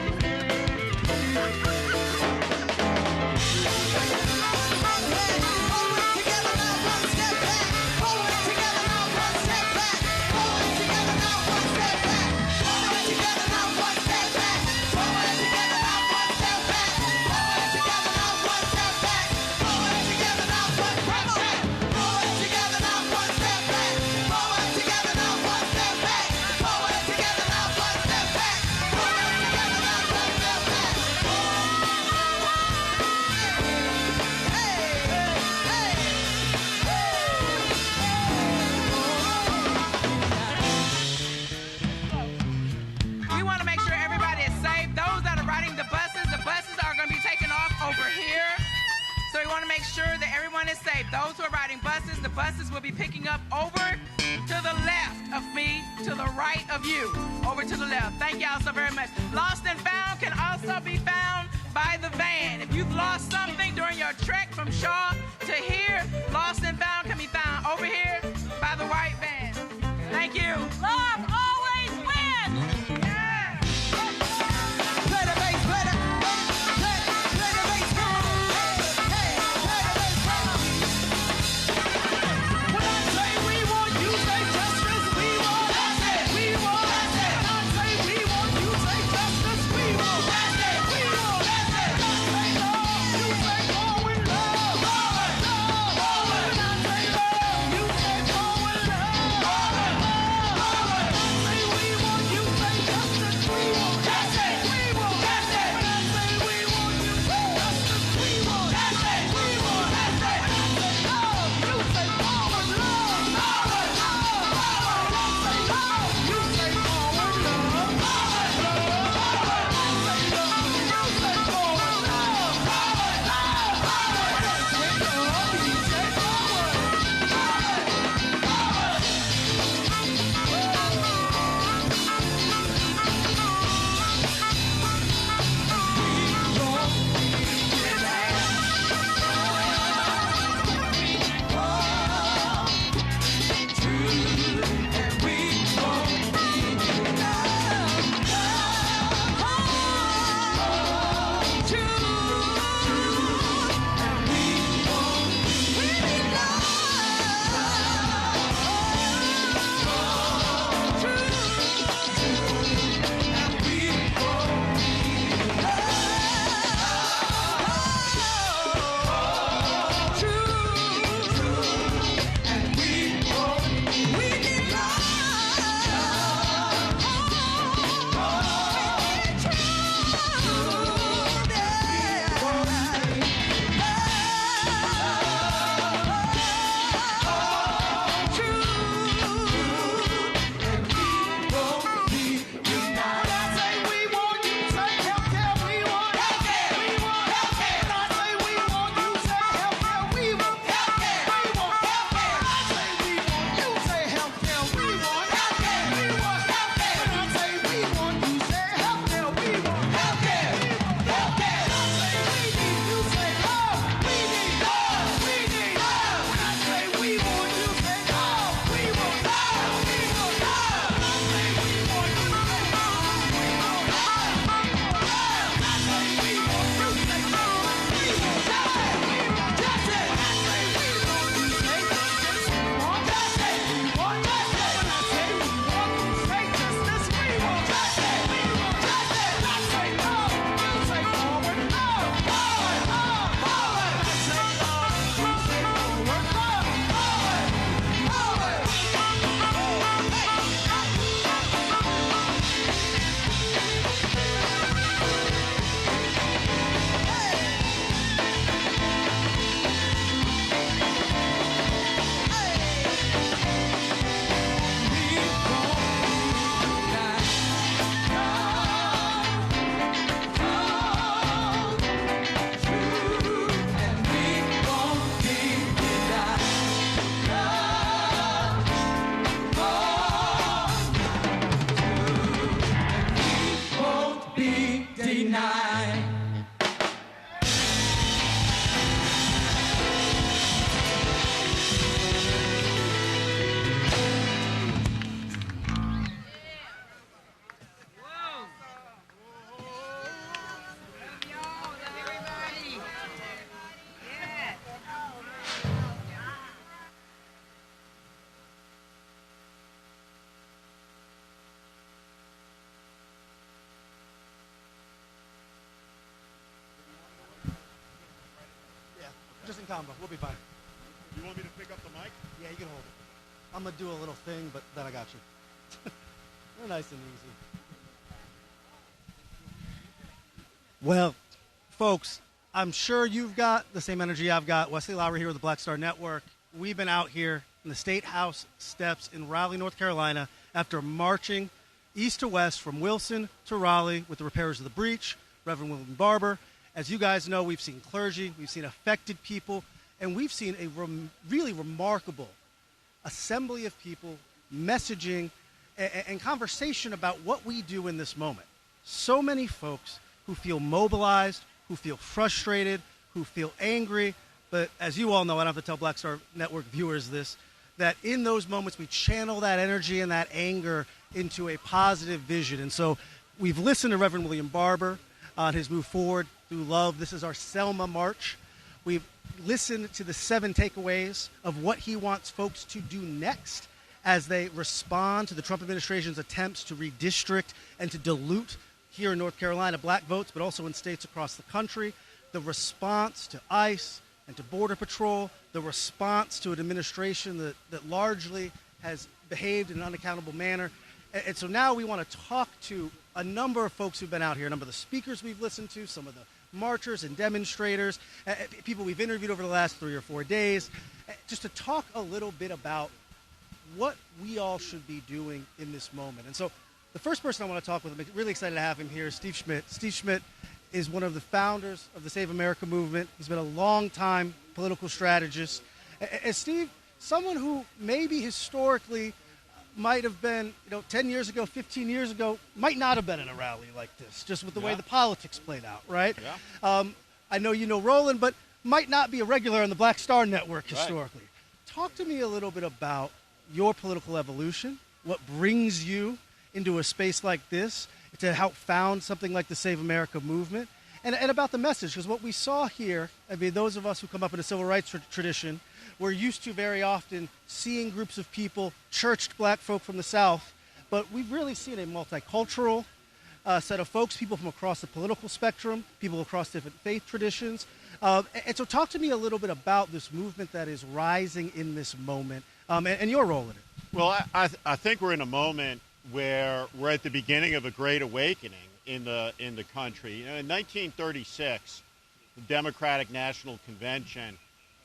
We want to make sure everybody is safe. Those that are riding the buses are going to be taking off over here. So we want to make sure that everyone is safe. Those who are riding buses, the buses will be picking up over to the left of me, to the right of you, over to the left. Thank y'all so very much. Lost and found can also be found by the van. If you've lost something during your trek from Shaw to here, lost and found can be found over here by the white van. Thank you. Love always wins. Yeah. Play the bass, play the bass, come on. Hey, play the bass, come on. When I say we want, you say justice, we want. That's it, we want. That's it. When I say we want, you say justice, we want. That's it, we want. That's it. When I say love, you say forward love. Forward, love, forward. When I say love, you say forward love. Forward, love, forward. won't be denied. Just in combo. We'll be fine. You want me to pick up the mic? Yeah, you can hold it. I'm going to do a little thing, but then I got you. We're nice and easy. Well, folks, I'm sure you've got the same energy I've got. Wesley Lowry here with the Black Star Network. We've been out here in the State House steps in Raleigh, North Carolina, after marching east to west from Wilson to Raleigh with the repairers of the breach, Reverend William Barber. As you guys know, we've seen clergy, we've seen affected people, and we've seen a really remarkable assembly of people messaging and conversation about what we do in this moment. So many folks who feel mobilized, who feel frustrated, who feel angry, but as you all know, I don't have to tell Black Star Network viewers this, that in those moments we channel that energy and that anger into a positive vision. And so we've listened to Reverend William Barber on his Move Forward Through Love. This is our Selma March. We've listened to the 7 takeaways of what he wants folks to do next as they respond to the Trump administration's attempts to redistrict and to dilute here in North Carolina black votes, but also in states across the country. The response to ICE and to Border Patrol, the response to an administration that largely has behaved in an unaccountable manner. And so now we want to talk to a number of folks who've been out here, a number of the speakers we've listened to, some of the marchers and demonstrators, people we've interviewed over the last 3 or 4 days, just to talk a little bit about what we all should be doing in this moment. And so the first person I want to talk with, I'm really excited to have him here, is Steve Schmidt. Steve Schmidt is one of the founders of the Save America movement. He's been a long-time political strategist. And Steve, someone who maybe historically might have been, 10 years ago, 15 years ago, might not have been in a rally like this, just with the way the politics played out, right? Yeah. I know you know Roland, but might not be a regular on the Black Star Network historically. Right. Talk to me a little bit about your political evolution, what brings you into a space like this to help found something like the Save America movement, and about the message, because what we saw here, I mean, those of us who come up in a civil rights tradition, we're used to very often seeing groups of people, churched black folk from the South, but we've really seen a multicultural set of folks, people from across the political spectrum, people across different faith traditions. And so talk to me a little bit about this movement that is rising in this moment and your role in it. Well, I think we're in a moment where we're at the beginning of a great awakening in the country. In 1936, the Democratic National Convention,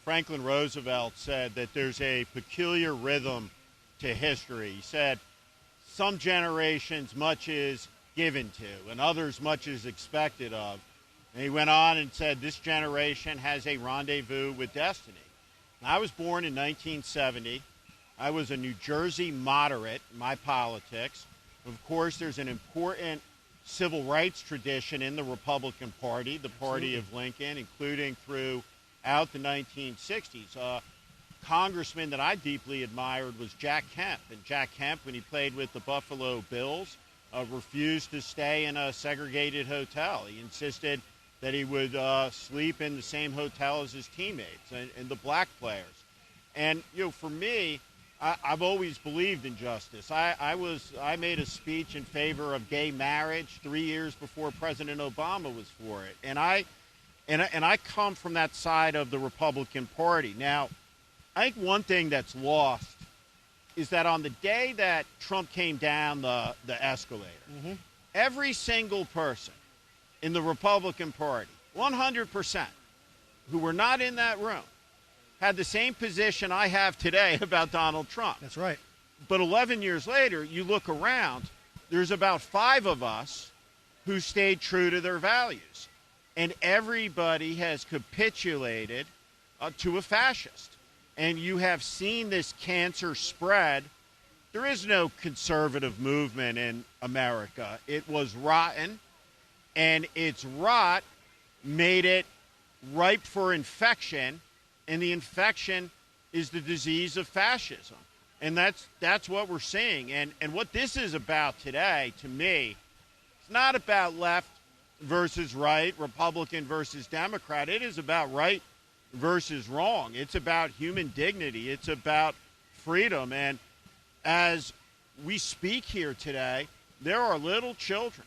Franklin Roosevelt said that there's a peculiar rhythm to history. He said, some generations much is given to, and others much is expected of. And he went on and said, this generation has a rendezvous with destiny. And I was born in 1970. I was a New Jersey moderate in my politics. Of course, there's an important civil rights tradition in the Republican Party, the party of Lincoln, including throughout the 1960s. A congressman that I deeply admired was Jack Kemp. And Jack Kemp, when he played with the Buffalo Bills, refused to stay in a segregated hotel. He insisted that he would sleep in the same hotel as his teammates and the black players. And, for me, I've always believed in justice. I made a speech in favor of gay marriage 3 years before President Obama was for it. And I come from that side of the Republican Party. Now, I think one thing that's lost is that on the day that Trump came down the escalator, every single person in the Republican Party, 100%, who were not in that room, had the same position I have today about Donald Trump. That's right. But 11 years later, you look around, there's about 5 of us who stayed true to their values. And everybody has capitulated to a fascist. And you have seen this cancer spread. There is no conservative movement in America. It was rotten. and its rot made it ripe for infection, and the infection is the disease of fascism. And that's what we're seeing. And what this is about today, to me, it's not about left versus right, Republican versus Democrat. It is about right versus wrong. It's about human dignity. It's about freedom. And as we speak here today, there are little children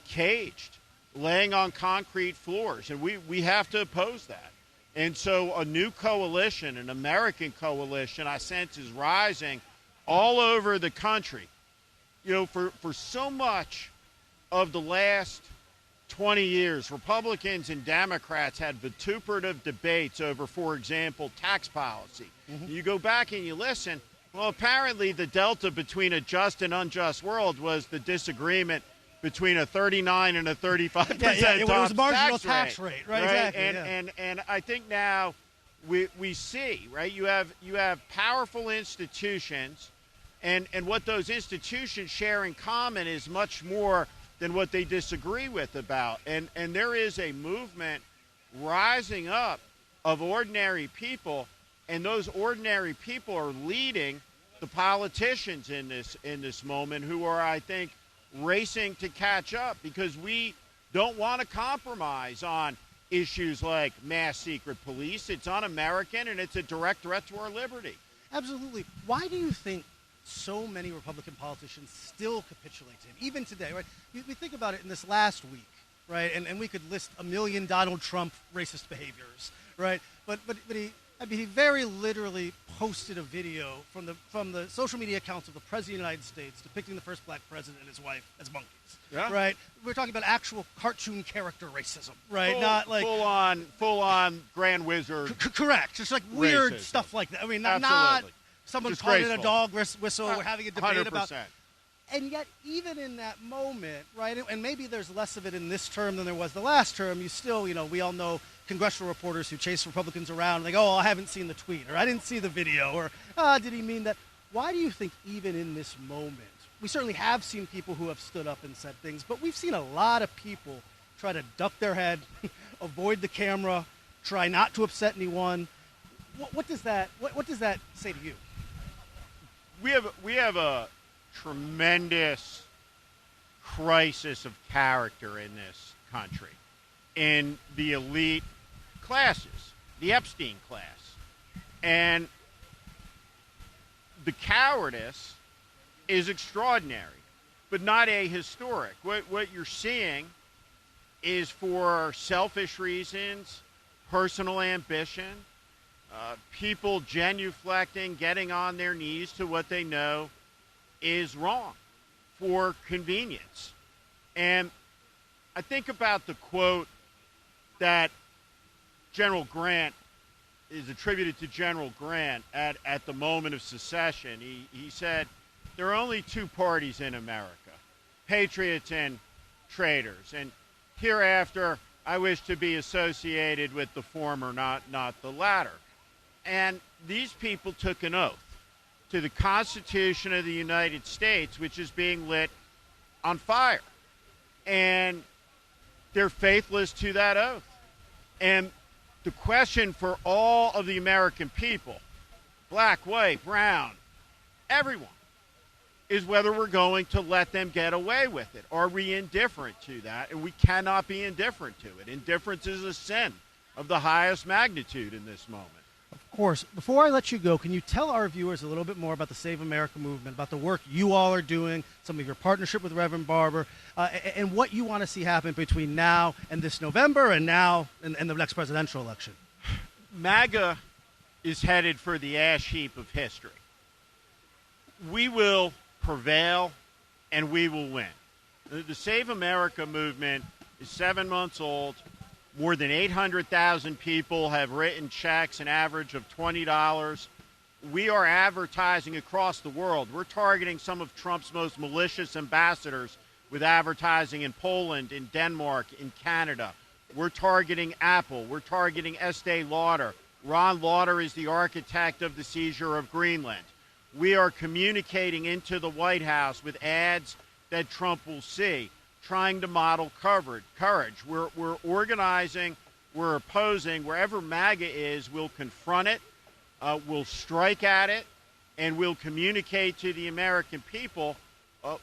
caged, laying on concrete floors, and we have to oppose that. And so a new coalition, an American coalition, I sense is rising all over the country. You know, for so much of the last 20 years, Republicans and Democrats had vituperative debates over, for example, tax policy. You go back and you listen, well, apparently the delta between a just and unjust world was the disagreement between a 39 and a 35% it was marginal tax rate, right? Exactly. And I think now we see, right? You have powerful institutions, and what those institutions share in common is much more than what they disagree with about. And there is a movement rising up of ordinary people, and those ordinary people are leading the politicians in this moment, who are, I think, racing to catch up, because we don't want to compromise on issues like mass secret police. It's un-American, and it's a direct threat to our liberty. Absolutely. Why do you think so many Republican politicians still capitulate to him, even today, right? We think about it in this last week, right? And we could list a million Donald Trump racist behaviors, right? But he very literally posted a video from the social media accounts of the President of the United States depicting the first black president and his wife as monkeys, right? We're talking about actual cartoon character racism, right? Not like full on Grand Wizard. Correct. Just like weird racism. Stuff like that. I mean, not someone calling it a dog whistle. We're having a debate 100%. about. And yet, even in that moment, right, and maybe there's less of it in this term than there was the last term, you still, we all know congressional reporters who chase Republicans around, like, oh, I haven't seen the tweet, or I didn't see the video, or, did he mean that? Why do you think even in this moment, we certainly have seen people who have stood up and said things, but we've seen a lot of people try to duck their head, avoid the camera, try not to upset anyone. What does that say to you? We have a tremendous crisis of character in this country, in the elite classes, the Epstein class. And the cowardice is extraordinary, but not ahistoric. What you're seeing is, for selfish reasons, personal ambition, people genuflecting, getting on their knees to what they know is wrong for convenience. And I think about the quote that General Grant is attributed to General Grant at the moment of secession. He said, there are only two parties in America, patriots and traitors. And hereafter, I wish to be associated with the former, not the latter. And these people took an oath to the Constitution of the United States, which is being lit on fire. And they're faithless to that oath. And the question for all of the American people, black, white, brown, everyone, is whether we're going to let them get away with it. Are we indifferent to that? And we cannot be indifferent to it. Indifference is a sin of the highest magnitude in this moment. Of course. Before I let you go, can you tell our viewers a little bit more about the Save America movement, about the work you all are doing, some of your partnership with Reverend Barber, and what you want to see happen between now and this November and now and the next presidential election? MAGA is headed for the ash heap of history. We will prevail, and we will win. The Save America movement is 7 months old. More than 800,000 people have written checks, an average of $20. We are advertising across the world. We're targeting some of Trump's most malicious ambassadors with advertising in Poland, in Denmark, in Canada. We're targeting Apple. We're targeting Estee Lauder. Ron Lauder is the architect of the seizure of Greenland. We are communicating into the White House with ads that Trump will see. trying to model courage. We're organizing, we're opposing. Wherever MAGA is, we'll confront it, we'll strike at it, and we'll communicate to the American people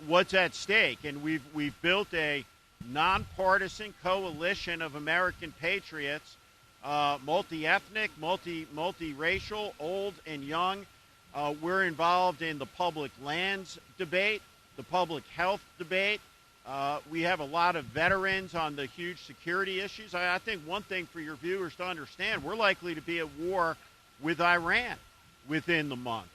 what's at stake. And we've built a nonpartisan coalition of American patriots, multi-ethnic, multiracial, old and young. We're involved in the public lands debate, the public health debate. We have a lot of veterans on the huge security issues. I think one thing for your viewers to understand, we're likely to be at war with Iran within the month.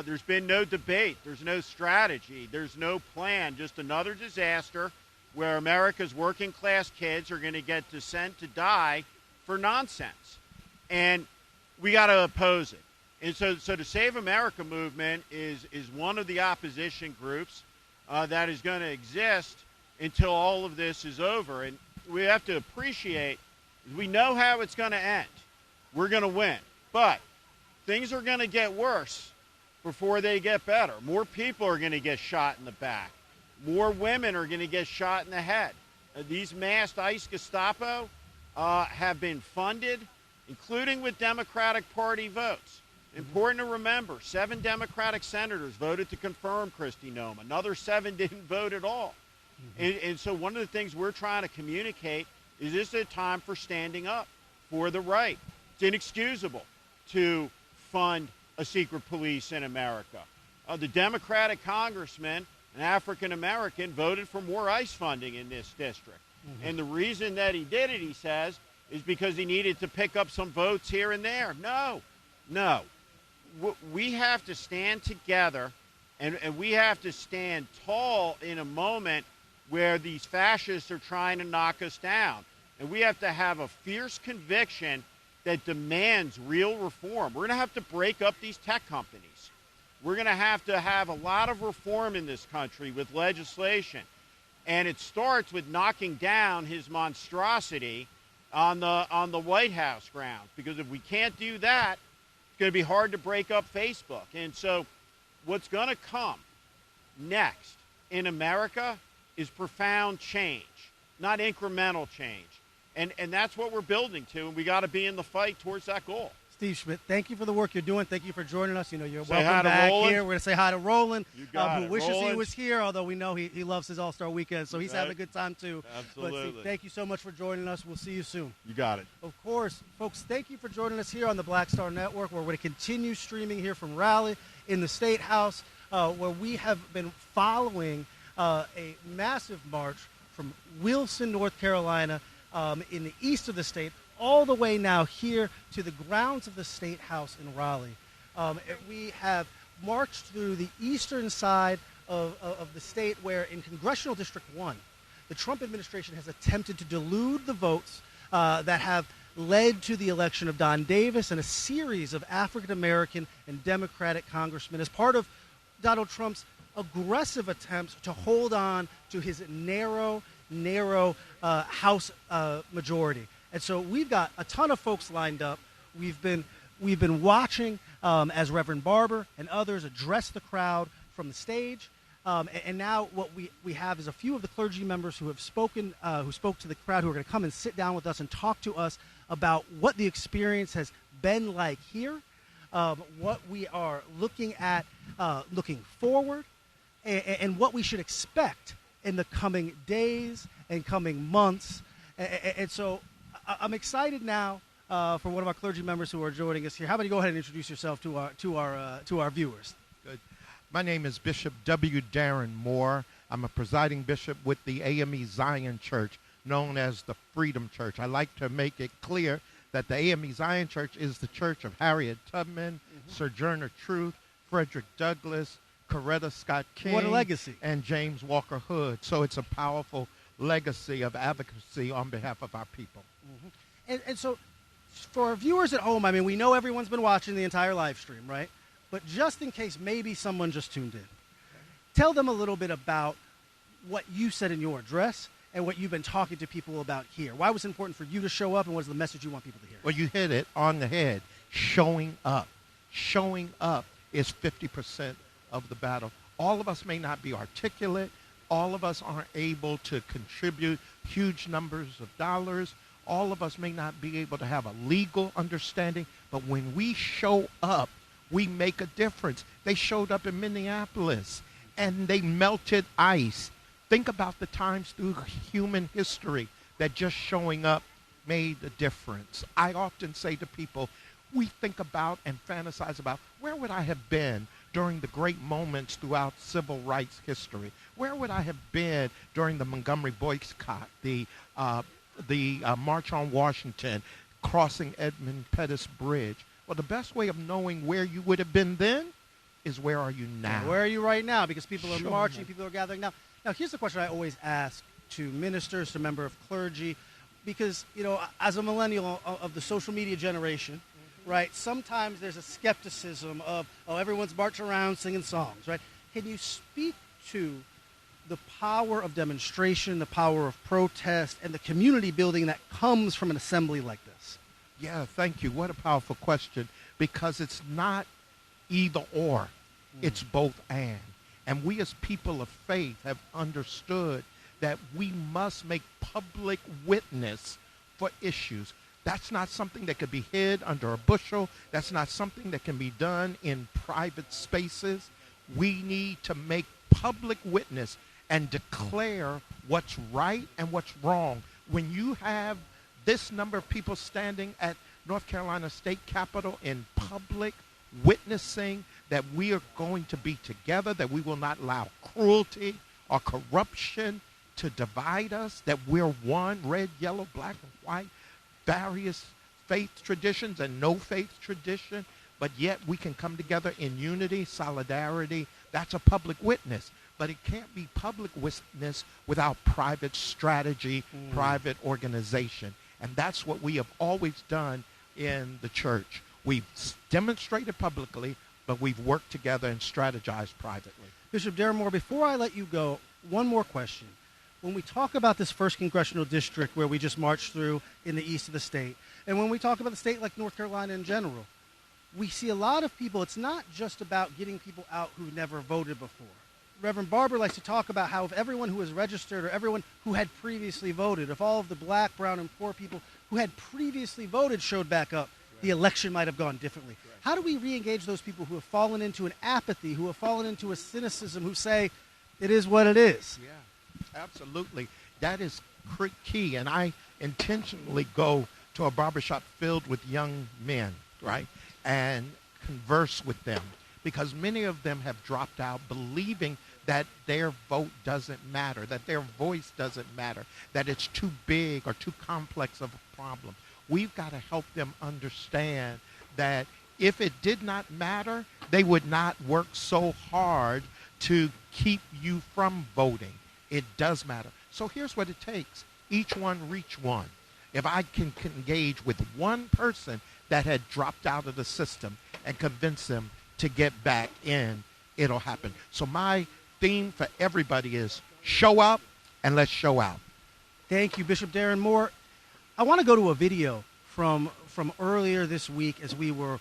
There's been no debate. There's no strategy. There's no plan. Just another disaster where America's working class kids are going to get sent to die for nonsense. And we got to oppose it. And so the Save America movement is one of the opposition groups that is going to exist until all of this is over. And we have to appreciate, we know how it's going to end. We're going to win. But things are going to get worse before they get better. More people are going to get shot in the back. More women are going to get shot in the head. These masked ICE Gestapo have been funded, including with Democratic Party votes. Important to remember, 7 Democratic senators voted to confirm Kristi Noem. Another 7 didn't vote at all. And so one of the things we're trying to communicate is this is a time for standing up for the right. It's inexcusable to fund a secret police in America. The Democratic congressman, an African-American, voted for more ICE funding in this district. And the reason that he did it, he says, is because he needed to pick up some votes here and there. No. We have to stand together, and we have to stand tall in a moment where these fascists are trying to knock us down. And we have to have a fierce conviction that demands real reform. We're going to have to break up these tech companies. We're going to have a lot of reform in this country with legislation. And it starts with knocking down his monstrosity on the White House grounds. Because if we can't do that, it's going to be hard to break up Facebook. And so what's going to come next in America is profound change, not incremental change. And that's what we're building to, and we got to be in the fight towards that goal. Steve Schmidt, thank you for the work you're doing. Thank you for joining us. You know, you're Say welcome back here. We're going to say hi to Roland, You got who it. wishes Roland. he was here, although we know he loves his All-Star Weekend, so he's Right. having a good time too. Absolutely. But Steve, thank you so much for joining us. We'll see you soon. You got it. Of course, folks, thank you for joining us here on the Black Star Network, where we're going to continue streaming here from Raleigh in the State House, where we have been following a massive march from Wilson, North Carolina, in the east of the state, all the way now here to the grounds of the State House in Raleigh. We have marched through the eastern side of the state, where in Congressional District 1, the Trump administration has attempted to delude the votes that have led to the election of Don Davis and a series of African-American and Democratic congressmen as part of Donald Trump's aggressive attempts to hold on to his narrow House majority. And so we've got a ton of folks lined up. We've been watching as Reverend Barber and others address the crowd from the stage. And now what we have is a few of the clergy members who have spoken, who spoke to the crowd, who are going to come and sit down with us and talk to us about what the experience has been like here, what we are looking at, looking forward, and what we should expect in the coming days and coming months. And so I'm excited now for one of our clergy members who are joining us here. How about you go ahead and introduce yourself to our viewers? Good. My name is Bishop W. Darren Moore. I'm a presiding bishop with the AME Zion Church, known as the Freedom Church. I like to make it clear that the AME Zion Church is the church of Harriet Tubman, Sojourner Truth, Frederick Douglass, Coretta Scott King. What a legacy. And James Walker Hood. So it's a powerful legacy of advocacy on behalf of our people. And so for our viewers at home, I mean, we know everyone's been watching the entire live stream, right? But just in case maybe someone just tuned in, tell them a little bit about what you said in your address and what you've been talking to people about here. Why was it important for you to show up, and what is the message you want people to hear? Well, you hit it on the head. Showing up. Showing up is 50% of the battle. All of us may not be articulate. All of us aren't able to contribute huge numbers of dollars. All of us may not be able to have a legal understanding, but when we show up, we make a difference. They showed up in Minneapolis, and they melted ice. Think about the times through human history that just showing up made a difference. I often say to people, we think about and fantasize about, where would I have been during the great moments throughout civil rights history? Where would I have been during the Montgomery boycott, the March on Washington, crossing Edmund Pettus Bridge? Well, the best way of knowing where you would have been then is where are you now? Where are you right now? Because people are marching, people are gathering now. Now, here's the question I always ask to ministers, to members of clergy, because, you know, as a millennial of the social media generation, right, sometimes there's a skepticism of, oh, everyone's marching around singing songs, right? Can you speak to the power of demonstration, the power of protest, and the community building that comes from an assembly like this? Yeah, thank you. What a powerful question, because it's not either or. It's both and. And we as people of faith have understood that we must make public witness for issues. That's not something that could be hid under a bushel. That's not something that can be done in private spaces. We need to make public witness and declare what's right and what's wrong. When you have this number of people standing at North Carolina State Capitol in public, witnessing that we are going to be together, that we will not allow cruelty or corruption to divide us, that we're one, red, yellow, black, and white, various faith traditions and no faith tradition, but yet we can come together in unity, solidarity. That's a public witness. But it can't be public witness without private strategy, private organization. And that's what we have always done in the church. We've demonstrated publicly, but we've worked together and strategized privately. Bishop Darren Moore, before I let you go, one more question. When we talk about this first congressional district where we just marched through in the east of the state, and when we talk about the state like North Carolina in general, we see a lot of people, it's not just about getting people out who never voted before. Reverend Barber likes to talk about how if everyone who was registered or everyone who had previously voted, if all of the black, brown, and poor people who had previously voted showed back up, the election might have gone differently. How do we re-engage those people who have fallen into an apathy, who have fallen into a cynicism, who say, it is what it is? Yeah, absolutely. That is key. And I intentionally go to a barbershop filled with young men, right, and converse with them, because many of them have dropped out believing that their vote doesn't matter, that their voice doesn't matter, that it's too big or too complex of a problem. We've got to help them understand that if it did not matter, they would not work so hard to keep you from voting. It does matter. So here's what it takes. Each one reach one. If I can engage with one person that had dropped out of the system and convince them to get back in, it'll happen. So my theme for everybody is show up and let's show out. Thank you, Bishop Darren Moore. I want to go to a video from earlier this week as we were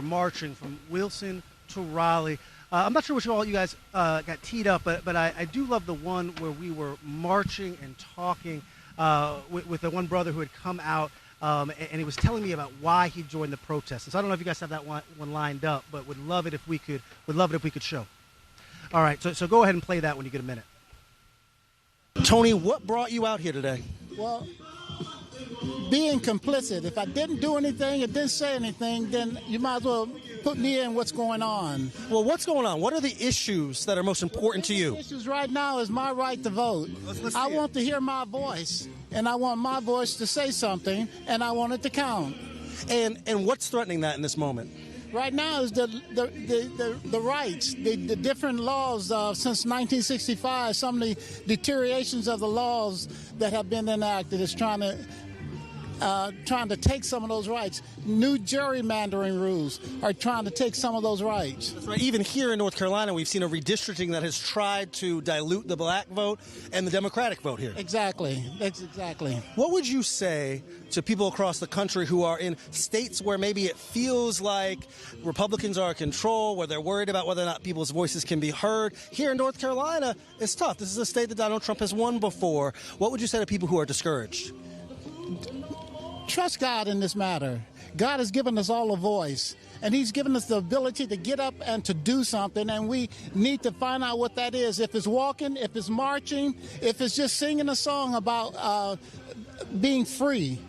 marching from Wilson to Raleigh. I'm not sure which all you guys got teed up, but I do love the one where we were marching and talking with the one brother who had come out, and he was telling me about why he joined the protest. And so I don't know if you guys have that one lined up, but would love it if we could show. All right, so go ahead and play that when you get a minute. Tony, what brought you out here today? Well, being complicit. If I didn't do anything or didn't say anything, then you might as well put me in what's going on. Well, what's going on? What are the issues that are most important to you? The issues right now is my right to vote. I want to hear my voice, and I want my voice to say something, and I want it to count. And what's threatening that in this moment? Right now is the rights, the different laws since 1965, some of the deteriorations of the laws that have been enacted is trying to trying to take some of those rights. New gerrymandering rules are trying to take some of those rights. That's right. Even here in North Carolina, we've seen a redistricting that has tried to dilute the black vote and the Democratic vote here. Exactly. Exactly. What would you say to people across the country who are in states where maybe it feels like Republicans are in control, where they're worried about whether or not people's voices can be heard? Here in North Carolina, it's tough. This is a state that Donald Trump has won before. What would you say to people who are discouraged? Trust God in this matter. God has given us all a voice, and he's given us the ability to get up and to do something, and we need to find out what that is. If it's walking, if it's marching, if it's just singing a song about being free,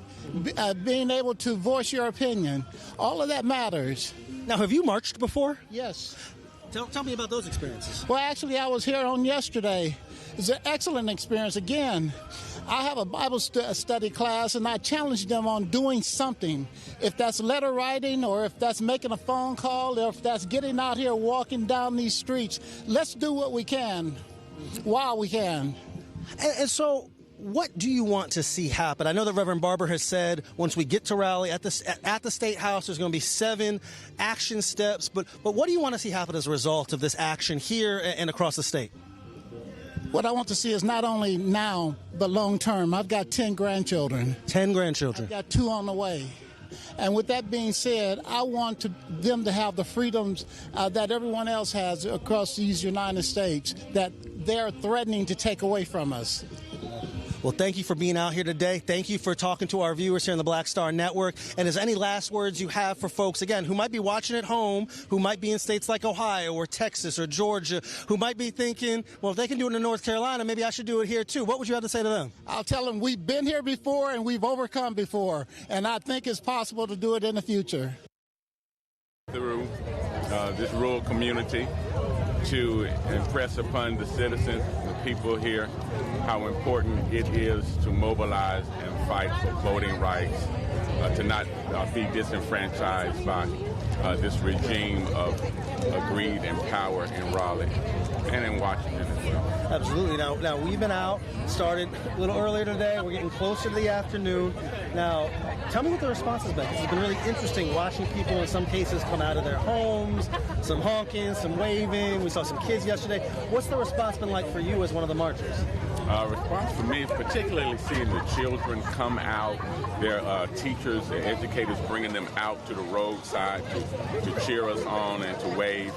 being able to voice your opinion, all of that matters. Now, have you marched before? Yes. Tell me about those experiences. Well, actually, I was here on yesterday. It's an excellent experience. Again, I have a Bible study class, and I challenge them on doing something. If that's letter writing, or if that's making a phone call, or if that's getting out here walking down these streets, let's do what we can while we can. And so, what do you want to see happen? I know that Reverend Barber has said once we get to Raleigh at the State House, there's going to be 7 action steps. But what do you want to see happen as a result of this action here and across the state? What I want to see is not only now, but long term. I've got 10 grandchildren. 10 grandchildren. I've got 2 on the way. And with that being said, I want them to have the freedoms that everyone else has across these United States that they're threatening to take away from us. Well, thank you for being out here today. Thank you for talking to our viewers here on the Black Star Network. And is any last words you have for folks, again, who might be watching at home, who might be in states like Ohio or Texas or Georgia, who might be thinking, well, if they can do it in North Carolina, maybe I should do it here too. What would you have to say to them? I'll tell them we've been here before and we've overcome before. And I think it's possible to do it in the future. Through this rural community to impress upon the citizens, the people here, how important it is to mobilize and fight for voting rights, to not be disenfranchised by this regime of greed and power in Raleigh and in Washington as well. Absolutely. Now we've been out, started a little earlier today. We're getting closer to the afternoon. Now, tell me what the response has been. It's been really interesting watching people in some cases come out of their homes, some honking, some waving. We saw some kids yesterday. What's the response been like for you as one of the marchers? Response for me is particularly seeing the children come out, their teachers, their educators bringing them out to the roadside to cheer us on and to wave.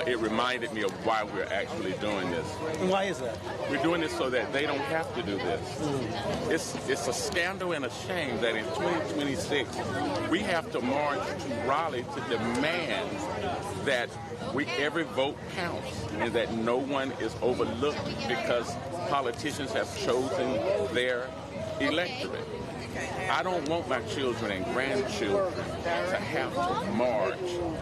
It reminded me of why we're actually doing this. And why is that? We're doing this so that they don't have to do this. It's a scandal and a shame that in 2026 we have to march to Raleigh to demand that every vote counts and that no one is overlooked because politicians have chosen their electorate. I don't want my children and grandchildren to have to march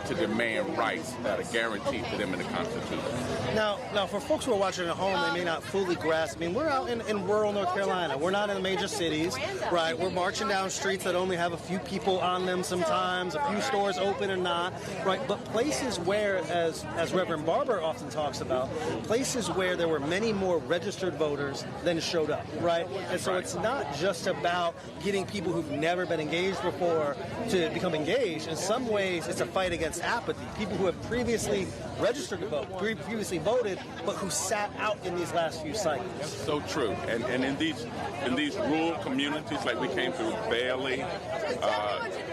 to demand rights that are guaranteed to them in the Constitution. Now, for folks who are watching at home, they may not fully grasp. I mean, we're out in rural North Carolina. We're not in the major cities, right? We're marching down streets that only have a few people on them sometimes, a few stores open or not, right? But places where, as Reverend Barber often talks about, places where there were many more registered voters than showed up, right? And so it's not just about getting people who've never been engaged before to become engaged. In some ways, it's a fight against apathy. People who have previously registered to vote, previously voted, but who sat out in these last few cycles. So true. And in these rural communities, like we came through Bailey,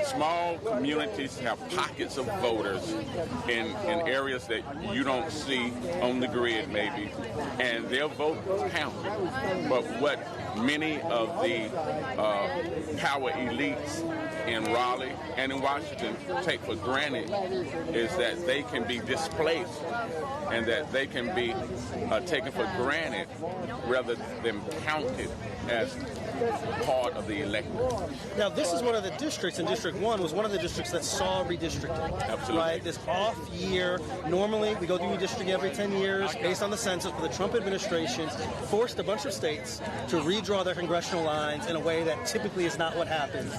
small communities have pockets of voters in areas that you don't see on the grid, maybe, and their vote counts. But what many of the power elites in Raleigh and in Washington take for granted is that they can be displaced and that they can be taken for granted rather than counted as part of the electorate. Now, this is one of the districts, and District 1 was one of the districts that saw redistricting. Absolutely. Right? This off year, normally we go through redistricting every 10 years based on the census, but the Trump administration forced a bunch of states to redraw their congressional lines in a way that typically is not what happens,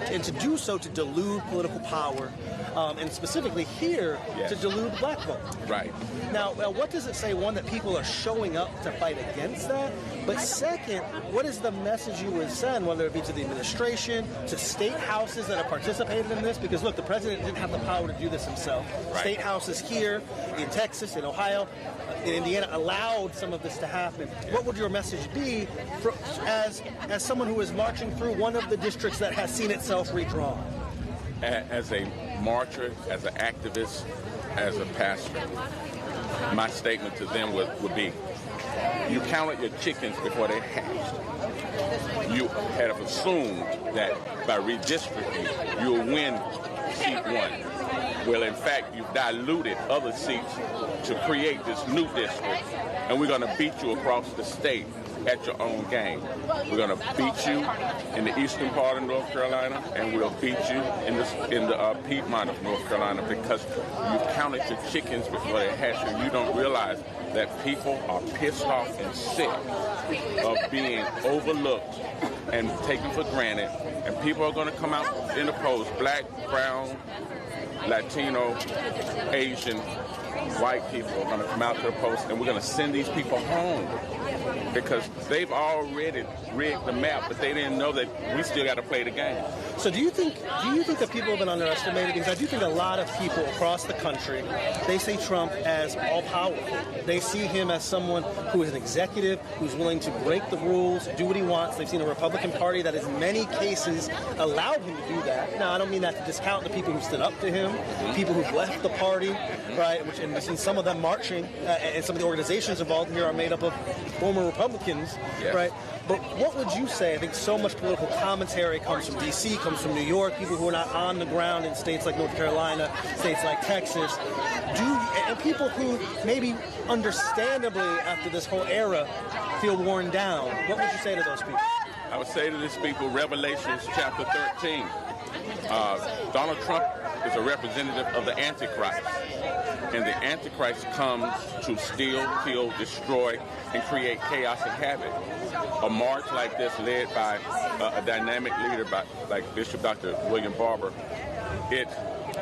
and to do so to dilute political power, and specifically here, to dilute the black vote. Right. Now, what does it say? One, that people are showing up to fight against that, but second, what is the message you you would send, whether it be to the administration, to state houses that have participated in this, because look, the president didn't have the power to do this himself. Right. State houses here, in Texas, in Ohio, in Indiana, allowed some of this to happen. What would your message be as someone who is marching through one of the districts that has seen itself redrawn? As a marcher, as an activist, as a pastor, my statement to them would be, you counted your chickens before they hatched. You had assumed that by redistricting, you'll win seat 1. Well, in fact, you've diluted other seats to create this new district, and we're going to beat you across the state at your own game. We're going to beat you in the eastern part of North Carolina, and we'll beat you in the Piedmont of North Carolina, because you've counted your chickens before they hatch, and you don't realize that people are pissed off and sick of being overlooked and taken for granted, and people are going to come out in the polls, black, brown, Latino, Asian, white people are going to come out to the polls, and we're going to send these people home because they've already rigged the map, but they didn't know that we still got to play the game. So do you think that people have been underestimated? Because I do think a lot of people across the country, they see Trump as all-powerful. They see him as someone who is an executive, who's willing to break the rules, do what he wants. They've seen a Republican Party that in many cases allowed him to do that. Now, I don't mean that to discount the people who stood up to him, people who've left the party, right? And we've seen some of them marching, and some of the organizations involved here are made up of former Republicans, right? But what would you say? I think so much political commentary comes from D.C., comes from New York, people who are not on the ground in states like North Carolina, states like Texas, and people who maybe understandably after this whole era feel worn down. What would you say to those people? I would say to these people, Revelations chapter 13. Donald Trump is a representative of the Antichrist. And the Antichrist comes to steal, kill, destroy, and create chaos and havoc. A march like this, led by a dynamic leader like Bishop Dr. William Barber, it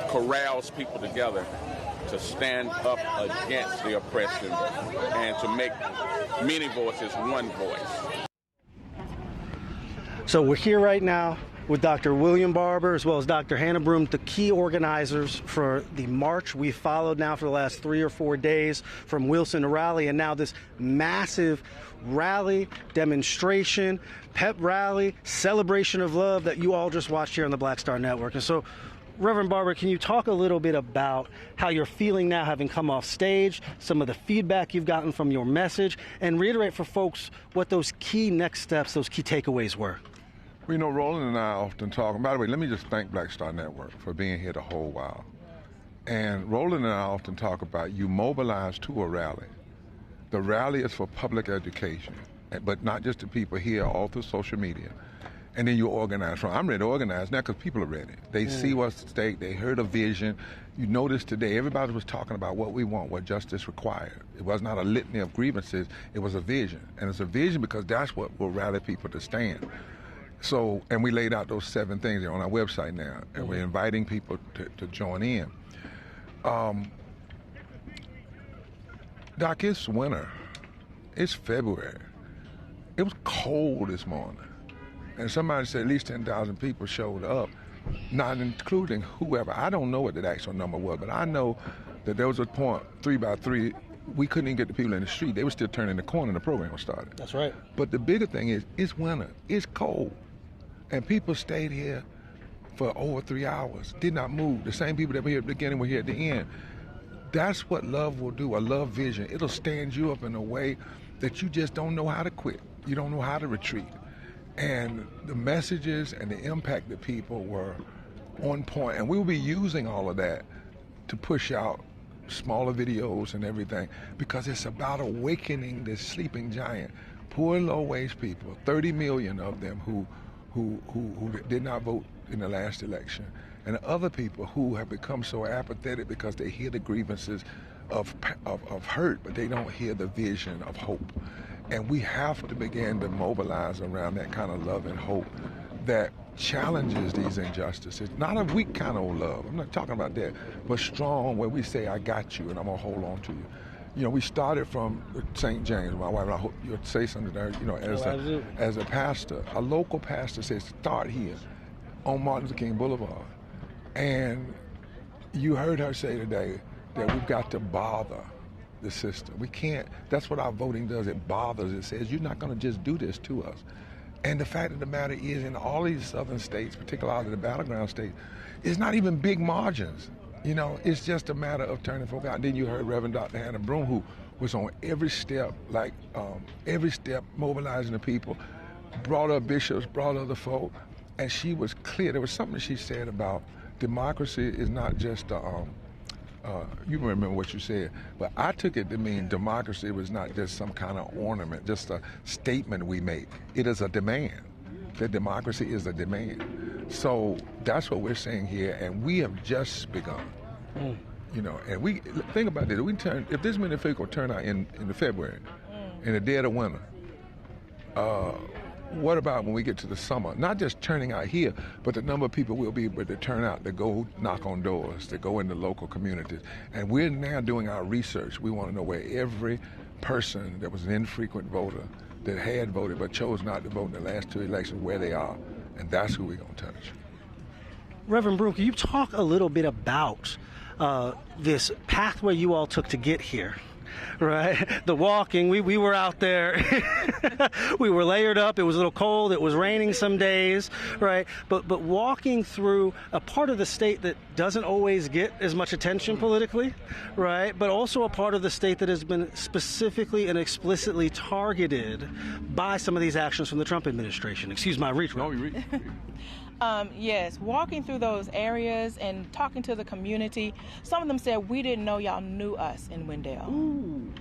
corrals people together to stand up against the oppression and to make many voices one voice. So we're here right now with Dr. William Barber as well as Dr. Hannah Broome, the key organizers for the march we followed now for the last 3 or 4 days from Wilson to Raleigh, and now this massive rally, demonstration, pep rally, celebration of love that you all just watched here on the Black Star Network. And so, Reverend Barber, can you talk a little bit about how you're feeling now having come off stage, some of the feedback you've gotten from your message, and reiterate for folks what those key next steps, those key takeaways were? Well, you know, Roland and I often talk, and by the way, let me just thank Black Star Network for being here the whole while. And Roland and I often talk about you mobilize to a rally. The rally is for public education, but not just the people here, all through social media. And then you organize from. I'm ready to organize now because people are ready. They see what's at stake. They heard a vision. You notice today, everybody was talking about what we want, what justice required. It was not a litany of grievances. It was a vision. And it's a vision because that's what will rally people to stand. So, and we laid out those 7 things on our website now, and we're inviting people to join in. Doc, it's winter. It's February. It was cold this morning. And somebody said at least 10,000 people showed up, not including whoever. I don't know what the actual number was, but I know that there was a point, 3 by 3, we couldn't even get the people in the street. They were still turning the corner and the program was started. That's right. But the bigger thing is, it's winter. It's cold. And people stayed here for over 3 hours, did not move. The same people that were here at the beginning were here at the end. That's what love will do, a love vision. It'll stand you up in a way that you just don't know how to quit. You don't know how to retreat. And the messages and the impact of people were on point. And we'll be using all of that to push out smaller videos and everything, because it's about awakening this sleeping giant. Poor and low-wage people, 30 million of them who did not vote in the last election, and other people who have become so apathetic because they hear the grievances of hurt, but they don't hear the vision of hope. And we have to begin to mobilize around that kind of love and hope that challenges these injustices. Not a weak kind of love, I'm not talking about that, but strong, where we say, I got you and I'm gonna hold on to you. we started from St. James. My wife, I hope you'll say something there. As a pastor, a local pastor says, start here on Martin Luther King Boulevard. And you heard her say today that we've got to bother the system. We can't. That's what our voting does. It bothers. It says, you're not going to just do this to us. And the fact of the matter is, in all these southern states, particularly the battleground states, it's not even big margins. It's just a matter of turning folk out. And then you heard Reverend Dr. Hannah Broom, who was on every step, mobilizing the people, brought up bishops, brought other folk, and she was clear. There was something she said about democracy is not just you remember what you said, but I took it to mean democracy was not just some kind of ornament, just a statement we make. It is a demand. That democracy is a demand. So that's what we're saying here, and we have just begun. And we think about this. If this many people turn out in the February, in the dead of winter, what about when we get to the summer? Not just turning out here, but the number of people will be able to turn out to go knock on doors, to go into local communities. And we're now doing our research. We want to know where every person that was an infrequent voter that had voted but chose not to vote in the last two elections, where they are. And that's who we're going to touch. Reverend Broom, can you talk a little bit about this pathway you all took to get here? Right, the walking, we were out there, we were layered up, it was a little cold, it was raining some days, right, but walking through a part of the state that doesn't always get as much attention politically, right, but also a part of the state that has been specifically and explicitly targeted by some of these actions from the Trump administration. Excuse my reach. No, you read. Yes, walking through those areas and talking to the community, some of them said, we didn't know y'all knew us in Wendell. Ooh.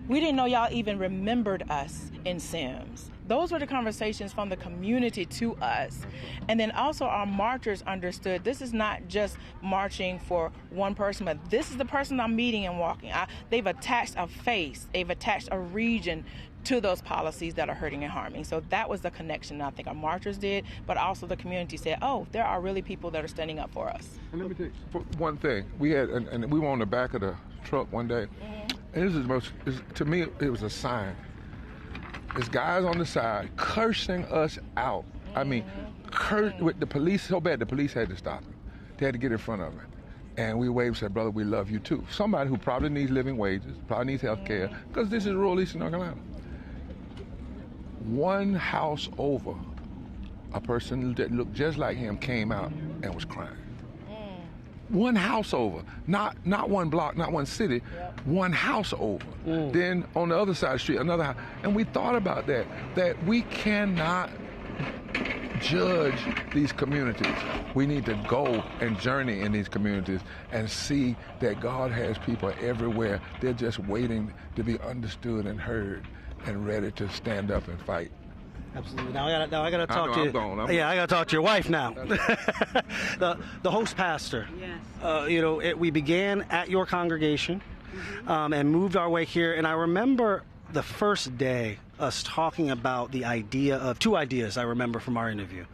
We didn't know y'all even remembered us in Sims. Those were the conversations from the community to us. And then also our marchers understood this is not just marching for one person, but this is the person I'm meeting and walking. They've attached a face, they've attached a region to those policies that are hurting and harming. So that was the connection I think our marchers did, but also the community said, oh, there are really people that are standing up for us. And let me tell you one thing. We had, and we were on the back of the truck one day, and this is the most, to me, it was a sign. There's guys on the side cursing us out. I mean, with the police so bad, the police had to stop him. They had to get in front of him. And we waved and said, brother, we love you too. Somebody who probably needs living wages, probably needs health care, because this is rural Eastern North Carolina. One house over, a person that looked just like him came out and was crying. One house over, not one block, not one city, one house over. Then on the other side of the street, another house. And we thought about that we cannot judge these communities. We need to go and journey in these communities and see that God has people everywhere. They're just waiting to be understood and heard and ready to stand up and fight. Absolutely. Now I got to talk to you. I'm gone. I got to talk to your wife now. the host pastor. Yes. We began at your congregation and moved our way here. And I remember the first day us talking about the idea of two ideas I remember from our interview.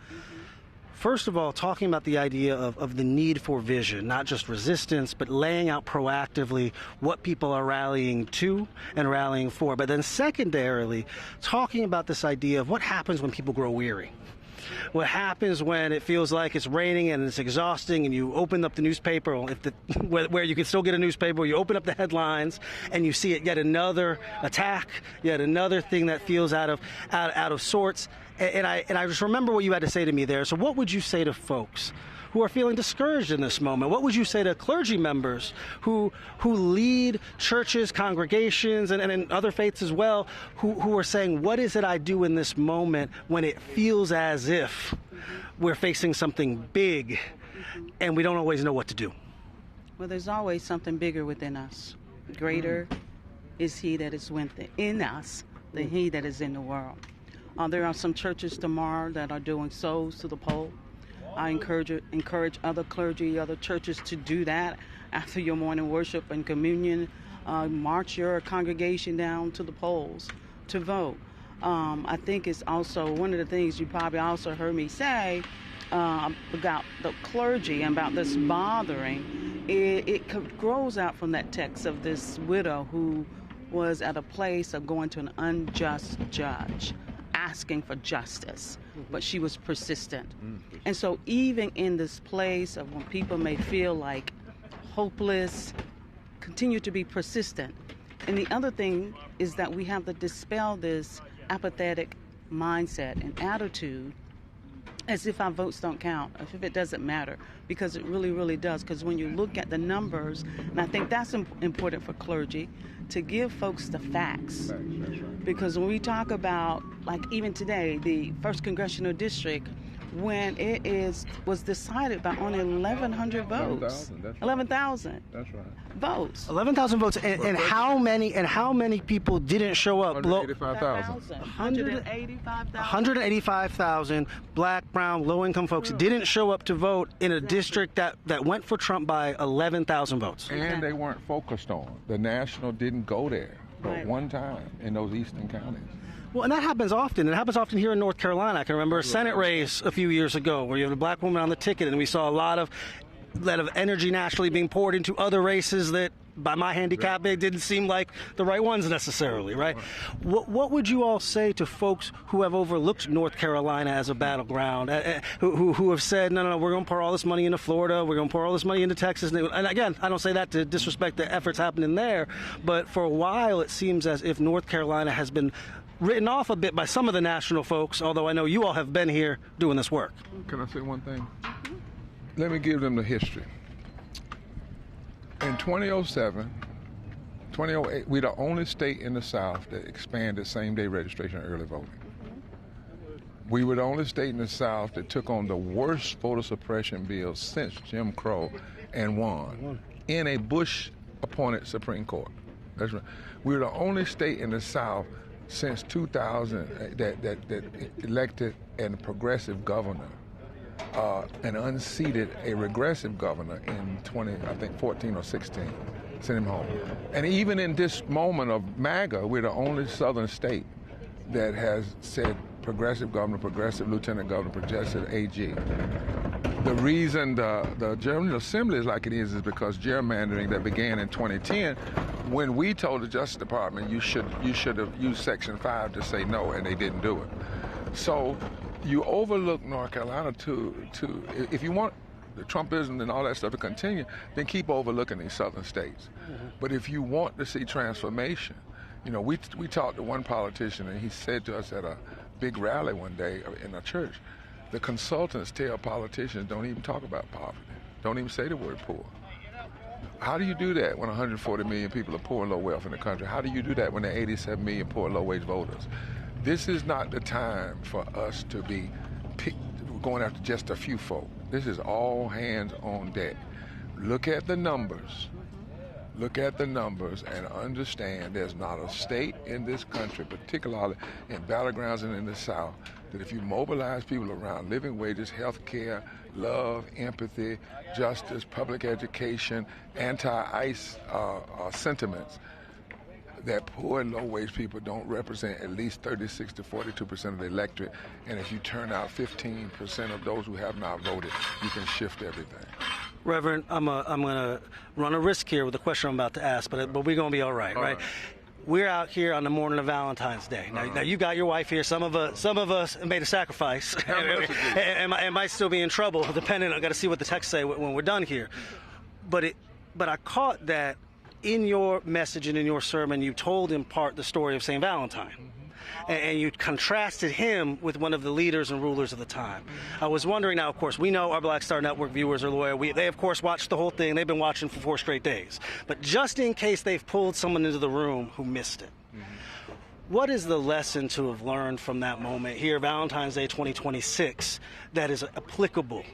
First of all, talking about the idea of the need for vision, not just resistance, but laying out proactively what people are rallying to and rallying for. But then secondarily, talking about this idea of what happens when people grow weary. What happens when it feels like it's raining and it's exhausting and you open up the newspaper, where you can still get a newspaper, you open up the headlines and you see it, yet another attack, yet another thing that feels out of sorts. And I just remember what you had to say to me there. So what would you say to folks who are feeling discouraged in this moment? What would you say to clergy members who lead churches, congregations, and in other faiths as well, who are saying, what is it I do in this moment when it feels as if we're facing something big and we don't always know what to do? Well, there's always something bigger within us. Greater is he that is in us than he that is in the world. There are some churches tomorrow that are doing souls to the poll. I encourage other clergy, other churches to do that after your morning worship and communion. March your congregation down to the polls to vote. I think it's also one of the things you probably also heard me say about the clergy and about this bothering. It grows out from that text of this widow who was at a place of going to an unjust judge, asking for justice, but she was persistent. And so even in this place of when people may feel like hopeless, continue to be persistent. And the other thing is that we have to dispel this apathetic mindset and attitude as if our votes don't count, as if it doesn't matter, because it really, really does. Because when you look at the numbers, and I think that's important for clergy, to give folks the facts. Because when we talk about, like even today, the 1st Congressional District, when it was decided by only 1,100 votes. 11,000. That's right. Votes. 11,000 votes, and how many people didn't show up? 185,000. 185,000 black, brown, low-income folks didn't show up to vote in a district that went for Trump by 11,000 votes. And they weren't focused on. The National didn't go there but one time in those eastern counties. Well, and that happens often. It happens often here in North Carolina. I can remember a Senate race a few years ago where you have a black woman on the ticket, and we saw a lot of energy nationally being poured into other races that, by my handicap, it didn't seem like the right ones necessarily, right? What would you all say to folks who have overlooked North Carolina as a battleground, who have said, no, we're going to pour all this money into Florida, we're going to pour all this money into Texas? And again, I don't say that to disrespect the efforts happening there, but for a while it seems as if North Carolina has been written off a bit by some of the national folks, although I know you all have been here doing this work. Can I say one thing? Let me give them the history. In 2007, 2008, we're the only state in the South that expanded same-day registration and early voting. We were the only state in the South that took on the worst voter suppression bill since Jim Crow and won in a Bush-appointed Supreme Court. That's right. We were the only state in the South since 2000 that elected a progressive governor and unseated a regressive governor in 14 or 16, sent him home. And even in this moment of MAGA, we're the only southern state that has said progressive governor, progressive lieutenant governor, progressive AG. The reason the General Assembly is like it is because gerrymandering that began in 2010, when we told the Justice Department you should have used Section 5 to say no, and they didn't do it. So you overlook North Carolina if you want the Trumpism and all that stuff to continue, then keep overlooking these southern states. But if you want to see transformation, we talked to one politician, and he said to us at a big rally one day in a church, the consultants tell politicians don't even talk about poverty, don't even say the word poor. How do you do that when 140 million people are poor and low wealth in the country? How do you do that when there are 87 million poor and low-wage voters? This is not the time for us to be going after just a few folk. This is all hands on deck. Look at the numbers. Look at the numbers and understand there's not a state in this country, particularly in battlegrounds and in the South, that if you mobilize people around living wages, health care, love, empathy, justice, public education, anti-ICE sentiments, that poor and low-wage people don't represent at least 36 to 42% of the electorate. And if you turn out 15% of those who have not voted, you can shift everything. Reverend, I'm going to run a risk here with the question I'm about to ask, but we're going to be all right, right? We're out here on the morning of Valentine's Day. Now you got your wife here. Some of us made a sacrifice and might still be in trouble, depending. I got to see what the texts say when we're done here. But I caught that in your message and in your sermon, you told in part the story of St. Valentine. And you contrasted him with one of the leaders and rulers of the time. I was wondering now, of course, we know our Black Star Network viewers are loyal. They, of course, watched the whole thing. They've been watching for 4 straight days. But just in case they've pulled someone into the room who missed it, what is the lesson to have learned from that moment here, Valentine's Day 2026, that is applicable?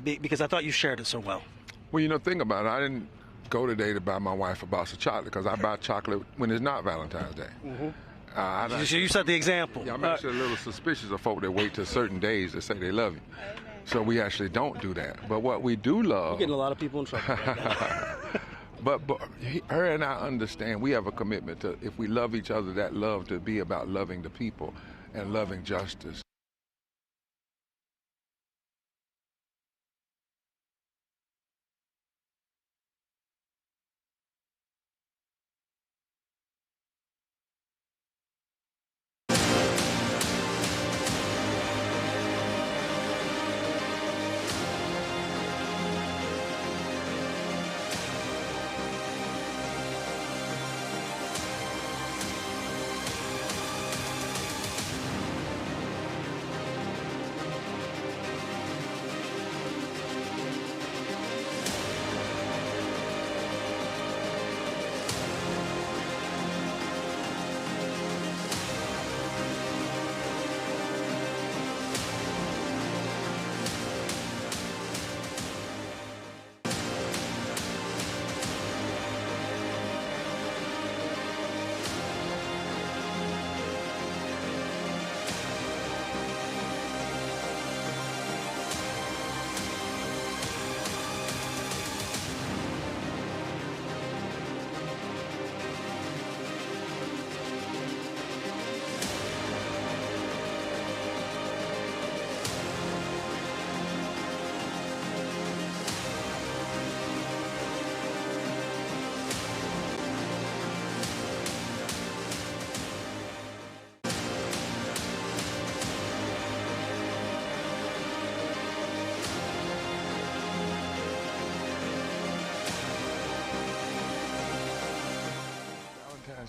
Because I thought you shared it so well. Well, think about it. I didn't go today to buy my wife a box of chocolate because I buy chocolate when it's not Valentine's Day. You set the example. Yeah, I'm actually a little suspicious of folk that wait till certain days to say they love you. So we actually don't do that. But what we do love... You're getting a lot of people in trouble right now. But her and I understand we have a commitment to, if we love each other, that love to be about loving the people and loving justice.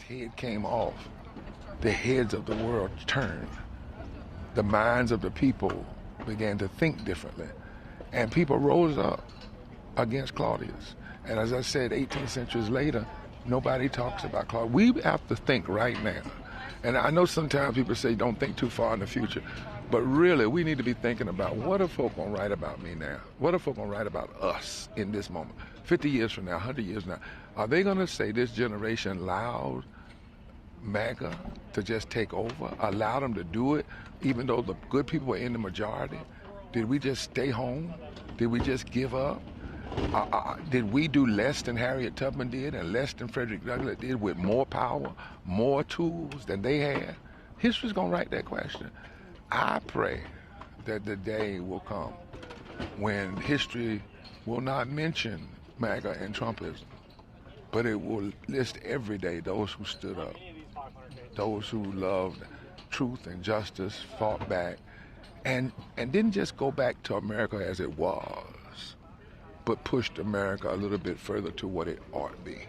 head came off, the heads of the world turned. The minds of the people began to think differently. And people rose up against Claudius. And as I said, 18 centuries later, nobody talks about Claudius. We have to think right now. And I know sometimes people say don't think too far in the future, but really we need to be thinking about what are folk going to write about me now? What are folk going to write about us in this moment? 50 years from now, 100 years from now, are they going to say this generation allowed MAGA to just take over, allow them to do it, even though the good people were in the majority? Did we just stay home? Did we just give up? Did we do less than Harriet Tubman did and less than Frederick Douglass did with more power, more tools than they had? History's going to write that question. I pray that the day will come when history will not mention MAGA and Trumpism, but it will list every day those who stood up, those who loved truth and justice, fought back, and didn't just go back to America as it was, but pushed America a little bit further to what it ought to be.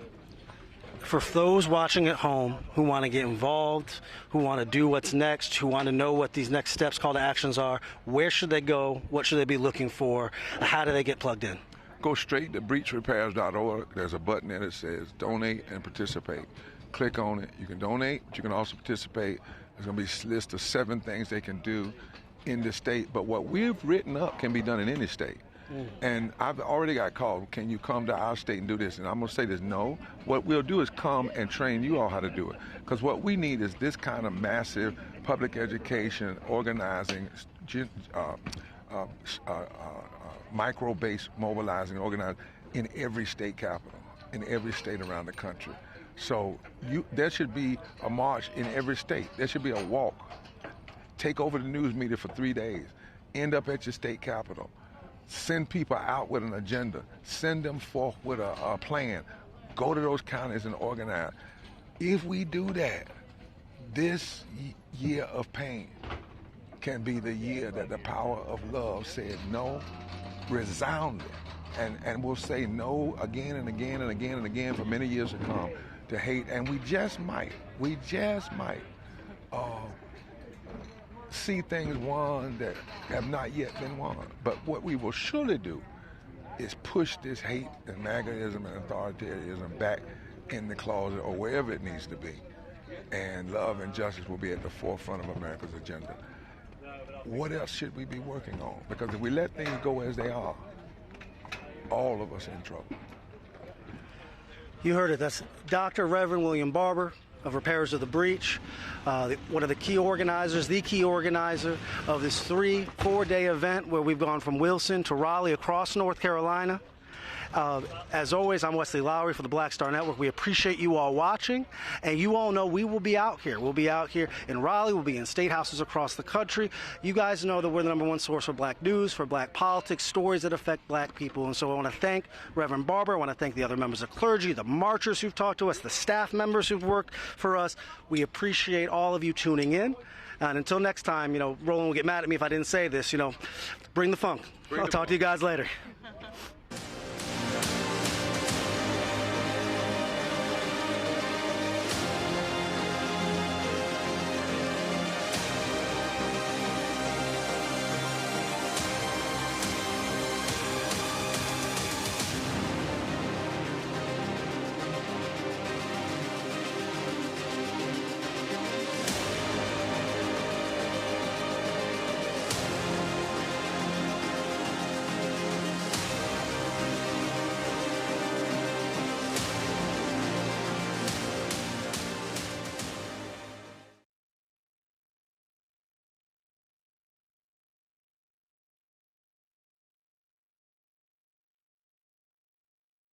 For those watching at home who want to get involved, who want to do what's next, who want to know what these next steps, call to actions are, where should they go? What should they be looking for? How do they get plugged in? Go straight to breachrepairs.org. There's a button there that says donate and participate. Click on it. You can donate, but you can also participate. There's going to be a list of 7 things they can do in the state. But what we've written up can be done in any state. And I've already got called, can you come to our state and do this? And I'm going to say this, no. What we'll do is come and train you all how to do it. Because what we need is this kind of massive public education, organizing, micro-based mobilizing, organizing in every state capital, in every state around the country. So there should be a march in every state. There should be a walk. Take over the news media for 3 days. End up at your state capital. Send people out with an agenda. Send them forth with a plan. Go to those counties and organize. If we do that, this year of pain can be the year that the power of love said no, resounded. And we'll say no again and again and again and again for many years to come to hate. And we just might see things won that have not yet been won. But what we will surely do is push this hate and MAGAism and authoritarianism back in the closet or wherever it needs to be. And love and justice will be at the forefront of America's agenda. What else should we be working on? Because if we let things go as they are, all of us are in trouble. You heard it. That's Dr. Reverend William Barber of Repairers of the Breach, one of the key organizers of this 3-4-day event where we've gone from Wilson to Raleigh across North Carolina. As always, I'm Wesley Lowery for the Black Star Network. We appreciate you all watching, and you all know we will be out here. We'll be out here in Raleigh. We'll be in state houses across the country. You guys know that we're the #1 source for black news, for black politics, stories that affect black people. And so I want to thank Reverend Barber. I want to thank the other members of clergy, the marchers who've talked to us, the staff members who've worked for us. We appreciate all of you tuning in. And until next time, Roland will get mad at me if I didn't say this, bring the funk. I'll talk to you guys later.